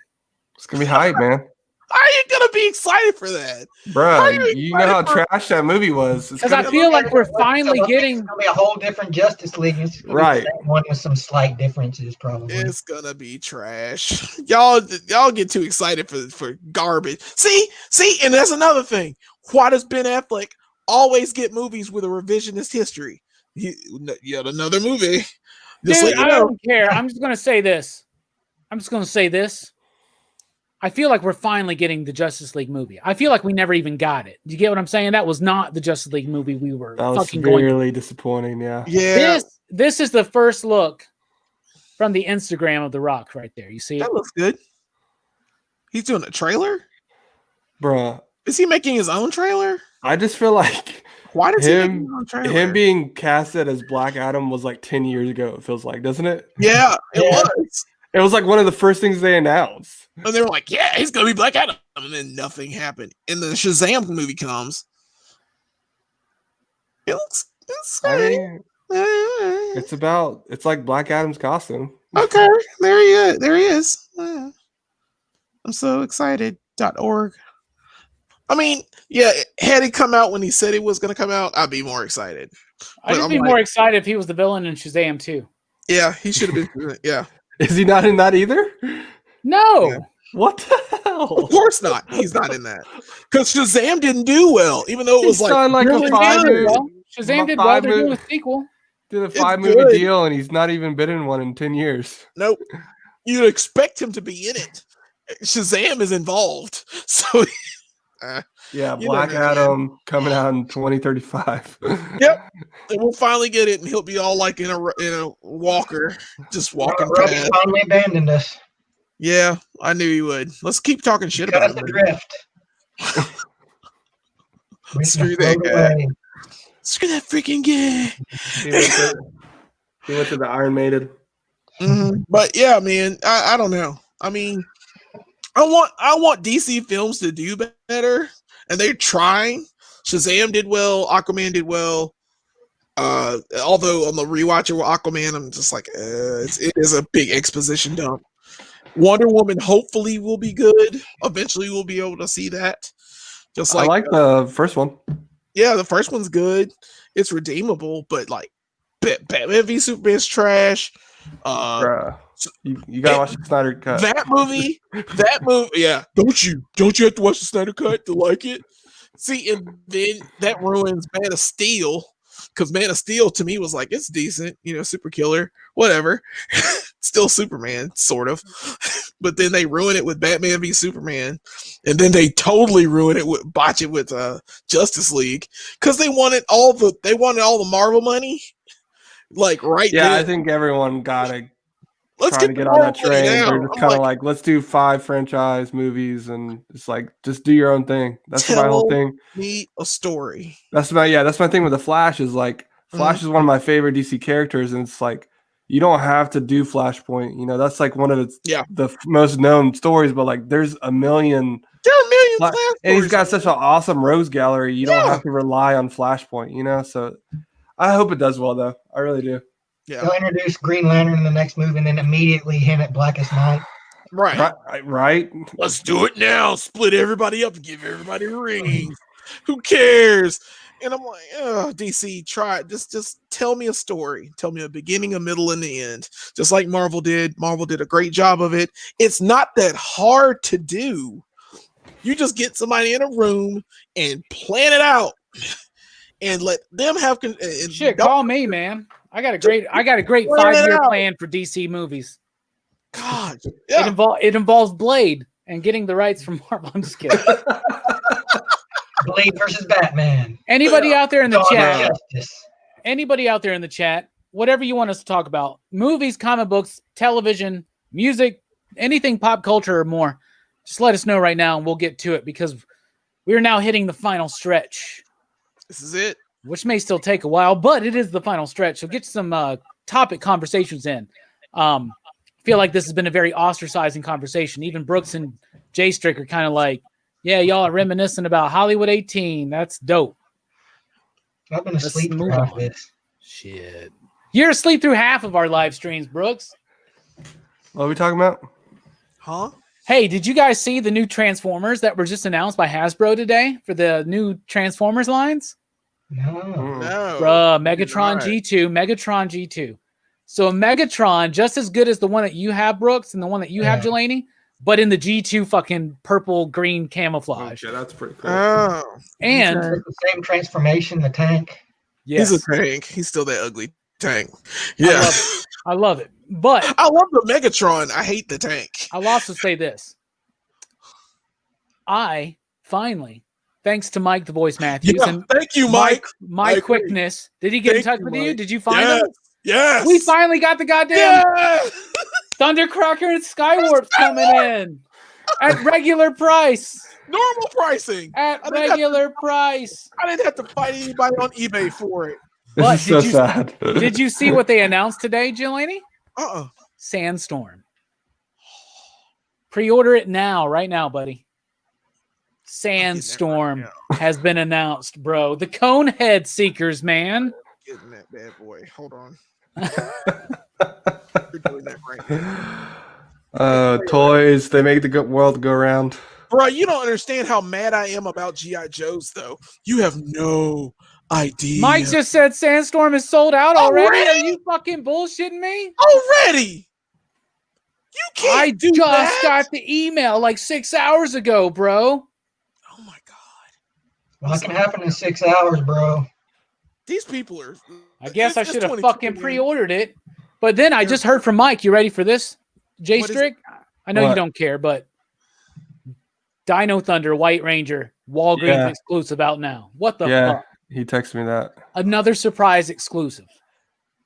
It's going to be hype, man. How are you going to be excited for that? Bro, you know how trash that movie was. Because I feel like we're finally getting... It's going to be a whole different Justice League. It's right. One with some slight differences, probably. It's going to be trash. Y'all get too excited for garbage. See, and that's another thing. Why does Ben Affleck always get movies with a revisionist history? Yet another movie. Dude, I don't care. I'm just going to say this. I feel like we're finally getting the Justice League movie. I feel like we never even got it. Do you get what I'm saying? That was not the Justice League movie we were fucking going. That was really disappointing, yeah. Yeah. This is the first look from the Instagram of The Rock right there. You see it? That looks good. He's doing a trailer? Bruh. Is he making his own trailer? I just feel like why does he make his own trailer? Him being casted as Black Adam was like 10 years ago, it feels like, doesn't it? Yeah, it was. It was like one of the first things they announced. And they were like, yeah, he's going to be Black Adam. And then nothing happened. And the Shazam movie comes. It's like Black Adam's costume. Okay, there he is. I'm so excited. .org. I mean, yeah, had it come out when he said it was going to come out, I'd be more excited. I'd be more excited if he was the villain in Shazam too. Yeah, he should have been. Yeah. Is he not in that either? No. Yeah. What the hell? Of course not. He's not in that. Because Shazam didn't do well, even though it was Shazam did well. They're doing a sequel. Did a 5-movie deal, and he's not even been in one in 10 years. Nope. You'd expect him to be in it. Shazam is involved. So, Black Adam coming out in 2035. Yep. And we'll finally get it, and he'll be all like in a walker, just walking past. Finally abandoned us. Yeah, I knew he would. Let's keep talking shit about the drift. Screw that guy. Screw that freaking guy. He went to the Iron Maiden. Mm-hmm. But yeah, man, I don't know. I mean, I want DC films to do better, and they're trying. Shazam did well. Aquaman did well. Although on the rewatch of Aquaman, I'm just like, it is a big exposition dump. Wonder Woman hopefully will be good. Eventually, we'll be able to see that. Just like I like the first one. Yeah, the first one's good. It's redeemable, but like Batman v Superman's trash. You gotta watch the Snyder Cut. That movie, yeah. Don't you have to watch the Snyder Cut to like it? See, and then that ruins Man of Steel, because Man of Steel to me was like, it's decent, super killer, whatever. Still Superman, sort of. But then they ruin it with Batman v Superman, and then they totally botch it with Justice League, because they wanted all the Marvel money, like right. Yeah, then. I think everyone gotta. Let's trying to get on that train. They're just kind of like, let's do 5 franchise movies, and it's like, just do your own thing. That's my whole thing. Me a story. That's my thing with the Flash. Is like, Flash is one of my favorite DC characters, and it's like, you don't have to do Flashpoint. You know, that's like one of the most known stories, but like there's a million. There are millions of And he's got stories. such an awesome Rose Gallery. You don't have to rely on Flashpoint, you know? So I hope it does well, though. I really do. Yeah. They'll introduce Green Lantern in the next movie and then immediately hint at Blackest Night. Right. Let's do it now. Split everybody up and give everybody rings. Who cares? And I'm like, oh, DC, try it. Just tell me a story. Tell me a beginning, a middle, and the end. Just like Marvel did. Marvel did a great job of it. It's not that hard to do. You just get somebody in a room and plan it out, and let them have. Shit, call me, man. I got a great 5-year plan for DC movies. God, yeah. It involves Blade and getting the rights from Marvel. I'm just kidding. Blade versus Batman. Anybody out there in the chat? Justice. Anybody out there in the chat? Whatever you want us to talk about: movies, comic books, television, music, anything pop culture or more. Just let us know right now, and we'll get to it because we are now hitting the final stretch. This is it. Which may still take a while, but it is the final stretch. So get some topic conversations in. Feel like this has been a very ostracizing conversation. Even Brooks and J Strick are kind of like, yeah, y'all are reminiscing about Hollywood 18. That's dope. I've been asleep through half of this. Shit. You're asleep through half of our live streams, Brooks. What are we talking about? Huh? Hey, did you guys see the new Transformers that were just announced by Hasbro today for the new Transformers lines? No. Bruh, Megatron G2, Megatron G2. So a Megatron, just as good as the one that you have, Brooks, and the one that you have, Jelani, but in the G2 fucking purple green camouflage. Okay, that's pretty cool. Oh. And the same transformation, the tank. yes. He's a tank. He's still that ugly tank. Yeah. I love it. But I love the Megatron. I hate the tank. I'll also say this. I finally, thanks to Mike the Voice Matthews, and thank you, Mike. My quickness. Did he get in touch with you? Did you find him? Yes. We finally got the goddamn Thundercracker and Skywarp coming in at regular price. Normal pricing. At regular price. I didn't have to fight anybody on eBay for it. But This is so sad. Did you see what they announced today, Jelani? Sandstorm. Pre-order it now, right now, buddy. Sandstorm has been announced, bro. The Conehead Seekers, man. Getting that bad boy. Hold on. You're doing that right now. Toys, they make the world go round. Bro, you don't understand how mad I am about G.I. Joes, though. You have no idea. Mike just said Sandstorm is sold out already. Already? Are you fucking bullshitting me? Already? You can't I do just that. got the email like 6 hours ago, bro. Oh, my God. Well, it can happen in 6 hours, bro. These people are... I guess I should have 2020, fucking man. pre-ordered it. But then I just heard from Mike. You ready for this, J What is Strick? I know What? you don't care, but Dino Thunder White Ranger Walgreens exclusive out now. What the fuck? He texted me that. Another surprise exclusive.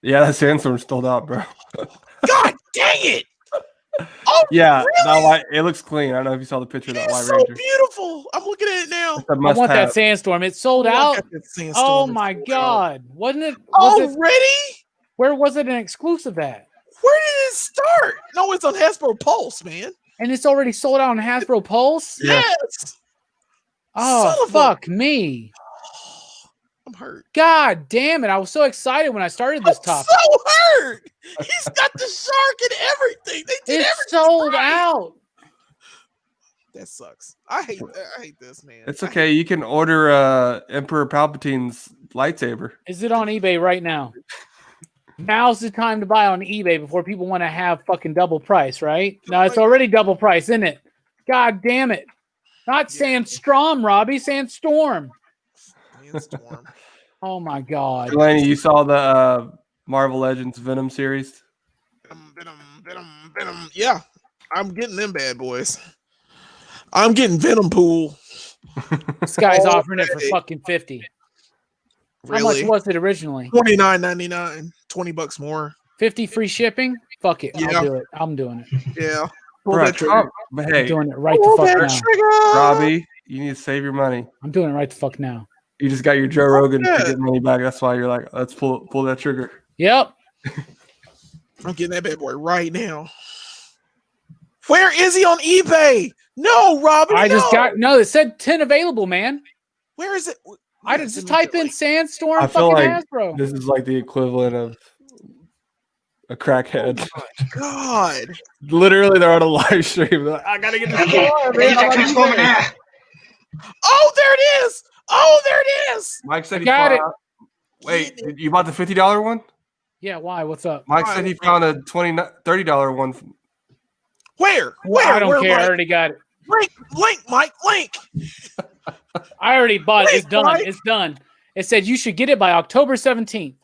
Yeah, that Sandstorm's sold out, bro. God dang it! Oh, Yeah, really? it looks clean. I don't know if you saw the picture of that It's White so Ranger. beautiful. I'm looking at it now. It's a I want that must-have. Sandstorm. It's sold Oh, I out. got that Sandstorm. Oh It's my sold out. god! Wasn't it? Was it? Already? Where was it an exclusive at? Where did it start? No, it's on Hasbro Pulse, man. And it's already sold out on Hasbro Pulse. Yeah. Yes. Oh Son of a- fuck me! I'm hurt. God damn it! I was so excited when I started this I'm topic. so hurt. He's got the shark and everything. They did It's everything sold right. out. That sucks. I hate this, man. It's okay. You can order Emperor Palpatine's lightsaber. Is it on eBay right now? Now's the time to buy on eBay before people want to have fucking double price, right? No, it's already double price, isn't it? God damn it. Not Sandstorm, Robbie, Sandstorm. Sandstorm. Oh my god. Delaney, you saw the Marvel Legends Venom series? Venom. Yeah, I'm getting them bad boys. I'm getting Venom Pool. This guy's Oh, offering it for hey. fucking 50. Really? How much was it originally? $29.99. $20 more. 50 free shipping? Fuck it. Yeah. I'll do it. I'm doing it. Yeah. Pull Bro, that trigger. but I'm hey, doing it right Pull the fuck that now. trigger. Robbie, you need to save your money. I'm doing it right the fuck now. You just got your Joe Rogan yeah. to get money back. That's why you're like, let's pull that trigger. Yep. I'm getting that bad boy right now. Where is he on eBay? No, Robbie. I just got it said 10 available, man. Where is it? I just type in Sandstorm I feel fucking like Hasbro. this is like the equivalent of a crackhead. Oh my God. Literally, they're on a live stream. They're like, I gotta get this car, man. Oh, there it is. Oh, there it is. Mike said he got it. Wait, you bought the $50 one? Yeah, why? What's up? Mike said he found a $30 one. Where? I don't Where, care. Mike? I already got it. Link, Mike, link. I already bought it. Link, It's done. Mike. It's done. It said you should get it by October 17th.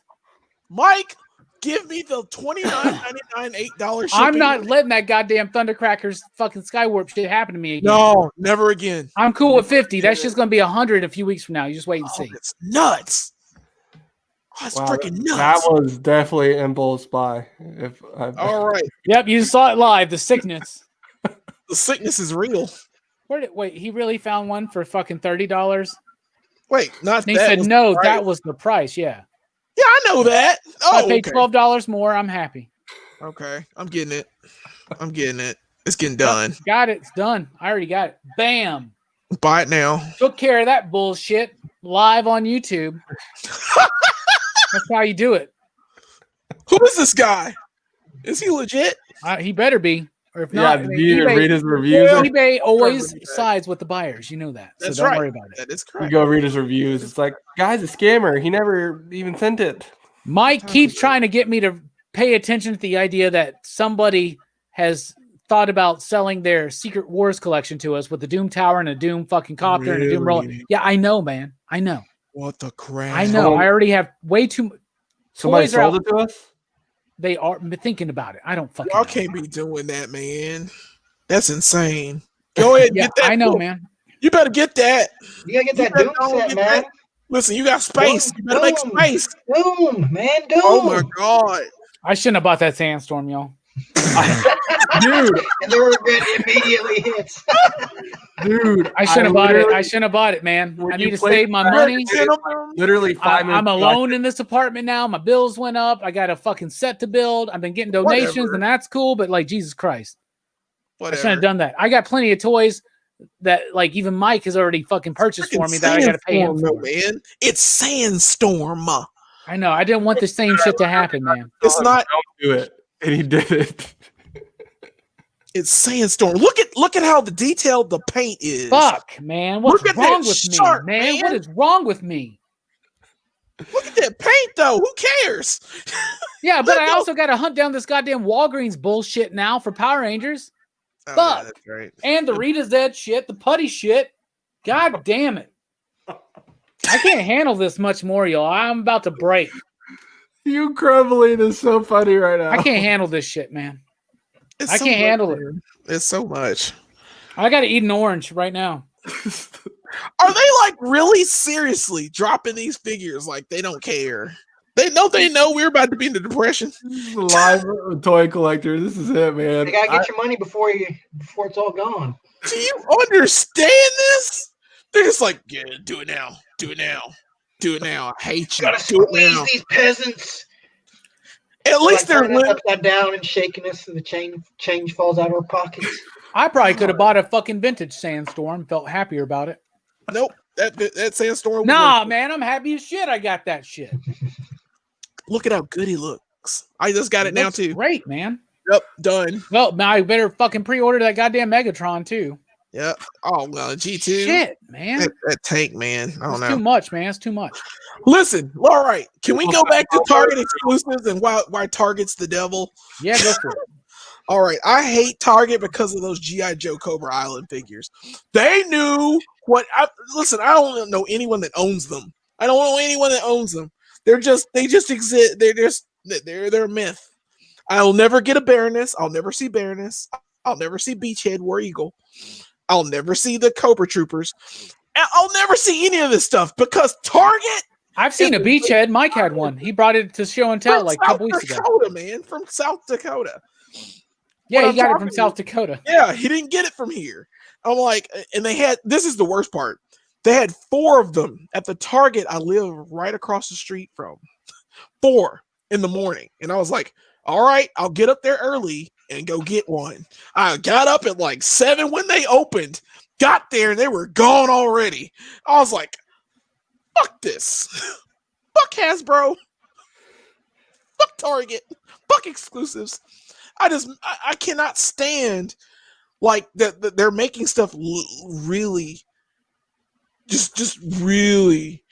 Mike, give me the $29.99 $8 shipping. I'm not letting that goddamn Thundercrackers fucking Skywarp shit happen to me again. No, never again. I'm cool with 50. That's just going to be 100 a few weeks from now. You just wait and see. It's nuts. Oh, it's freaking nuts. That was definitely impulse buy. All right. Yep, you saw it live. The sickness. The sickness is real. Wait, he really found one for fucking $30? Wait, not And he that. said, was no, the that price. was the price. Yeah. Yeah, I know that. If Oh, I paid okay. $12 more, I'm happy. Okay, I'm getting it. It's getting done. Got it. It's done. I already got it. Bam. Buy it now. Took care of that bullshit live on YouTube. That's how you do it. Who is this guy? Is he legit? He better be. Or if Yeah, not, did you eBay, read his reviews? eBay always Remember that. sides with the buyers. You know that. So That's don't right. worry about it. That is You correct. go read his reviews. It's like, guy's a scammer. He never even sent it. Mike keeps trying to get me to pay attention to the idea that somebody has thought about selling their Secret Wars collection to us with the Doom Tower and a Doom fucking copter and a Doom roller. Really? Yeah, I know, man. I know. What the crap? I know. I already have way too. Somebody Toys are sold out. it to us? They are thinking about it. I don't fucking Y'all know. can't be doing that, man. That's insane. Go ahead and Yeah, get that. I know, book. man. You better get that. You gotta get You that better Doom go set, get man. that. Listen, you got space. You better make Doom. space. Doom, man, Doom. Oh my God. I shouldn't have bought that Sandstorm, y'all. Dude, And the regret immediately hits. dude. I shouldn't have bought it. I literally- shouldn't have bought it, man. When I you need to played save my that, money. Literally 5 minutes. I'm alone in this apartment now. My bills went up. I got a fucking set to build. I've been getting donations, Whatever. and that's cool. But like, Jesus Christ, I shouldn't Whatever. have done that. I got plenty of toys that like even Mike has already fucking purchased for me that I got to pay him Sandstorm, for. though, man. It's Sandstorm. I know. I didn't want the same shit to happen, man. It's not. Don't do it. And he did it. It's Sandstorm. Look at how the detailed the paint is. Fuck, man. What's Look at wrong that with shark, me, man? man. What is wrong with me? Look at that paint, though. Who cares? Yeah, but Look, I no. also got to hunt down this goddamn Walgreens bullshit now for Power Rangers. Oh, Fuck. yeah, that's right. And the Rita Z shit, the putty shit. God damn it. I can't handle this much more, y'all. I'm about to break. You crumbling is so funny right now. I can't handle this shit, man. It's I so can't much, handle it. man. It's so much. I got to eat an orange right now. Are they like really seriously dropping these figures like they don't care? They know we're about to be in the depression. This is a live toy collector. This is it, man. You gotta get your money before it's all gone. Do you understand this? They're just like, yeah, do it now. Do it now. Do it now. I hate you. Gotta Do it squeeze now. these peasants. At least they're turning us lim- upside down and shaking us so the change falls out of our pockets. I probably could have bought a fucking vintage Sandstorm, felt happier about it. Nope. That Sandstorm. Nah, man, I'm happy as shit I got that shit. Look at how good he looks. I just got it now Looks too. Great, man. Yep, done. Well, now I better fucking pre-order that goddamn Megatron too. Yep. Oh well, G2. Shit, man. That tank, man. I don't It's know. too much, man. It's too much. Listen, all right. Can we go back to Target exclusives and why Target's the devil? Yeah, go for it. All right. I hate Target because of those G.I. Joe Cobra Island figures. They knew listen, I don't know anyone that owns them. I don't know anyone that owns them. They just exist. They're a myth. I'll never get a Baroness. I'll never see Baroness. I'll never see Beachhead War Eagle. I'll never see the Cobra Troopers. I'll never see any of this stuff because Target. I've seen a beachhead. Mike had one. He brought it to show and tell From like a couple weeks South ago. Dakota, man, from South Dakota. Yeah, What he I'm got it talking from to South Dakota. Yeah, he didn't get it from here. I'm like, and they had, this is the worst part. They had 4 of them at the Target I live right across the street from. 4 in the morning. And I was like, all right, I'll get up there early and go get one. I got up at like 7 when they opened, got there, and they were gone already. I was like, fuck this. Fuck Hasbro. Fuck Target. Fuck exclusives. I cannot stand like that they're making stuff really just really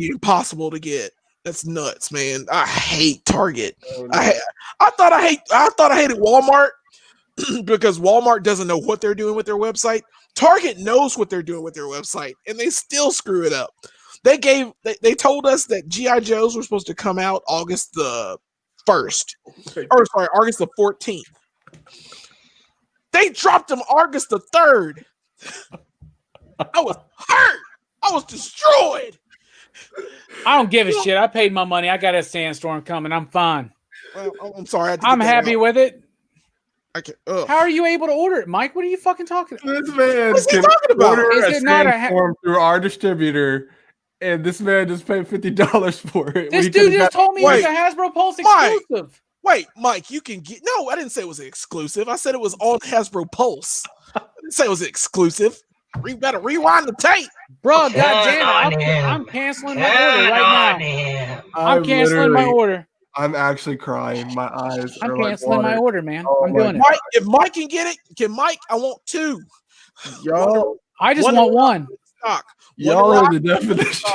impossible to get. That's nuts, man. I hate Target. Oh, no. I thought I hated Walmart because Walmart doesn't know what they're doing with their website. Target knows what they're doing with their website, and they still screw it up. They told us that G.I. Joes were supposed to come out August the 1st. Or sorry, August the 14th. They dropped them August the 3rd. I was hurt. I was destroyed. I don't give a shit. I paid my money. I got a sandstorm coming. I'm fine. Well, I'm sorry. I had to I'm get that happy out. with it. I can't, ugh. How are you able to order it, Mike? What are you fucking talking about? This man What's he can talking about? order Is a it not a sandstorm through our distributor, and this man just paid $50 for it. This We dude could've just got- told me Wait. it was a Hasbro Pulse Mike. exclusive. Wait, Mike, you can get. No, I didn't say it was exclusive. I said it was on Hasbro Pulse. I didn't say it was exclusive. You better rewind the tape. Bro, Come on, goddamn it. I'm him. canceling my order right now. I'm I'm canceling my literally- order. I'm actually crying. My eyes I'm are like canceling my water. order, man. Oh I'm my doing it. Mike, if Mike can get it, I want 2. Y'all, I just Wonder want one. Stock. y'all Wonder are the Rock- definition.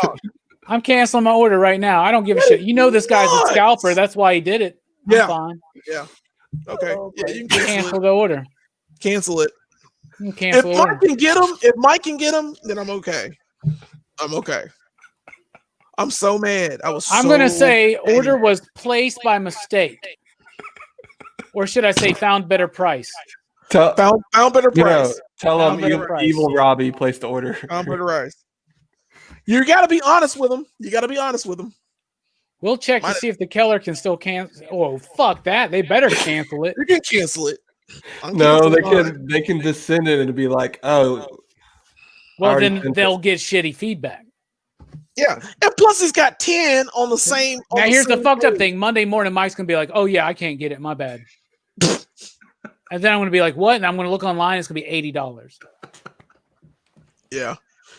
I'm canceling my order right now. I don't give a That shit. is You know this guy's a nuts. scalper. That's why he did it. I'm Yeah. fine. Okay. Oh, Yeah, my you can Cancel the order. cancel it. You can If cancel the order. Mike can get them, then I'm okay. I'm okay. I'm so mad. I'm going to say order was placed by mistake. Or should I say found better price? Tell, found better you know, price. tell Found him better evil, price. evil Robbie placed the order. Found better price. You got to be honest with him. You got to be honest with him. We'll check to Mine- see if the Keller can still cancel. Oh, fuck that. They better cancel it. You can cancel it. I'm No, canceling they can just send it and be like, oh, Well, already then sent they'll get shitty feedback. Yeah, and plus he's got 10 on the same. Now, here's the fucked up thing. Monday morning, Mike's going to be like, oh, yeah, I can't get it. My bad. And then I'm going to be like, what? And I'm going to look online. It's going to be $80. Yeah.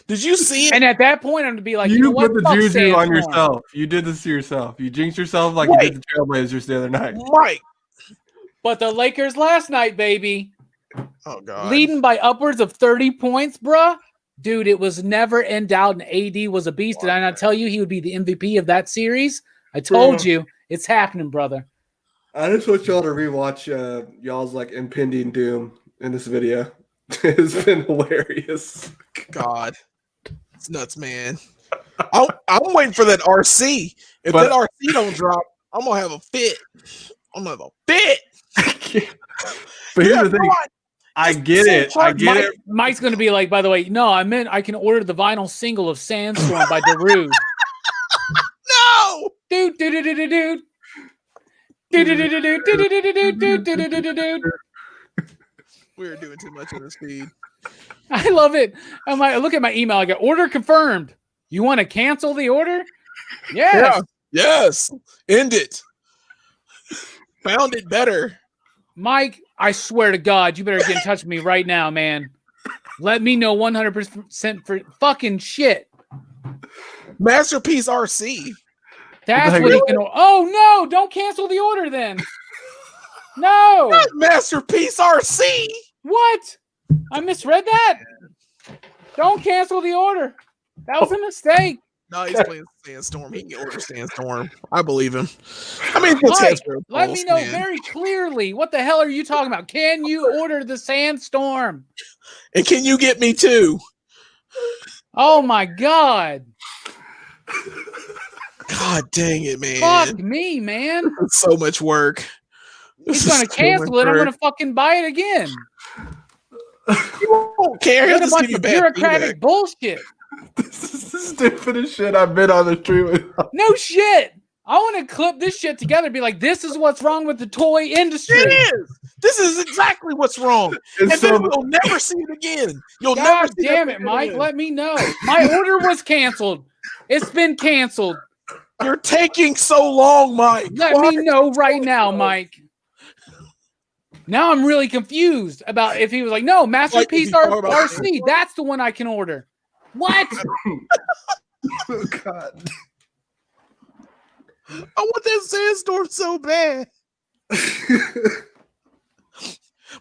Did you see it? And at that point, I'm going to be like, you know you what? put the Fuck juju on Sandstorm. yourself. You did this to yourself. You jinxed yourself like Wait. you did the Trailblazers the other night. Mike. But the Lakers last night, baby, Oh God. leading by upwards of 30 points, bruh. Dude, it was never in doubt, and AD was a beast. Did I not tell you he would be the MVP of that series? I told you. It's happening, brother. I just want y'all to rewatch y'all's like impending doom in this video. It's been hilarious. God. It's nuts, man. I'm waiting for that RC. If But- that RC don't drop, I'm gonna have a fit. I'm gonna have a fit. But here's Yeah, the thing. no, I it's get so it. I hard, get Mike. it. Mike's going to be like, by the way, no, I meant I can order the vinyl single of Sandstorm by Darude. No. Dude, dude, dude, dude, dude. Dude, dude, dude, dude, dude, dude, dude, dude, dude, dude, dude, dude. We're doing too much of this feed. I love it. I'm like, I look at my email. I go, order confirmed. You want to cancel the order? Yes. Yeah. Yes. End it. Found it better. Mike, I swear to God, you better get in touch with me right now, man. Let me know 100% for fucking shit. Masterpiece RC. That's Like, what he can. Oh no! Don't cancel the order then. No. Not Masterpiece RC. What? I misread that. Don't cancel the order. That was a mistake. No, he's playing Sandstorm. He can order Sandstorm. I believe him. I mean, it's Mike, Hasbro let Pulse, me know man. very clearly. What the hell are you talking about? Can you order the Sandstorm? And can you get me two? Oh my God. God dang it, man. Fuck me, man. It's so much work. He's This going is to too cancel much it. I'm work. going to fucking buy it again. I don't care. He'll What a just give bunch you of bad bureaucratic feedback. bullshit. This is the stupidest shit I've been on the street with. No shit. I want to clip this shit together and be like, this is what's wrong with the toy industry. It is. This is exactly what's wrong. And It's then so, we'll never see it again. You'll never God see damn that it, thing Mike. again. Let me know. My order was canceled. It's been canceled. You're taking so long, Mike. Let me know right now, Mike. Now I'm really confused about if he was like, no, Masterpiece RC. That's the one I can order. What? Oh, God. I want that Sandstorm so bad.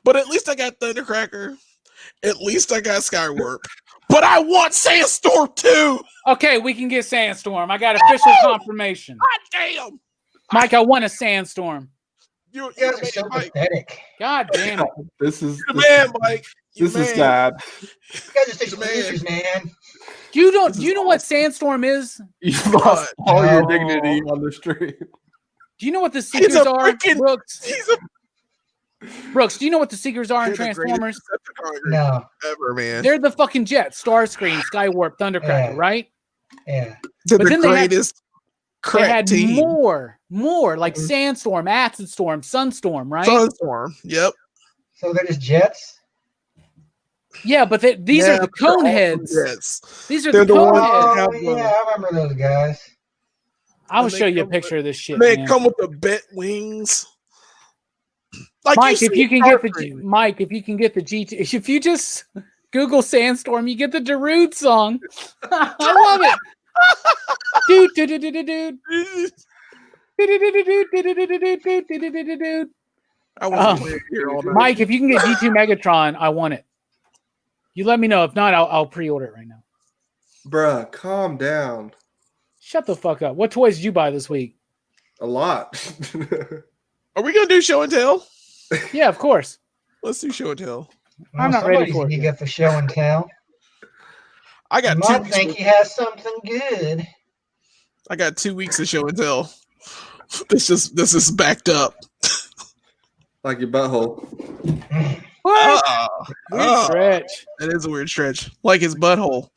But at least I got Thundercracker. At least I got Skywarp. But I want Sandstorm too. Okay, we can get Sandstorm. I got official confirmation. God damn. Mike, I want a Sandstorm. You You guys are so pathetic. God damn it. This is the man, Mike. this is sad. You guys are such losers, man. You know what Sandstorm is? You lost all your No. dignity on the stream. Do you know what the secrets are, Brooks? He's a Brooks, do you know what the secrets are in You're the Transformers? greatest Decepticon No. ever, man. They're the fucking jets, Starscream, Skywarp, Thundercracker, Yeah. right? Yeah. They're but the then they had- greatest They crack had team. more like Mhm. Sandstorm, Acid Storm, Sunstorm, right? Sunstorm. Yep. So they're just jets? Yeah, but these Yeah, are the but they're all cone heads. Jets. These are They're the the cone ones- heads. Oh, have yeah, I remember those guys. I will and they show you a come picture of this shit, They man. come with the bent wings. Like Mike, if see you can get the Starscream. Mike, if you can get the GT, if you just Google Sandstorm, you get the Darude song. I love it. Dude, dude, dude, dude, dude. I wasn't here all night. Mike, if you can get G2 Megatron, I want it. You let me know. If not, I'll pre-order it right now. Bruh, calm down. Shut the fuck up. What toys did you buy this week? A lot. Are we gonna do show and tell? Yeah, of course. Let's do show and tell. I'm not ready somebody's for it eager yet. for show and tell. I You got might 2 think weeks. he has something good. I got 2 weeks of show and tell. This is backed up. Like your butthole. What? Weird Weird stretch. That is a weird stretch. Like his butthole.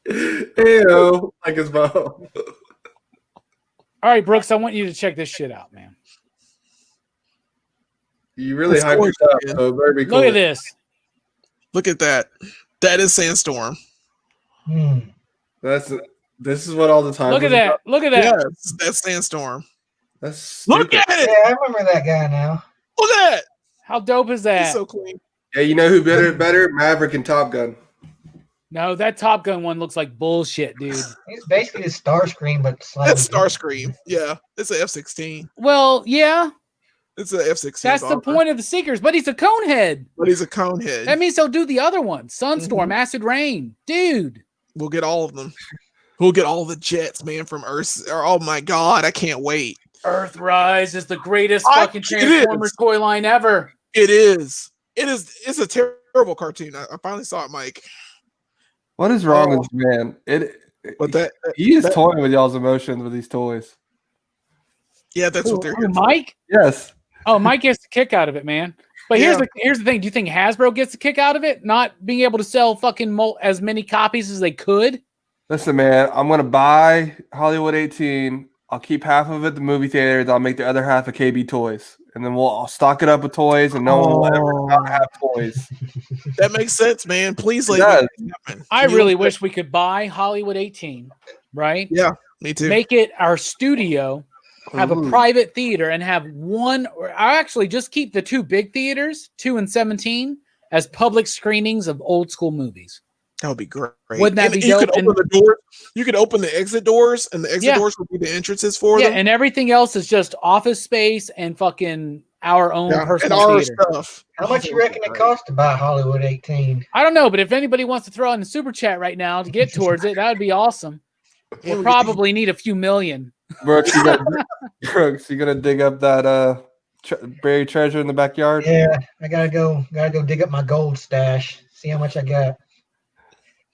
Ew. Like his butthole. All right, Brooks, I want you to check this shit out, man. You really It's hyped gorgeous, it up, man. so it better be cool. Look at this. Look at that. That is Sandstorm. This is what all the time. Look at that. Look at that. Yes, that's Sandstorm. That's Look stupid. at Yeah, it. I remember that guy now. Look at that. How dope is He's that? so clean. Yeah, you know who better? Maverick and Top Gun. No, that Top Gun one looks like bullshit, dude. He's basically a Starscream, but slightly That's Starscream. Yeah, it's an F-16. Well, yeah, It's an F-16. that's the point of the Seekers, but he's a conehead. But he's a conehead. That means he'll do the other one. Sunstorm, Acid Rain. Dude. We'll get all of them. We'll get all the jets, man, from Earth. Oh my God, I can't wait. Earthrise is the greatest I- fucking it Transformers is. toy line ever. It is. It's a terrible cartoon. I finally saw it, Mike. What is wrong Oh. with this man? But that, He is that- toying with y'all's emotions with these toys. yeah, that's what they're Oh, here for. Mike? Yes. Oh, Mike gets a kick out of it, man. But Yeah. here's the thing. Do you think Hasbro gets a kick out of it? Not being able to sell fucking as many copies as they could? Listen, man, I'm gonna buy Hollywood 18. I'll keep half of it the movie theaters. I'll make the other half of KB Toys, and then I'll stock it up with toys, and no one will ever not have toys. That makes sense, man. Please let does. it happen. I You- really wish we could buy Hollywood 18, right? Yeah, me too. Make it our studio, have a Ooh. private theater, and have one, or I actually just keep the 2 big theaters, 2 and 17, as public screenings of old school movies. That would be great. Wouldn't that And be you could dope? open the door. You could open the exit doors, and the exit Yeah. doors would be the entrances for Yeah, them. and everything else is just office space and fucking our own Yeah, and personal our theater. stuff. How much you reckon it costs to buy Hollywood 18? I don't know, but if anybody wants to throw in the super chat right now to get towards it, that would be awesome. We'll probably need a few million. Brooks, you gonna dig up that buried treasure in the backyard? Yeah, I gotta go dig up my gold stash. See how much I got.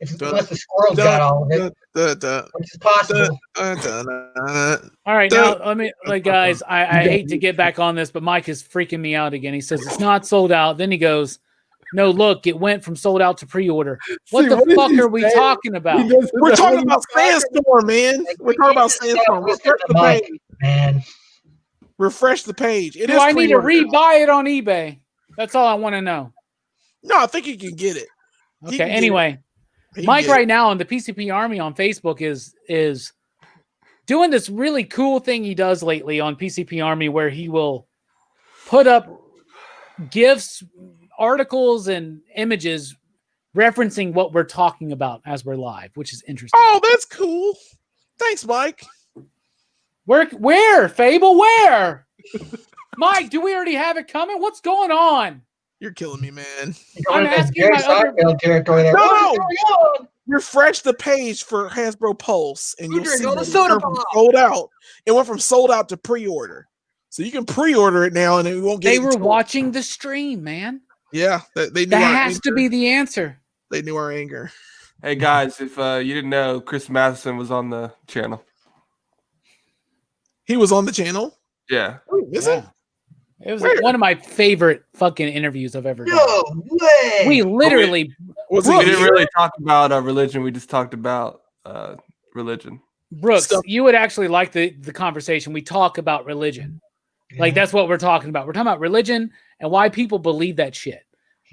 Unless the squirrels got all of it, which is possible. All right, now let me, guys, I hate to get back on this, but Mike is freaking me out again. He says it's not sold out. Then he goes, no, look, it went from sold out to pre-order. What See, the what did fuck he are we say? talking about? We're talking about Sandstorm, man. We're talking about Sandstorm. Refresh the page. Man, Refresh the page. It Do is I need to pre-order. rebuy it on eBay? That's all I want to know. No, I think you can get it. He Okay, can get anyway. He can Mike get it. right now on the PCP Army on Facebook is doing this really cool thing he does lately on PCP Army where he will put up GIFs, articles, and images referencing what we're talking about as we're live, which is interesting. Oh, that's cool. Thanks, Mike. Where? Fable, where? Mike, do we already have it coming? What's going on? You're killing me, man. I'm asking my other... territory there. No! What is going on? Refresh the page for Hasbro Pulse, and you'll drink see all the that it soda went from pop. sold out. It went from sold out to pre-order, so you can pre-order it now, and it won't get. They were watching the stream, man. Yeah, they knew. That has to be the answer. They knew our anger. Hey guys, if you didn't know, Chris Matheson was on the channel. He was on the channel. Yeah. Is it? It was Where? one of my favorite fucking interviews I've ever done. No way. We literally, Was We he didn't here? really talk about religion. We just talked about religion. Brooks, Stuff. you would actually like the conversation. We talk about religion. Like that's what we're talking about. We're talking about religion and why people believe that shit.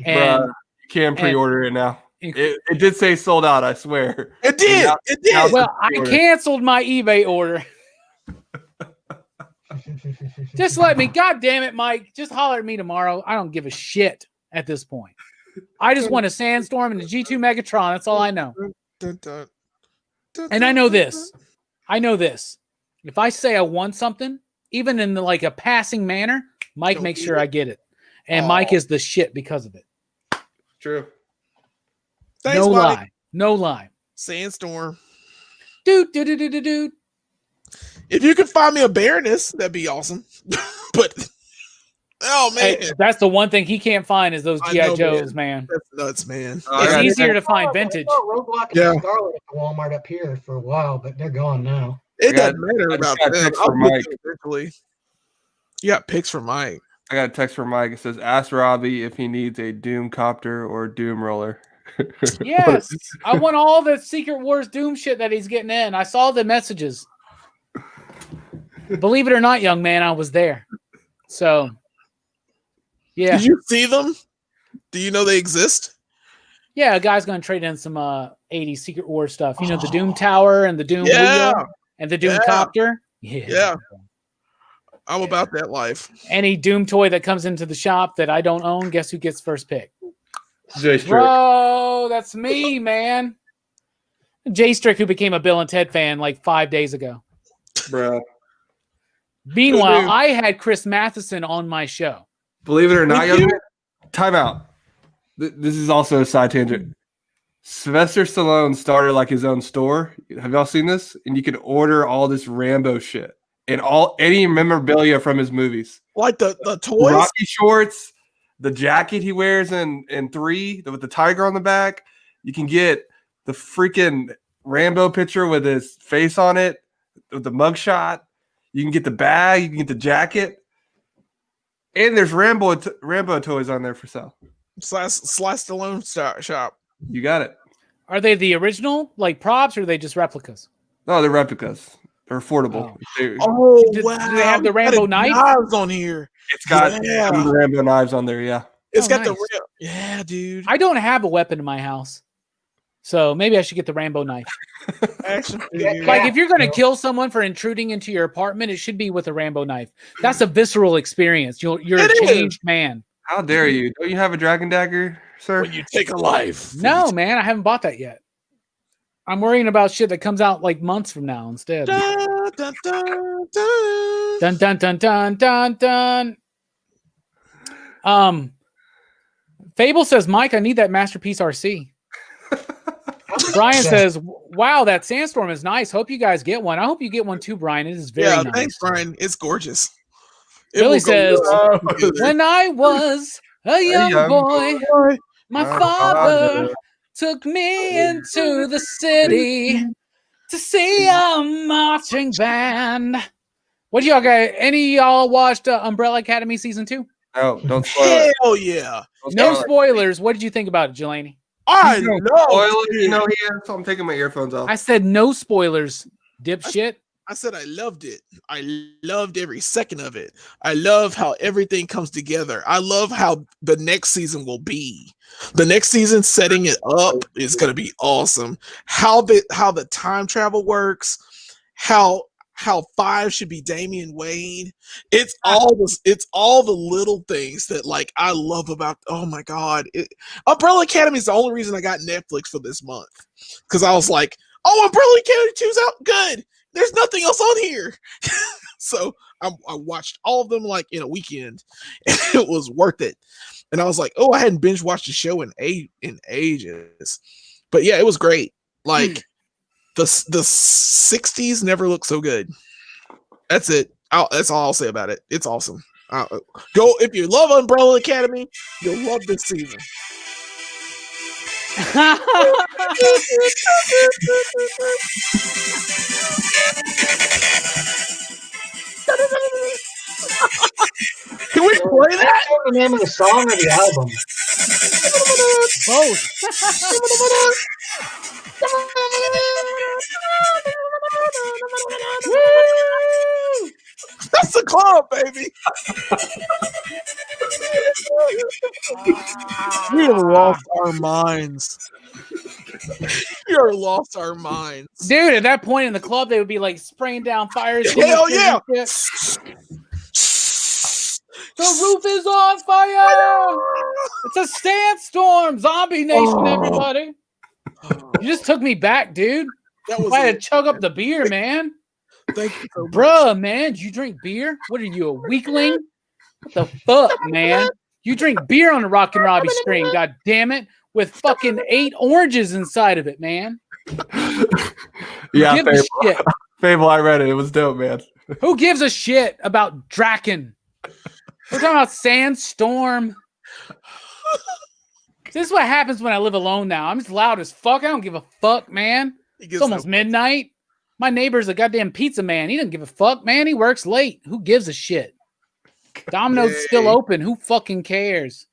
And Bruh, you can pre-order it now. It did say sold out, I swear. It did. Now- It did. now- well, I canceled my eBay order. Just let me. God damn it, Mike. Just holler at me tomorrow. I don't give a shit at this point. I just want a Sandstorm and a G2 Megatron. That's all I know. Dun, dun, dun, And I know this. I know this. If I say I want something, even in like a passing manner, Mike Don't makes do sure it. I get it. And Aw. Mike is the shit because of it. True. Thanks, No Mike. lie. No lie. Sandstorm. Dude. If you could find me a Baroness, that'd be awesome. But oh man, Hey, that's the one thing he can't find is those I G.I. know, Joes, man. that's nuts, man. I It's got- easier to find vintage. I saw Roadblock and Yeah. Scarlet at the Walmart up here for a while, but they're gone now. It I got- doesn't matter I just about got a them. text I'll from get Mike. them eventually. You got pics from Mike. I got a text from Mike. It says, ask Robbie if he needs a Doom copter or Doom roller. Yes. I want all the Secret Wars Doom shit that he's getting in. I saw the messages. Believe it or not, young man, I was there. So, yeah. Did you see them? Do you know they exist? Yeah, a guy's going to trade in some 80s Secret Wars stuff. You know, the Doom Tower and the Doom Yeah. Wheel and the Doom Yeah. Copter. Yeah. Yeah. I'm about that life. Any Doom toy that comes into the shop that I don't own, guess who gets first pick? Jay Strick. Bro, that's me, man. Jay Strick, who became a Bill and Ted fan like 5 days ago. Bro. Meanwhile, Dude. I had Chris Matheson on my show. Believe it or not, Did young you? man, time out. This is also a side tangent. Sylvester Stallone started like his own store. Have y'all seen this? And you can order all this Rambo shit and any memorabilia from his movies. Like the toys? Rocky shorts, the jacket he wears in 3 with the tiger on the back. You can get the freaking Rambo picture with his face on it, with the mugshot. You can get the bag. You can get the jacket. And there's Rambo toys on there for sale. Slice Stallone shop. You got it. Are they the original, like props, or are they just replicas? No, they're replicas. They're affordable. Oh. They- Oh, Do- do wow. they have the It's Rambo got knife? knives on here. It's got Yeah. some Rambo knives on there. Yeah. It's Oh, got nice. yeah, dude. I don't have a weapon in my house. So maybe I should get the Rambo knife. Action Yeah, figure. Like if you're going to Yeah. kill someone for intruding into your apartment, it should be with a Rambo knife. That's a visceral experience. You're It a is. changed man. How dare you? Don't you have a dragon dagger, sir? When you take a life. No, man, I haven't bought that yet. I'm worrying about shit that comes out like months from now instead. Dun, dun, dun, dun. Dun dun dun dun dun dun. Fable says, Mike, I need that Masterpiece RC. Brian says, wow, that Sandstorm is nice. Hope you guys get one. I hope you get one too, Brian. It is very Yeah, nice. thanks, Brian. It's gorgeous. It Billy will go says, well. when I was a young young boy, my My father father took me into the city to see a marching band. What do y'all got? Any of y'all watched Umbrella Academy season 2? No, don't spoil it. Hell yeah. Don't No spoil it. spoilers. What did you think about it, Jelani? I You don't know. spoil it, you know, so I'm taking my earphones off. I said no spoilers, dipshit. I said I loved it. I loved every second of it. I love how everything comes together. I love how the next season will be. The next season setting it up is going to be awesome. How the time travel works, how how 5 should be Damian Wayne. It's all the little things that like I love about. Oh my god, Umbrella Academy is the only reason I got Netflix for this month because I was like, oh, Umbrella Academy 2's out, good. There's nothing else on here, so I watched all of them like in a weekend, and it was worth it. And I was like, oh, I hadn't binge watched the show in ages, but yeah, it was great. Like. The 60s never looked so good. That's it. That's all I'll say about it. It's awesome. Go if you love Umbrella Academy, you'll love this season. Can we play that? What's the name of the song or the album? Both. That's the club, baby. We have lost our minds. We are lost our minds. Dude, at that point in the club, they would be like spraying down fire. Hell yeah. The roof is on fire! It's a sandstorm! Zombie Nation, everybody! You just took me back, dude. That was I had to chug up the beer, man. Thank you so much. Bruh, man, did you drink beer? What are you, a weakling? What the fuck, man? You drink beer on the Rockin' Robbie stream, god damn it, with fucking 8 oranges inside of it, man. Yeah, Give a shit. Fable, I read it. It was dope, man. Who gives a shit about Draken? We're talking about Sandstorm. This is what happens when I live alone now. I'm just loud as fuck. I don't give a fuck, man. It's almost midnight. My neighbor's a goddamn pizza man. He doesn't give a fuck, man. He works late. Who gives a shit? Domino's is still open. Who fucking cares?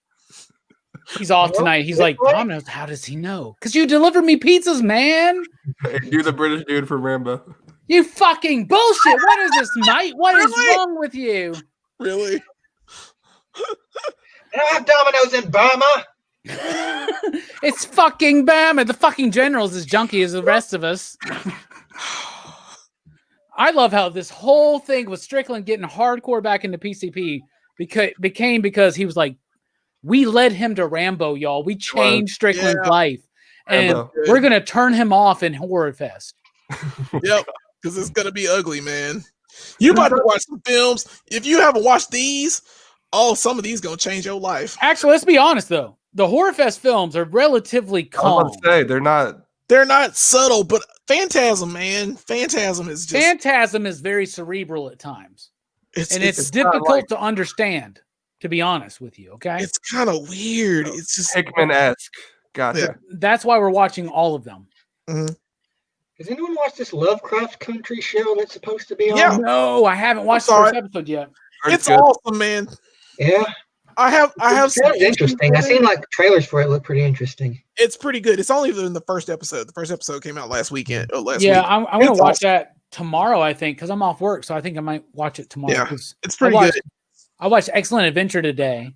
He's off tonight. He's like, Domino's, how does he know? Because you deliver me pizzas, man. You're the British dude from Rambo. You fucking bullshit. What is this, mate? What is wrong with you? Really? They don't have Domino's in Burma. It's fucking Bama. The fucking general's as junky as the rest of us. I love how this whole thing with Strickland getting hardcore back into PCP because he was like, we led him to Rambo, y'all. We changed Strickland's life. And Rambo. we're going to turn him off in Horror Fest. Yep, because it's going to be ugly, man. You about to watch some films. If you haven't watched these, some of these going to change your life. Actually, let's be honest, though. The Horror Fest films are relatively calm. I was about to say, they're not subtle, but Phantasm, man. Phantasm is just... Phantasm is very cerebral at times. It's difficult to understand, to be honest with you, okay? It's kind of weird. It's just... Hickman-esque. Gotcha. Yeah. That's why we're watching all of them. Mm-hmm. Has anyone watched this Lovecraft Country show that's supposed to be on? Yeah. No, I haven't watched the first episode yet. It's awesome, man. Yeah. I have Sounds interesting. I seen like trailers for it look pretty interesting. It's pretty good. It's only in the first episode. The first episode came out last weekend. I'm going to watch that tomorrow, I think, because I'm off work, so I think I might watch it tomorrow. Yeah, it's pretty good. I watched Excellent Adventure today,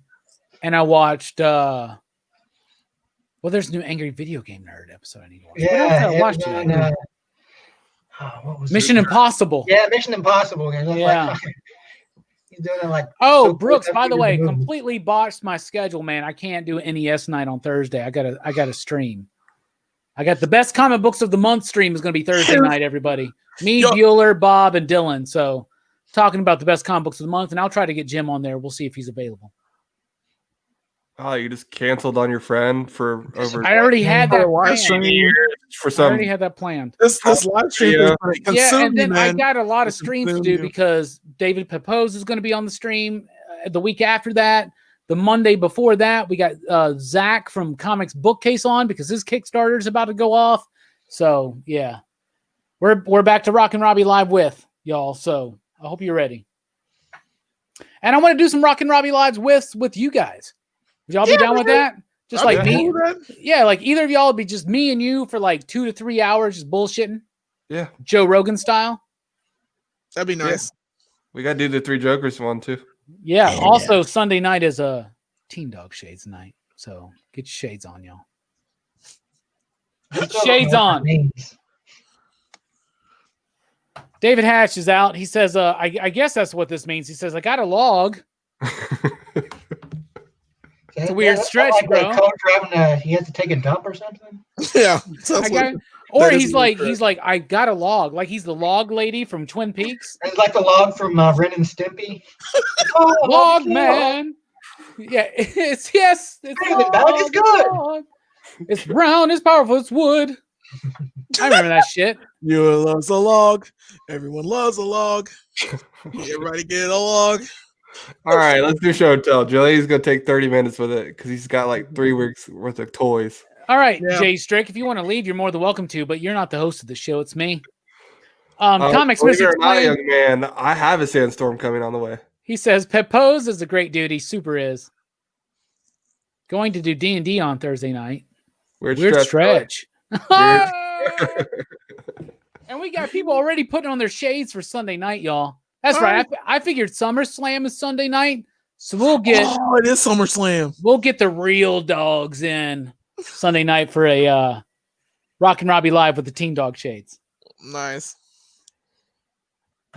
and I watched there's a new Angry Video Game Nerd episode I need to watch. Yeah, I watched today? What was Mission Impossible. Yeah, Mission Impossible. Yeah. He's doing it like. Oh, so Brooks, by the way, completely botched my schedule, man. I can't do NES night on Thursday. I gotta stream. I got the best comic books of the month stream is gonna be Thursday night, everybody. Me, Bueller, Bob, and Dylan. So talking about the best comic books of the month, and I'll try to get Jim on there. We'll see if he's available. Oh, you just canceled on your friend for over. I already had that live stream for some. I already had that planned. This live stream is and then I got a lot of streams to do because David Pepose is going to be on the stream the week after that. The Monday before that, we got Zach from Comics Bookcase on because his Kickstarter is about to go off. So yeah, we're back to Rockin' Robbie live with y'all. So I hope you're ready. And I want to do some Rockin' Robbie lives with you guys. Would y'all be down with that? Just like me? Yeah, like either of y'all would be just me and you for like 2 to 3 hours just bullshitting? Yeah. Joe Rogan style? That'd be nice. Yeah. We got to do the Three Jokers one too. Yeah. Also, Sunday night is a Teen Dog Shades night. So get your shades on, y'all. Get your shades on. David Hatch is out. He says, I guess that's what this means. He says, I got a log. It's a weird stretch, bro. He has to take a dump or something. Yeah. Or he's like, I got a log. Like he's the log lady from Twin Peaks. It's like the log from Ren and Stimpy. Log man. Yeah, it's It's good. Log. It's brown, it's powerful, it's wood. I remember that shit. You loves a log. Everyone loves a log. Everybody get a log. All right, let's do show and tell. Julie's gonna take 30 minutes with it because he's got like 3 weeks worth of toys. All right, Jay Strick, if you want to leave, you're more than welcome to, but you're not the host of the show. It's me. Comics Misexplained. Young man, I have a sandstorm coming on the way. He says Pepose is a great dude. He super is. Going to do D&D on Thursday night. Weird stretch. And we got people already putting on their shades for Sunday night, y'all. That's right. I figured SummerSlam is Sunday night, so we'll get. Oh, it is SummerSlam. We'll get the real dogs in Sunday night for a Rockin' Robbie live with the Teen Dog shades. Nice.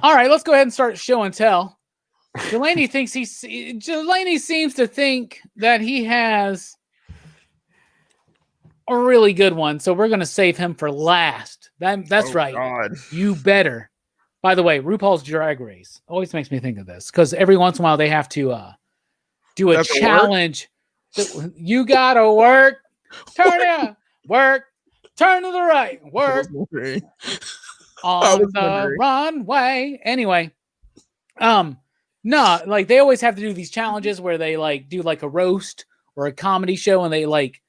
All right, let's go ahead and start show and tell. Delaney seems to think that he has a really good one, so we're going to save him for last. That's right. God. You better. By the way, RuPaul's Drag Race always makes me think of this because every once in a while they have to do a challenge. You gotta work, turn to the right, work on the runway. Anyway, no, like they always have to do these challenges where they like do like a roast or a comedy show, and they like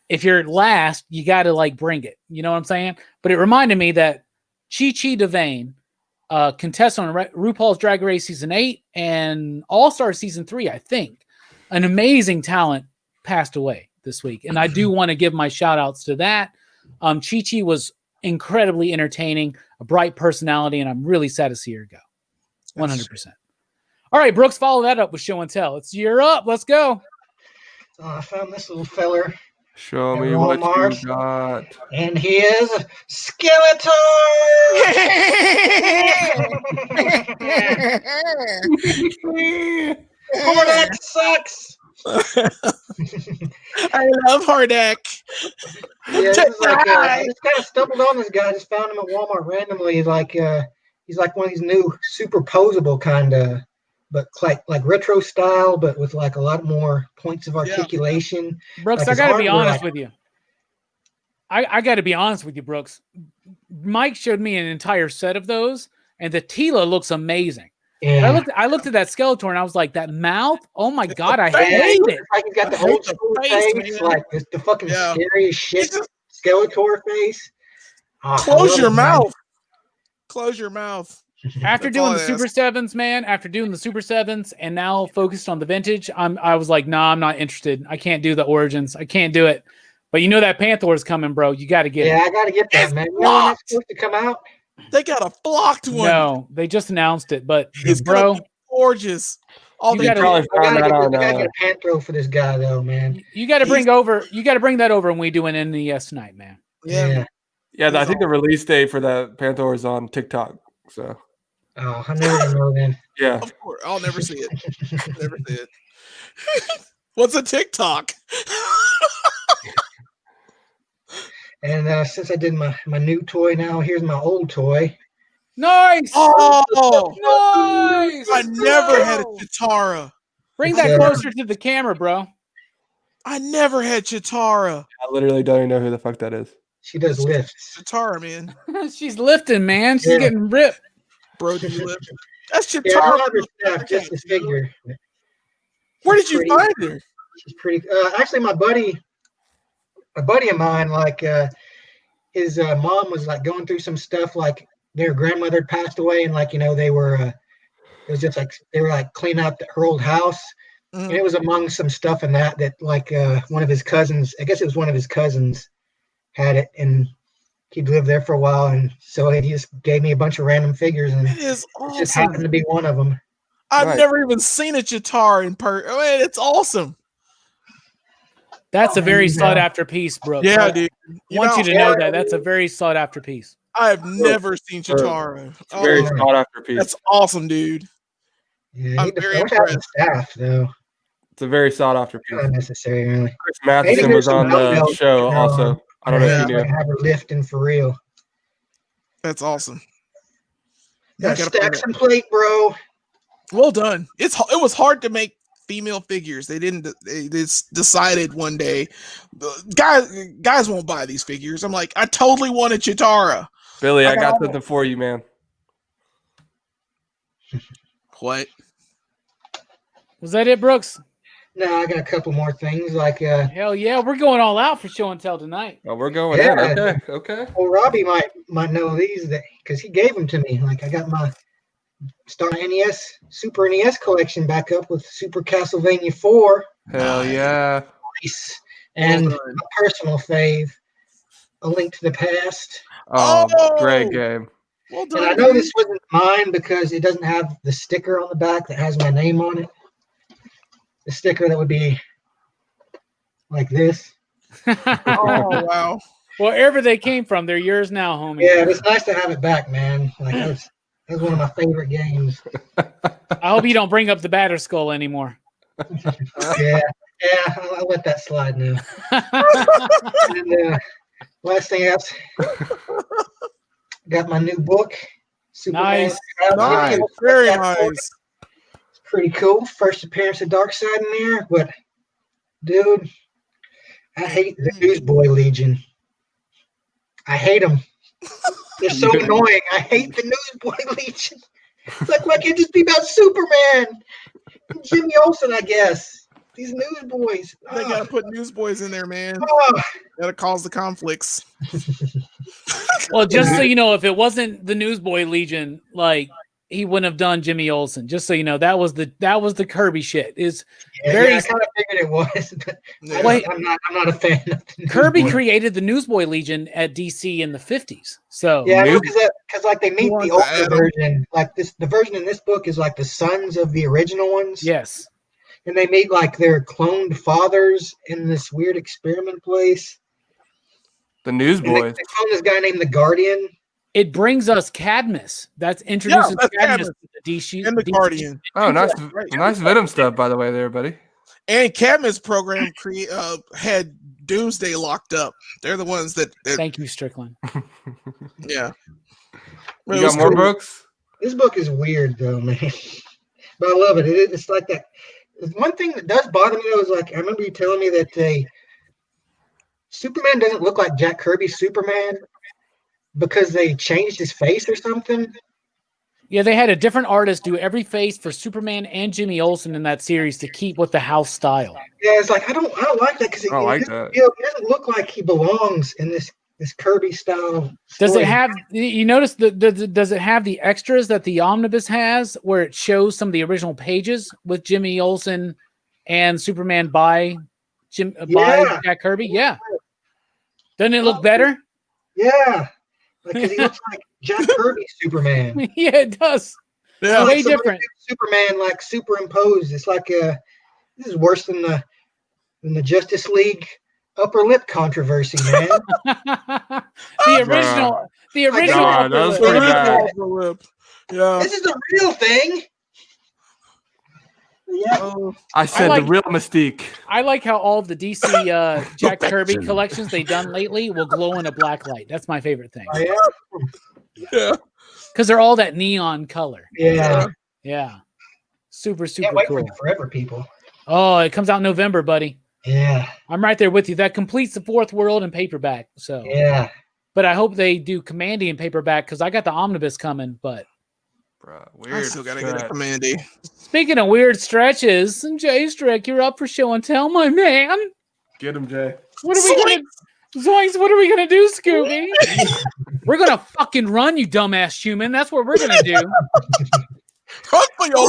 if you're last, you got to like bring it. You know what I'm saying? But it reminded me that Chi Devane, contestant on RuPaul's Drag Race Season 8 and All-Star Season 3, I think. An amazing talent passed away this week. And I do want to give my shout-outs to that. Chi was incredibly entertaining, a bright personality, and I'm really sad to see her go. 100%. All right, Brooks, follow that up with show and tell. You're up. Let's go. I found this little feller. Show me what you got. And he is Skeletor! Hordak sucks! I love Hordak. Yeah, I just kind of stumbled on this guy. I just found him at Walmart randomly. He's like one of these new superposable kind of, but like retro style, but with like a lot more points of articulation. Yeah. Brooks, like I got to be honest with you. I got to be honest with you, Brooks. Mike showed me an entire set of those, and the Tila looks amazing. Yeah. I looked at that Skeletor, and I was like, that mouth? Oh my God, I hate it. Like he's got the old school face, like the fucking scariest shit Skeletor face. Close your mouth. Close your mouth. After doing the Super Sevens, man, and now focused on the vintage, I was like, nah, I'm not interested. I can't do the origins. I can't do it. But you know that Panther is coming, bro. You got to get it. Yeah, I got to get that, man. You know when that's supposed to come out? They got a blocked one. No, they just announced it, but it's bro, gorgeous. I gotta get a Panther for this guy, though, man. You got to bring that over when we do an NES night, man. Yeah. I think the release date for that Panther is on TikTok. So. Oh, I never know then. Yeah. Of course. I'll never see it. Never see it. What's a TikTok? And since I did my new toy now, here's my old toy. Nice! Oh! Nice! I never had a Chitara. Bring that closer to the camera, bro. I never had Chitara. I literally don't even know who the fuck that is. She does lifts. Chitara, man. She's lifting, man. She's getting ripped. Bro, did you lift? That's Chitara. Just a figure. Where did you find her? She's pretty. Actually, my buddy of mine, like his mom was like going through some stuff, like their grandmother had passed away, and like they were, it was just like they were like cleaning out her old house, and it was among some stuff in that like one of his cousins, I guess it was one of his cousins, had it, and he'd lived there for a while, and so he just gave me a bunch of random figures, and it is awesome. It just happened to be one of them. I've never even seen a Chitara in person. I mean, it's awesome. That's a very sought after piece, bro. Yeah, dude. I want you to know that. That's a very sought after piece. I have never seen Chitara. It's a very Oh, sought after piece. that's awesome, dude. Yeah, I'm he very wish I had the impressed. staff though. It's a very sought after piece. Not necessary, really. Chris Matheson Maybe was there's on some the dumbbells, show also. I don't know if you Yeah. knew. Have her lifting for real. That's awesome. Yeah, I Gotta gotta find stack that. some plate, bro. Well done. It was hard to make female figures. They just decided one day, guys won't buy these figures. I'm like, I totally wanted Chitara. Billy, I got got all- something for you, man. What? Was that it, Brooks? No, I got a couple more things. Like, Hell yeah, we're going all out for show and tell tonight. Oh, we're going Yeah. in. Okay. well, Robbie might know these because he gave them to me. Like, I got my Star NES, Super NES collection back up with Super Castlevania 4. Hell yeah. Nice. And Well done. my personal fave, A Link to the Past. Oh, Oh! great game. Well done. And I know dude. this wasn't mine because it doesn't have the sticker on the back that has my name on it. The sticker that would be like this. Oh wow. Wherever they came from, they're yours now, homie. Yeah, it's nice to have it back, man. Like that was one of my favorite games. I hope you don't bring up the Batter Skull anymore. Yeah, I'll let that slide now. And last thing else, got my new book, Superman. Nice. Nice. It's Very nice. pretty cool. First appearance of Darkseid in there, but dude, I hate the Newsboy Legion. I hate them. They're so annoying. I hate the Newsboy Legion. It's like, why can't it just be about Superman? And Jimmy Olsen, I guess. These newsboys. They gotta put newsboys in there, man. Oh. Gotta cause the conflicts. Well, just so you know, if it wasn't the Newsboy Legion, like he wouldn't have done Jimmy Olsen. Just so you know, that was the Kirby shit. Is Yeah, very I kind of figured it was. But Yeah. Wait. I'm not a fan of the Kirby Newsboy. created the Newsboy Legion at DC in the 50s. So Yeah, New- because like they meet want the to older add 'em. version. Like the version in this book is like the sons of the original ones. yes. And they meet like their cloned fathers in this weird experiment place. The And they Newsboys. clone this guy named the Guardian. It brings us Cadmus. That's introduces that's Cadmus Cadmus. to the DC. And the Guardian. Oh, nice, Right. nice Venom stuff, by the way, there, buddy. And Cadmus program had Doomsday locked up. They're the ones that Thank you, Strickland. yeah. You got more books? This book is weird though, man. But I love it. It's like that. One thing that does bother me though is like I remember you telling me that Superman doesn't look like Jack Kirby's Superman because they changed his face or something. Yeah, they had a different artist do every face for Superman and Jimmy Olsen in that series to keep with the house style. Yeah, it's like I don't like that because I like it that. doesn't look like he belongs in this Kirby style. Does story. it have? You notice does it have the extras that the omnibus has, where it shows some of the original pages with Jimmy Olsen and Superman by Yeah. Jack Kirby? Yeah. Doesn't it look better? Yeah, because he looks like Jack Kirby's Superman. Yeah, it does. Yeah. Way Somebody different. did Superman like superimposed. It's like this is worse than the Justice League upper lip controversy, man. The original. God, that was upper pretty lip. bad. Yeah. This is the real thing. Yeah. Oh, I said like- the real Mystique. I like how all of the DC Jack Kirby collections they've done lately will glow in a black light. That's my favorite thing Yeah. yeah. because they're all that neon color. Yeah. Yeah, super Can't wait for cool. the Forever People. Oh, it comes out in November, buddy. Yeah. I'm right there with you. That completes the Fourth World in paperback. So, Yeah. but I hope they do Commandy in paperback because I got the omnibus coming. But Bruh, I weird. still gotta get a stretch. Commandy. speaking of weird stretches, Jay Strick, you're up for show and tell, my man. Get him, Jay. What are we gonna? Zoinks, what are we gonna do, Scooby? We're gonna fucking run, you dumbass human. That's what we're gonna do. Run for your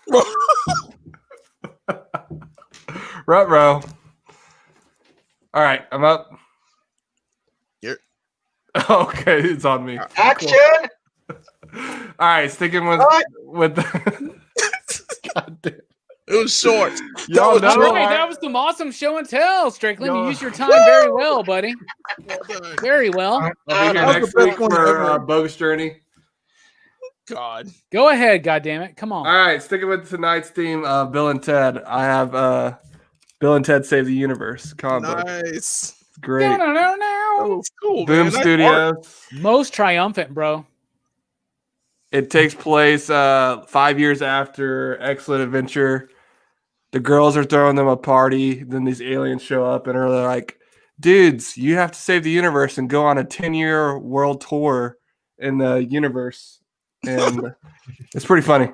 life. Ruh-roh. All right, I'm up. Here. Okay, it's on me. Action. All right, sticking with What? with the. God damn. It was short. Y'all was know, All right, I- that was some awesome show and tell, Strickland. You Yo. used your time very well, buddy. Well done. Very well. I'll be that here was next the best week one for ever. Bogus Journey. God. Go ahead, goddammit. Come on. All right, sticking with tonight's theme of Bill and Ted, I have Bill and Ted Save the Universe comic book. Nice. Great. No, no, no, That no. was cool, Boom man. Nice art. Studios. Most triumphant, bro. It takes place 5 years after Excellent Adventure. The girls are throwing them a party. Then these aliens show up and are like, dudes, you have to save the universe and go on a 10-year world tour in the universe. And it's pretty funny.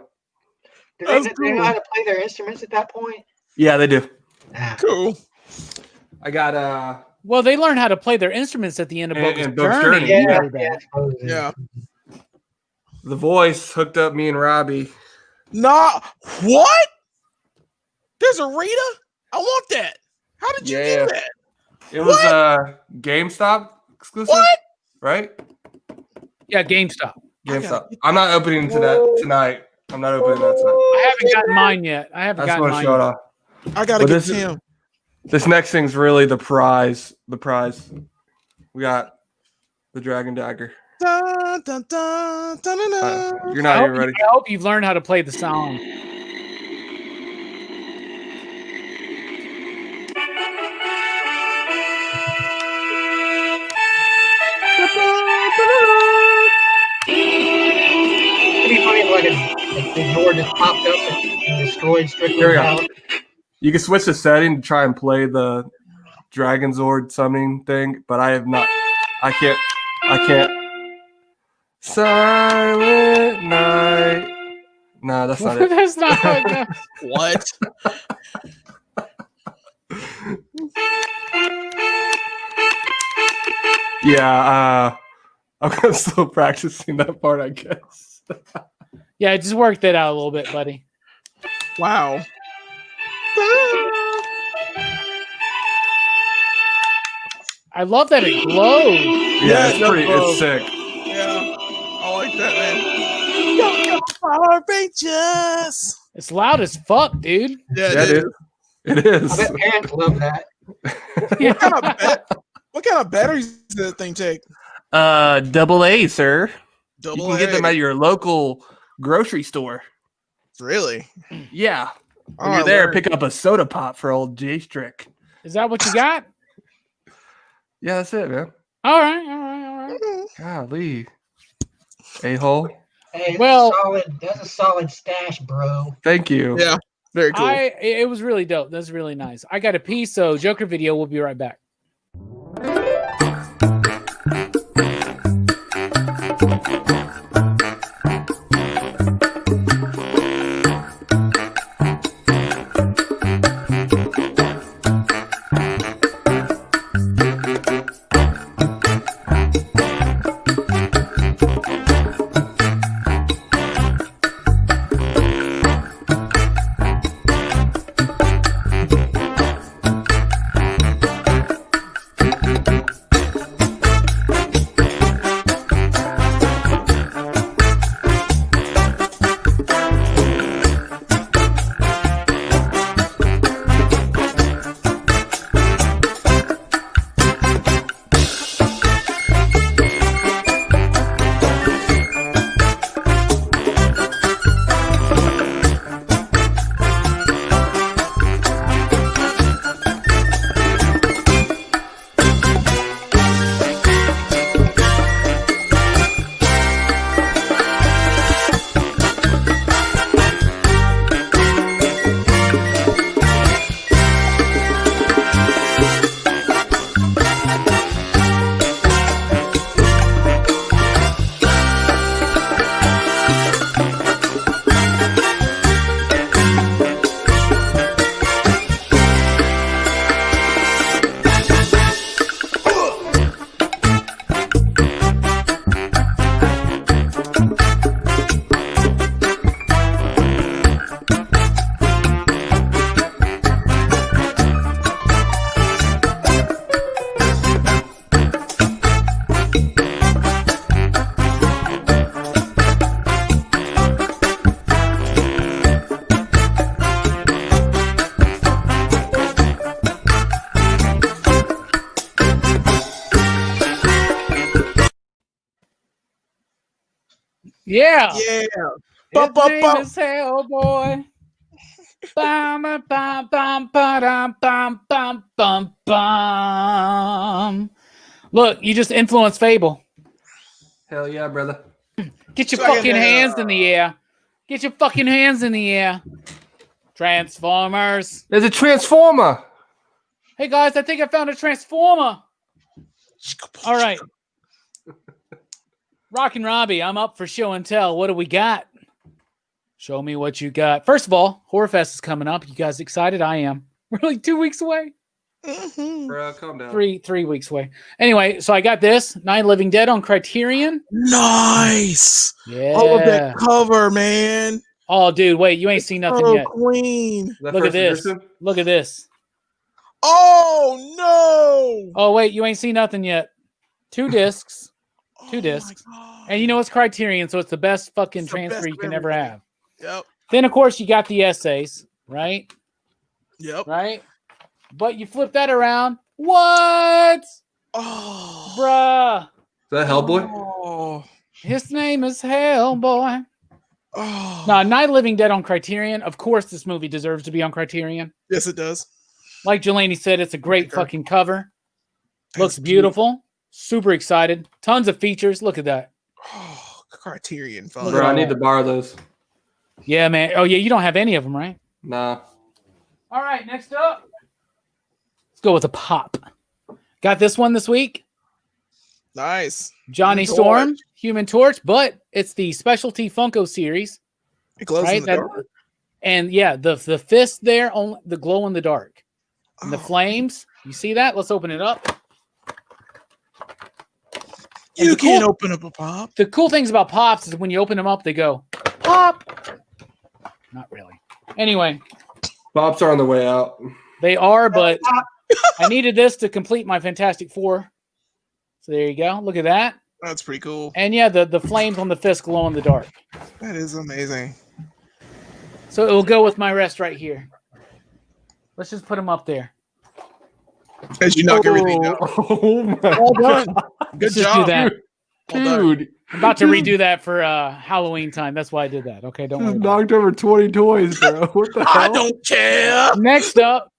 Do That's they know cool. how to play their instruments at that point? Yeah, they do. Ah. Cool. I got Well, they learn how to play their instruments at the end of Bogus And Bogus Journey. Journey. Yeah, Very bad. I suppose it is. Yeah. The Voice hooked up me and Robbie. Nah. What? There's a Rita? I want that. How did you Yeah. do that? It was GameStop exclusive, What? right? Yeah, GameStop. GameStop. I'm not opening to that tonight. I'm not opening that tonight. I haven't gotten mine yet. I I haven't just gotten want to mine show it yet. off. I gotta Well, get this is- Tim. This next thing's really the prize. The prize. We got the Dragon Dagger. Dun, dun, dun, dun, dun, dun. You're not even ready. I hope you've learned how to play the song. It'd be funny if like the door just popped up and destroyed Here we Strickland's go. house. You can switch the setting to try and play the Dragon Zord summoning thing, but I have not. I can't. Silent night. No, that's not it. That's not how it goes. What? Yeah, I'm still practicing that part, I guess. Yeah, just work that out a little bit, buddy. Wow. I love that it glows. Yeah, it it's does pretty. glow. It's sick. Yeah. I like that, man. Go, Power Rangers. It's loud as fuck, dude. Yeah, Yeah, it it is. is. It is. I bet parents love that. What kind of batteries does that thing take? Double A, sir. Double You can get them A. at your local grocery store. Really? Yeah. When Oh, you're there, word. pick up a soda pop for old J Strick. Is that what you got? Yeah, that's it, man. All right. Golly. A-hole. Hey, Well- that's a solid stash, bro. Thank you. Yeah. Very cool. It was really dope. That's really nice. I got a piece, so Joker video. We'll be right back. Yeah. Yeah. His Bum, bum, name bum. is Hellboy. Bum, bum, bum, bum, ba-dum, bum, bum, bum, bum. Look, you just influenced Fable. Hell yeah, brother. Get your So I got fucking that, hands in the air. Get your fucking hands in the air. Transformers. There's a transformer. Hey guys, I think I found a transformer. All right. Rockin' Robbie, I'm up for show and tell. What do we got? Show me what you got. First of all, Horrorfest is coming up. You guys excited? I am. We're like 2 weeks away. Bro, calm down. Three weeks away. Anyway, so I got this Night Living Dead on Criterion. Nice. Yeah. I love that cover, man. Oh, dude, wait, you ain't seen nothing Oh, yet. Queen. That Look at first this. edition? Look at this. Oh no. Oh, wait, you ain't seen nothing yet. 2 discs. Oh, 2 my discs. God. And you know it's Criterion, so it's the best fucking It's the transfer best you of can ever everything. have. Yep. Then, of course, you got the essays, right? Yep. Right? But you flip that around. What? Oh. Bruh. Is that Hellboy? Oh. His name is Hellboy. Oh. Now, Night of the Living Dead on Criterion. Of course, this movie deserves to be on Criterion. Yes, it does. Like Jelani said, it's a great Sure. fucking cover. Looks That's beautiful. Super excited. Tons of features. Look at that. Oh, Criterion Look fun. at Bro, I all need that. to borrow those. Yeah, man. Oh, yeah, you don't have any of them, right? Nah. All right, next up. Let's go with a pop. Got this one this week. Nice. Johnny Human Storm, Torch. Human Torch, but it's the specialty Funko series, It glows right? in the dark. And yeah, the fist there, only the glow in the dark, and the Oh. flames. You see that? Let's open it up. And You the can't cool- open up a pop. The cool things about pops is when you open them up, they go pop. Not really. Anyway, Pops are on the way out. they are, but I needed this to complete my Fantastic Four. So there you go. Look at that. That's pretty cool. And yeah, the flames on the fist glow in the dark. That is amazing. So it will go with my rest right here. Let's just put them up there. As you knock everything out. Oh my Well done. Good Let's just job. do that. Well done. dude. I'm about to redo that for Halloween time. That's why I did that. Okay, don't Just worry. About knocked over 20 toys, bro. What the I hell? don't care. it. Next up,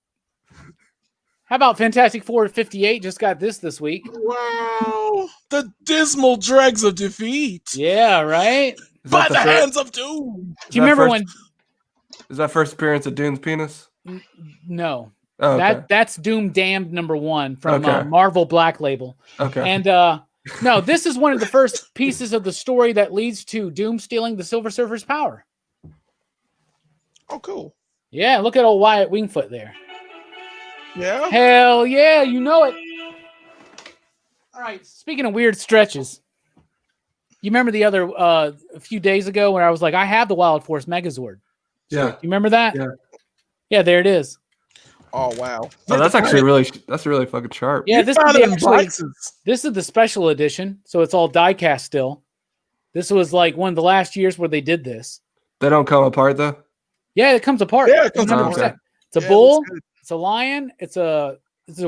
how about Fantastic Four 58? Just got this week. Wow. The dismal dregs of defeat. Yeah, right. Is By that the fir- hands of doom. is Do you that remember first- Is that first appearance of Dune's penis? when? No, Oh, okay. that's Doom Damned #1 from Okay. Marvel Black Label. Okay. And no, this is one of the first pieces of the story that leads to Doom stealing the Silver Surfer's power. Oh, cool. Yeah, look at old Wyatt Wingfoot there. Yeah. Hell yeah, you know it. All right, speaking of weird stretches, you remember the other a few days ago when I was like, I have the Wild Force Megazord. yeah. You remember that? Yeah. Yeah, there it is. Oh, wow. Oh, that's actually really fucking sharp. Yeah, You this found is it in actually boxes. this is the special edition, so it's all die cast still. This was like one of the last years where they did this. They don't come apart though. Yeah, it comes apart. Yeah, it comes 100%. apart. It's a Yeah, it bull. looks good. It's a lion. It's a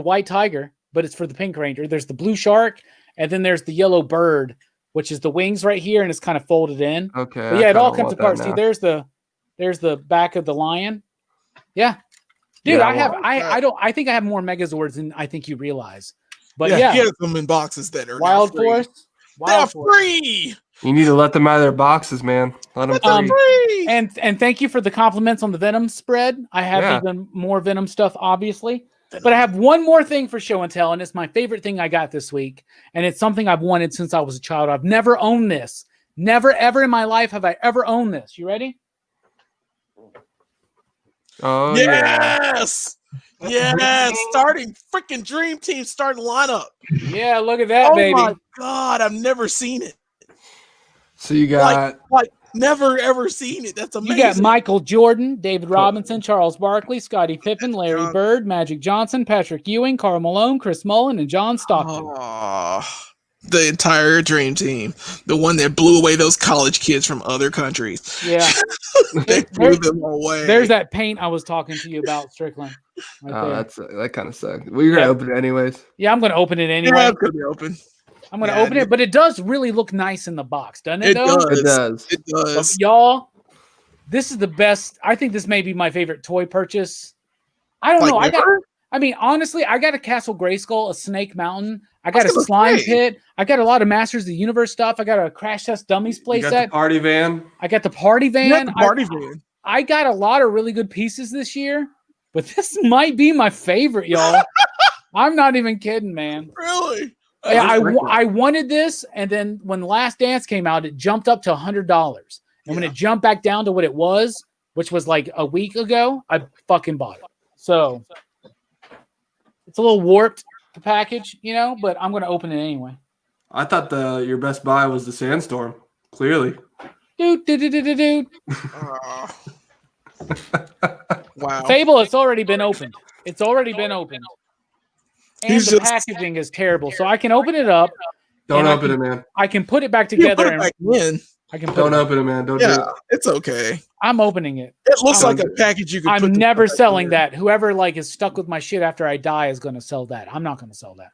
white tiger, but it's for the Pink Ranger. There's the blue shark, and then there's the yellow bird, which is the wings right here, and it's kind of folded in. Okay. But I yeah, it all kinda comes want that apart. See, now. there's the back of the lion. Yeah, dude, Yeah, I think I have more Megazords than I think you realize. But Yeah, yeah, he has them in boxes that are now Wild free. Force. They're Wild Force. free. You need to let them out of their boxes, man. Let them They're free. free. And thank you for the compliments on the Venom spread. I have Yeah. even more Venom stuff, obviously. But I have one more thing for show and tell, and it's my favorite thing I got this week. And it's something I've wanted since I was a child. I've never owned this. Never, ever in my life have I ever owned this. You ready? Oh yeah. Yes. Yes. Starting freaking Dream Team starting lineup. Yeah, look at that, Oh baby. my God. I've never seen it. So you got Like never ever seen it. That's You amazing. got Michael Jordan, David Robinson, Charles Barkley, Scottie Pippen, Larry John- Bird, Magic Johnson, Patrick Ewing, Karl Malone, Chris Mullin, and John Stockton. Aw, the entire Dream Team. The one that blew away those college kids from other countries. Yeah. They blew them away. There's that paint I was talking to you about, Strickland. Right oh, there. that kind of sucks. Well, you're gonna Yeah. open it anyways. Yeah, I'm going to open it Yeah, anyway. it's gonna be open. I'm gonna Yeah, open it, but it does really look nice in the box, doesn't it? It though? does. It does. It But does. y'all, this is the best. I think this may be my favorite toy purchase. I don't Like know. ever? I mean, honestly, I got a Castle Grayskull, a Snake Mountain. I I got a was gonna Slime say. Pit. I got a lot of Masters of the Universe stuff. I got a Crash Test Dummies You got the playset. party van. I got the Party You got Van. the party van. I got a lot of really good pieces this year, but this might be my favorite, y'all. I'm not even kidding, man. Really? Yeah, I like that. I wanted this, and then when Last Dance came out, it jumped up to $100. And when Yeah. it jumped back down to what it was, which was like a week ago, I fucking bought it. So it's a little warped, the package, but I'm going to open it anyway. I thought your best buy was the Sandstorm. Clearly. Dude. Wow. Fable, it's already been opened. And He's the just- packaging is terrible. So I can open it up. Don't And open it, man. I can put it back You put together. it back in. I can put Don't it. open it, man. Don't do Yeah, it. it's okay. I'm opening it. It looks I'm- like a package you could put I'm never back selling in. that. Whoever is stuck with my shit after I die is going to sell that. I'm not going to sell that.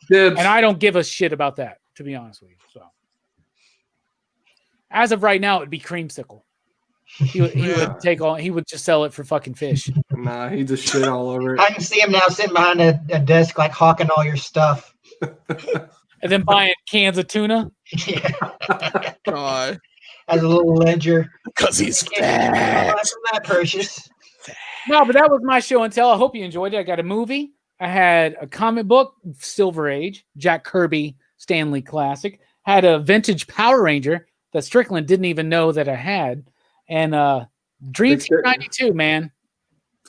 Dibs. And I don't give a shit about that, to be honest with you. So, as of right now, it'd be Creamsicle. He would just sell it for fucking fish. Nah, he just shit all over it. I can see him now sitting behind a desk, like hawking all your stuff. And then buying cans of tuna. Yeah, God, as a little ledger. because he's Can't fat. buy from that purchase. No, but that was my show and tell. I hope you enjoyed it. I got a movie. I had a comic book, Silver Age, Jack Kirby, Stanley Classic. Had a vintage Power Ranger that Strickland didn't even know that I had. And Dream Team 92, man.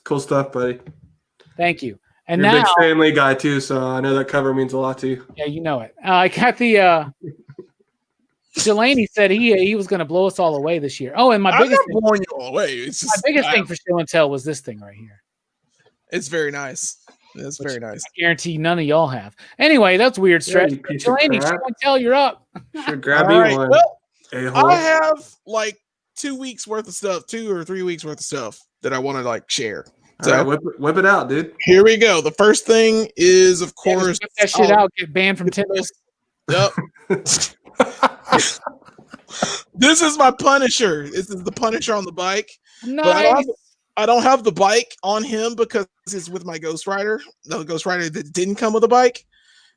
Cool stuff, buddy. Thank you. And You're a now, big Stanley guy too, so I know that cover means a lot to you. yeah, you know it. I got the Delaney said he was going to blow us all away this year. Oh, and my I'm biggest not blowing you all away. It's my just biggest thing for show and tell was this thing right here. It's very nice. It's Which very nice. I guarantee none of y'all have. Anyway, that's weird stretch. you piece of Delaney, show crap. and tell, you're up. Should grab All me right, one. well, A-hole. I have like 2 weeks worth of stuff, 2 or 3 weeks worth of stuff that I want to like share. All So right, whip it out, dude. here we go. The first thing is, of Yeah, course, just whip that shit out, get banned from Tinder. Yep. This is my Punisher. This is the Punisher on the bike. Nice. I don't have the bike on him because it's with my Ghost Rider. No, Ghost Rider that didn't come with a bike.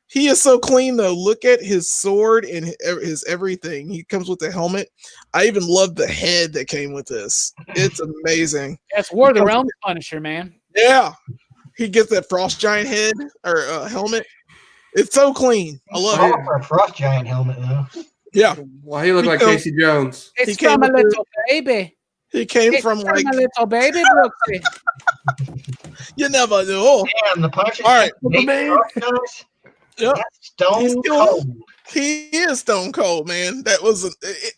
He is so clean though. Look at his sword and his everything. He comes with the helmet. I even love the head that came with this. It's amazing. That's War of the Realms Punisher, man. Yeah. He gets that frost giant head or helmet. It's so clean. I love it. Oh, for a frost giant helmet, though. Yeah. Well, he looked like Because- Casey Jones. It's came from a with little baby. He came It's from like a little baby, Brooksy. you never know. Damn, the Punisher. All right. Yep. That's stone He's still- cold. He is stone cold, man. That was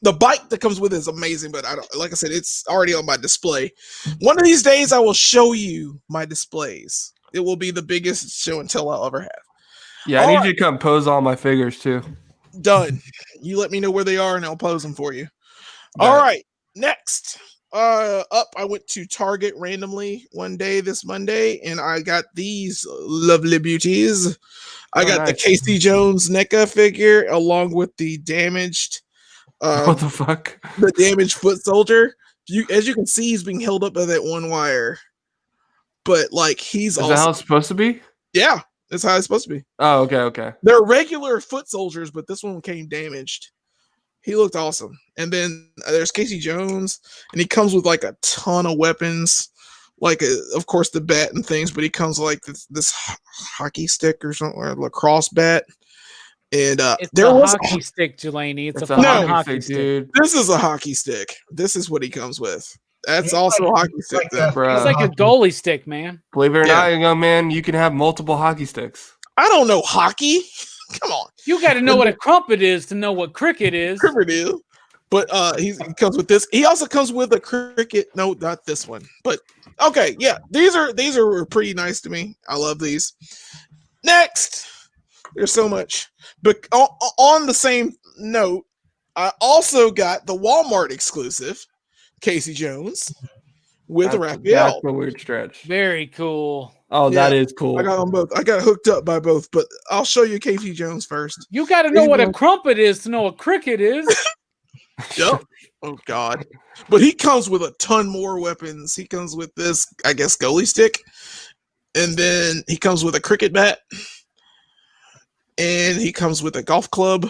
the bike that comes with it is amazing, but I don't like I said, it's already on my display. One of these days I will show you my displays. It will be the biggest show and tell I'll ever have. Yeah, I All need right. you to come pose all my figures too. Done. You let me know where they are and I'll pose them for you. Got All it. right. Next. Up, I went to Target randomly one day this Monday, and I got these lovely beauties. I Oh, got the nice. Casey Jones NECA figure along with the damaged What the fuck? the damaged foot soldier. As you can see, he's being held up by that one wire. But like he's Is that how also it's supposed to be? yeah, that's how it's supposed to be. Oh, okay. They're regular foot soldiers, but this one came damaged. He looked awesome. And then there's Casey Jones, and he comes with like a ton of weapons, like of course the bat and things, but he comes with like this hockey stick or something, or a lacrosse bat. And It's there a was hockey stick, Delaney. It's It's a a fucking No. hockey stick. dude. this is a hockey stick. This is what he comes with. That's Yeah, also a like- hockey stick. like Then. the- Bro. It's like a goalie stick, man. Believe it or Yeah. not, young man, you can have multiple hockey sticks. I don't know hockey. Come on. You got to know what a crumpet is to know what cricket is. Cricket is. But he comes with this. He also comes with a cricket. No, not this one. But okay, yeah, these are pretty nice to me. I love these. Next, there's so much. But on the same note, I also got the Walmart exclusive Casey Jones with That's Raphael. a weird stretch. Very cool. Oh, Yeah. that is cool. I got them both. I got hooked up by both, but I'll show you Casey Jones first. You got to know what a crumpet is to know what cricket is. Yep. Oh God. But he comes with a ton more weapons. He comes with this, I guess, goalie stick, and then he comes with a cricket bat, and he comes with a golf club,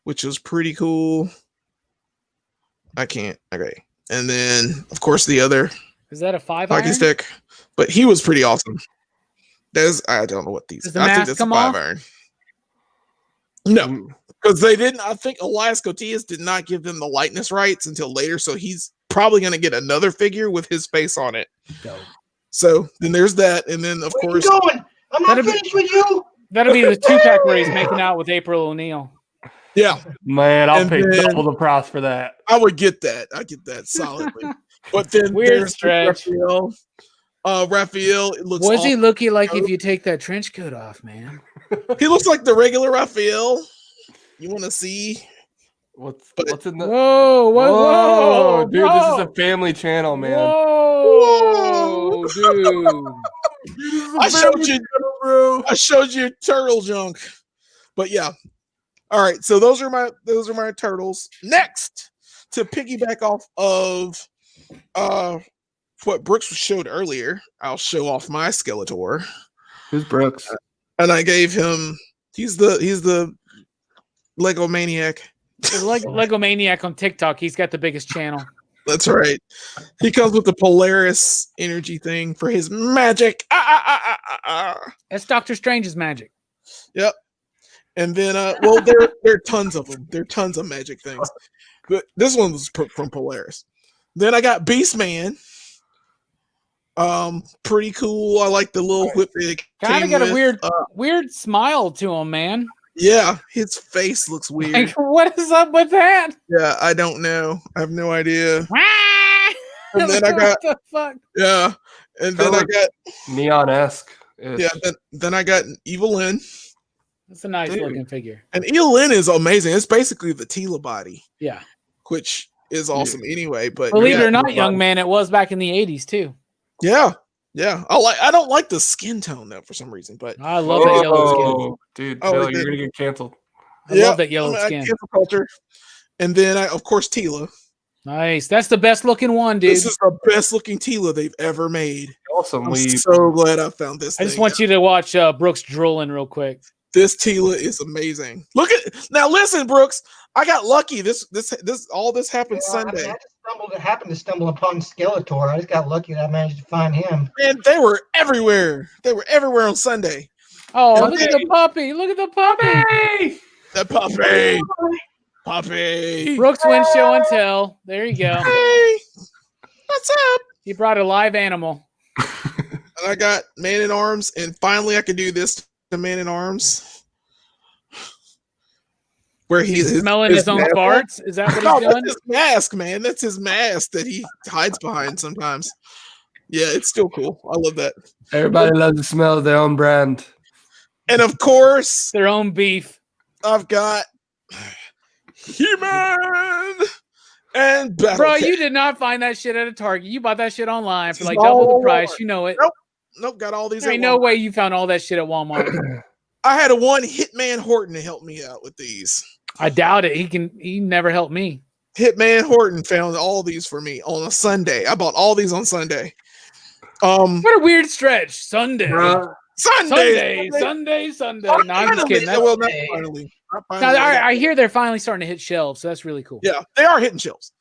which is pretty cool. I can't. Okay. And then, of course, the other Is that a 5 hockey iron? stick. But he was pretty awesome. I don't know what these. Does the I think mask that's come a 5 off? iron. No, because they didn't. I think Elias Cotillas did not give them the lightness rights until later, so he's probably going to get another figure with his face on it. Dope. So then there's that, and then of Where course, you going? I'm not That'd be- finished with you. That'll be the 2-pack where he's making out with April O'Neil. yeah, Man, I'll And pay then- double the price for that. I would get that. I get that solidly. But then Weird there's stretch. Raphael. Raphael, it looks. What's he awesome. looking like if you take that trench coat off, man? He looks like the regular Raphael. You want to see? What's But- in the? Whoa, whoa, dude! This is a family channel, man. Whoa, dude. I showed you turtle junk. But yeah. All right, so those are my turtles. Next, to piggyback off of what Brooks showed earlier, I'll show off my Skeletor. Who's Brooks? And I gave him he's the Lego Maniac. Lego Maniac on TikTok. He's got the biggest channel. That's right. He comes with the Polaris energy thing for his magic. That's Doctor Strange's magic. Yep. And then, well, there are tons of them. There are tons of magic things. But this one was from Polaris. Then I got Beastman. Pretty cool. I like the little whip. Kind of got a weird smile to him, man. Yeah, his face looks weird. Like, what is up with that? Yeah, I don't know. I have no idea. And then I got- what the fuck? Yeah, and then I got Neon-esque. Then I got Evil Lyn. That's a nice Dude. looking figure. And Evil Lyn is amazing. It's basically the Tila body, Yeah. which is awesome anyway. But Believe yeah, it or not, young man, it was back in the 80s too. yeah. I don't like the skin tone though for some reason, but I love that yellow skin. Dude, Oh, Bill, we you're did. gonna get canceled. I love that yellow skin. Cancel culture. And then of course Tila. Nice. That's the best looking one, dude. This is the best looking Tila they've ever made. Awesome. I'm so glad I found this. I just want you to watch Brooks drooling real quick. This Tila is amazing. Look at now. Listen, Brooks. I got lucky. This happened Sunday. I happened to stumble upon Skeletor. I just got lucky that I managed to find him. And they were everywhere. They were everywhere on Sunday. Oh, And look at the puppy. Look at the puppy. That puppy. Brooks wins show and tell. There you go. Hey, what's up? He brought a live animal. And I got Man in Arms, and finally I can do this to Man in Arms, where He's smelling his own mask. farts. Is that what No, he's doing? that's his mask, man. That's his mask that he hides behind sometimes. Yeah, it's still cool. I love that. Everybody loves the smell of their own brand. And of course, Their own beef. I've got He-Man and Battle Bro, Cat. you did not find that shit at a Target. You bought that shit online for This like is double the all price. Walmart. You know it. Nope, got all these. There at ain't no Walmart. way you found all that shit at Walmart. I had one Hitman Horton to help me out with these. I doubt it. He never helped me. Hitman Horton found all these for me on a Sunday. I bought all these on Sunday. What a weird stretch. Sunday. Sunday. Sunday. No, I'm just kidding. Well, not finally. Not Now, finally. I hear they're finally starting to hit shelves, so that's really cool. Yeah, they are hitting shelves.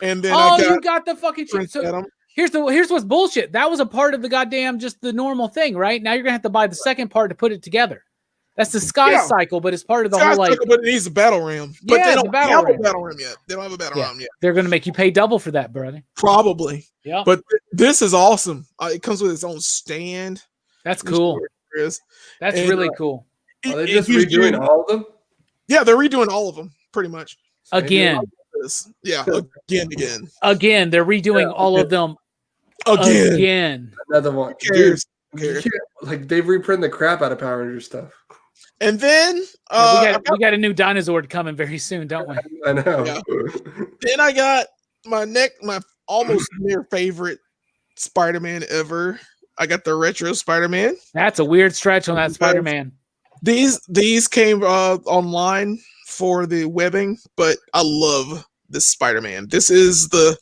And then Oh, I got you got the fucking Prince so Adam. here's what's bullshit. That was a part of the goddamn just the normal thing, right? Now you're gonna have to buy the second part to put it together. That's the sky Yeah. cycle, but it's part of the Sky whole like Cycle, but it needs a battle ram. But Yeah, they the don't battle have ram. a battle ram yet. They don't have a battle Yeah. ram yet. they're gonna make you pay double for that, brother. Probably. Yeah, But this is awesome. It comes with its own stand. that's cool. There is. That's And, really cool. Are they It just gives redoing you- all of them? Yeah, they're redoing all of them, pretty much. Again, Yeah, again. again, they're redoing all of them again. Another one. Who cares? Who Dude, cares? like they've reprinted the crap out of Power Rangers stuff. And then We got a new dinosaur coming very soon, don't we? I know. Yeah. Then I got my almost near favorite Spider-Man ever. I got the retro Spider-Man. That's a weird stretch on that Spider-Man. These came online for the webbing, but I love this Spider-Man. This is the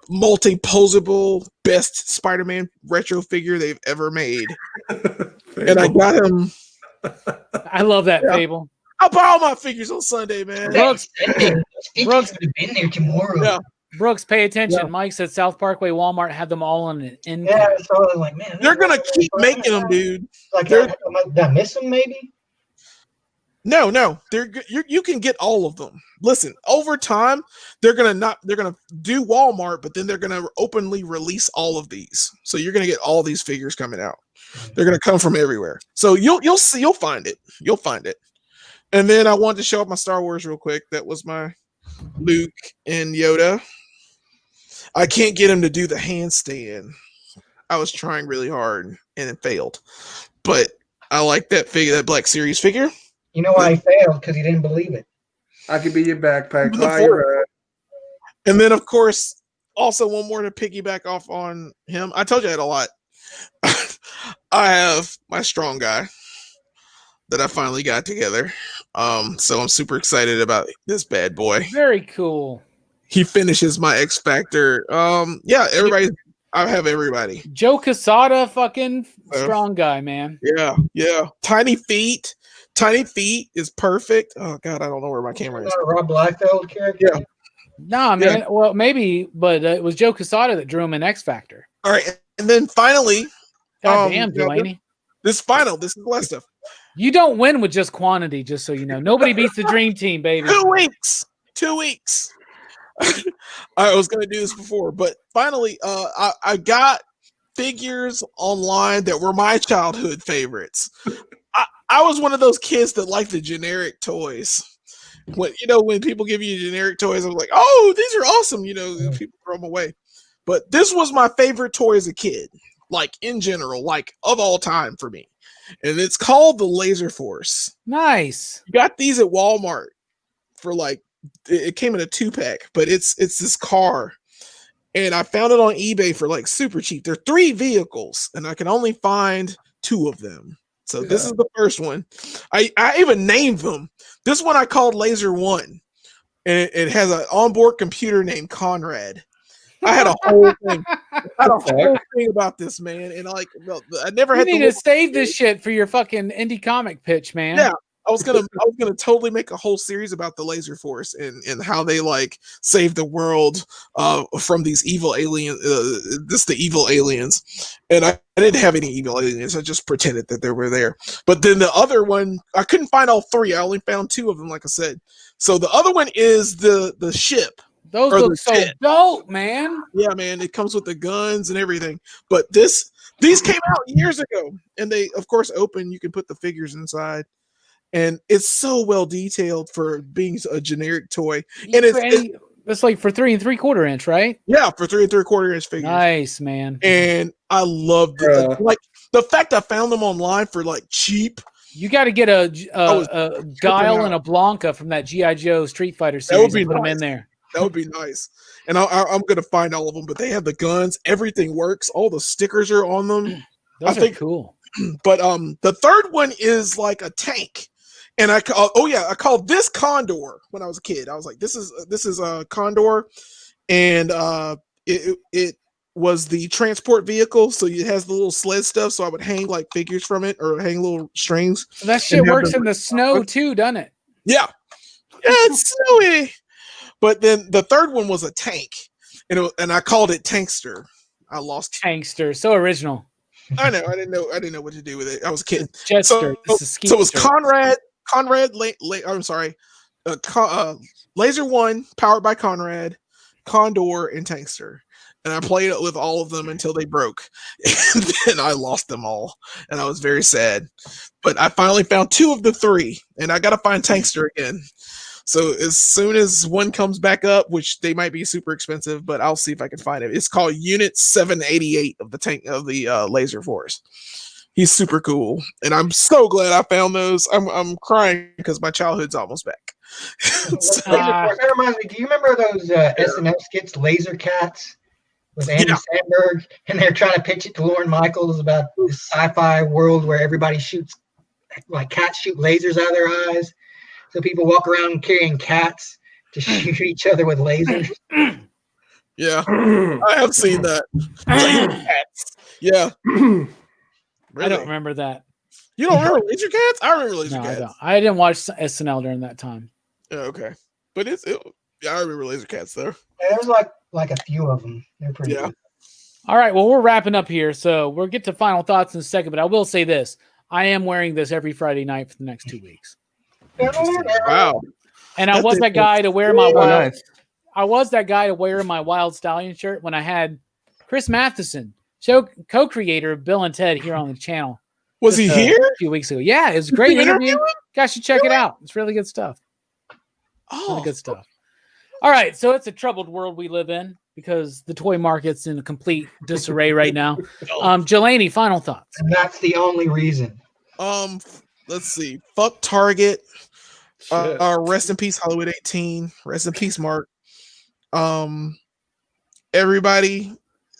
multi-posable best Spider-Man retro figure they've ever made. And I got him. I love that, Fable. I'll buy all my figures on Sunday, man. Brooks would have been there tomorrow. Yeah. Brooks, pay attention. Yeah. Mike said South Parkway Walmart had them all on an end. Yeah, so I was like, man, they're gonna keep making them, dude. Like, did I miss them? Maybe. No, they're you can get all of them. Listen, over time, they're gonna do Walmart, but then they're gonna openly release all of these. So you're gonna get all these figures coming out. They're gonna come from everywhere. So you'll see, you'll find it. You'll find it. And then I wanted to show up my Star Wars real quick. That was my Luke and Yoda. I can't get him to do the handstand. I was trying really hard and it failed. But I like that figure, that Black Series figure. You know why he failed? Because he didn't believe it. I could be your backpack. And then, of course, also one more to piggyback off on him. I told you I had a lot. I have my strong guy that I finally got together. So I'm super excited about this bad boy. Very cool. He finishes my X Factor. Yeah, everybody. I have everybody. Joe Quesada, fucking strong guy, man. Yeah. Tiny feet. Tiny feet is perfect. Oh God, I don't know where my camera is. Rob Liefeld character. Yeah. Nah, man. Yeah. Well, maybe, but it was Joe Quesada that drew him in X Factor. All right, and then finally, God damn, Delaney. This is the last stuff. You don't win with just quantity, just so you know. Nobody beats the dream team, baby. 2 weeks. I was going to do this before, but finally, I got figures online that were my childhood favorites. I was one of those kids that liked the generic toys. When people give you generic toys, I was like, oh, these are awesome. People throw them away. But this was my favorite toy as a kid, like in general, like of all time for me. And it's called the Laser Force. Nice. You got these at Walmart for it came in a 2-pack, but it's this car. And I found it on eBay for super cheap. There are 3 vehicles, and I can only find 2 of them. So this is the first one. I even named them. This one I called Laser 1. And it has an onboard computer named Conrad. I had a whole thing. About this, man. And I never had to save this shit for your fucking indie comic pitch, man. Yeah. I was gonna totally make a whole series about the Laser Force and how they saved the world from these evil aliens. The evil aliens, and I didn't have any evil aliens. I just pretended that they were there. But then the other one, I couldn't find all 3. I only found 2 of them, like I said. So the other one is the ship. Those look so dope, man. Yeah, man. It comes with the guns and everything. But these came out years ago, and they, of course, open. You can put the figures inside. And it's so well detailed for being a generic toy. And it's like for 3 3/4 inch, right? Yeah, for 3 3/4 inch figures. Nice, man. And I loved it. The fact I found them online for cheap. You got to get a Guile and a Blanca from that G.I. Joe Street Fighter series. That would be put them in there. That would be nice. And I'm going to find all of them, but they have the guns. Everything works. All the stickers are on them. Those are cool. But the third one is like a tank. And I called this Condor when I was a kid. I was like, this is a Condor, and it was the transport vehicle, so it has the little sled stuff. So I would hang figures from it or hang little strings. That shit works in the snow too, doesn't it? Yeah, it's snowy. But then the third one was a tank, and I called it Tankster. I lost Tankster, so original. I know. I didn't know what to do with it. I was a kid. Jetster. So it was Conrad, Laser 1, powered by Conrad, Condor, and Tankster. And I played it with all of them until they broke. And then I lost them all. And I was very sad. But I finally found 2 of the 3. And I got to find Tankster again. So as soon as one comes back up, which they might be super expensive, but I'll see if I can find it. It's called Unit 788 of the Laser Force. He's super cool, and I'm so glad I found those. I'm crying because my childhood's almost back. That reminds me. Do you remember those SNL skits, Laser Cats? with Andy Samberg, and they're trying to pitch it to Lorne Michaels about this sci-fi world where everybody shoots, like cats shoot lasers out of their eyes. So people walk around carrying cats to shoot each other with lasers. Yeah, I have seen that. Laser Cats. Yeah. Really? I don't remember that. You don't remember Laser Cats? I remember Laser No, Cats. I don't. I didn't watch SNL during that time. Yeah, okay. But I remember Laser Cats though. Yeah, there's like a few of them. They're pretty good. All right, well, we're wrapping up here, so we'll get to final thoughts in a second, but I will say this. I am wearing this every Friday night for the next 2 weeks. Wow. And I was that guy to wear my nice. I was that guy to wear my Wild Stallion shirt when I had Chris Matheson, co-creator of Bill and Ted, here on the channel. Was he here? A few weeks ago. Yeah, it was a great interview. You guys should check it out. It's really good stuff. Really good stuff. All right, so it's a troubled world we live in because the toy market's in a complete disarray right now. Jelani, final thoughts. And that's the only reason. Let's see. Fuck Target. Rest in peace, Hollywood 18. Rest in peace, Mark. Everybody,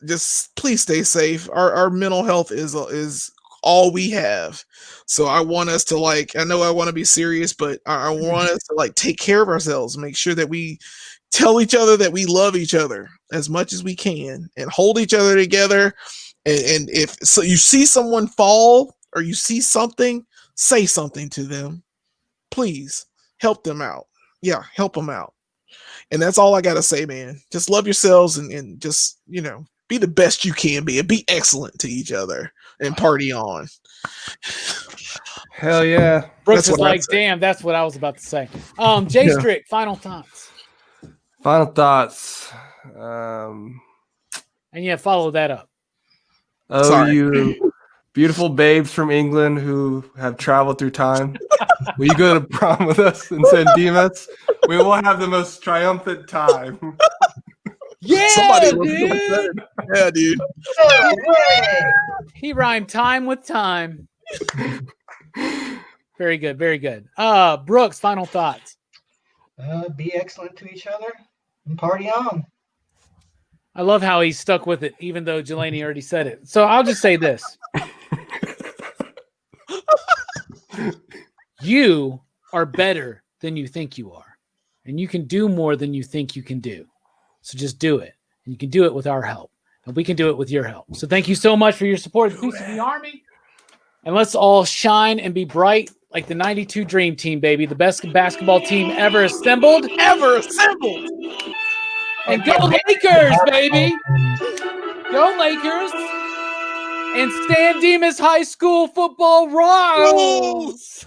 just please stay safe. Our mental health is all we have. So I want us to I know I want to be serious, but I want us to take care of ourselves, make sure that we tell each other that we love each other as much as we can and hold each other together. And if so you see someone fall or you see something, say something to them. Please help them out. Yeah, help them out. And that's all I got to say, man. Just love yourselves and just, be the best you can be and be excellent to each other and party on. Hell yeah. Brooks is like, damn, that's what I was about to say. Jay Strick, final thoughts. Final thoughts. And follow that up. You beautiful babes from England who have traveled through time. Will you go to prom with us in San Dimas? We will have the most triumphant time. Yeah, dude. Yeah, dude. He rhymed time with time. Very good, very good. Brooks, final thoughts. Be excellent to each other and party on. I love how he stuck with it, even though Jelani already said it. So I'll just say this. You are better than you think you are. And you can do more than you think you can do. So just do it. And you can do it with our help. And we can do it with your help. So thank you so much for your support of the PCP Army. And let's all shine and be bright like the 92 Dream Team, baby. The best basketball team ever assembled. And go Lakers, baby. Go Lakers. And San Dimas High School football rocks.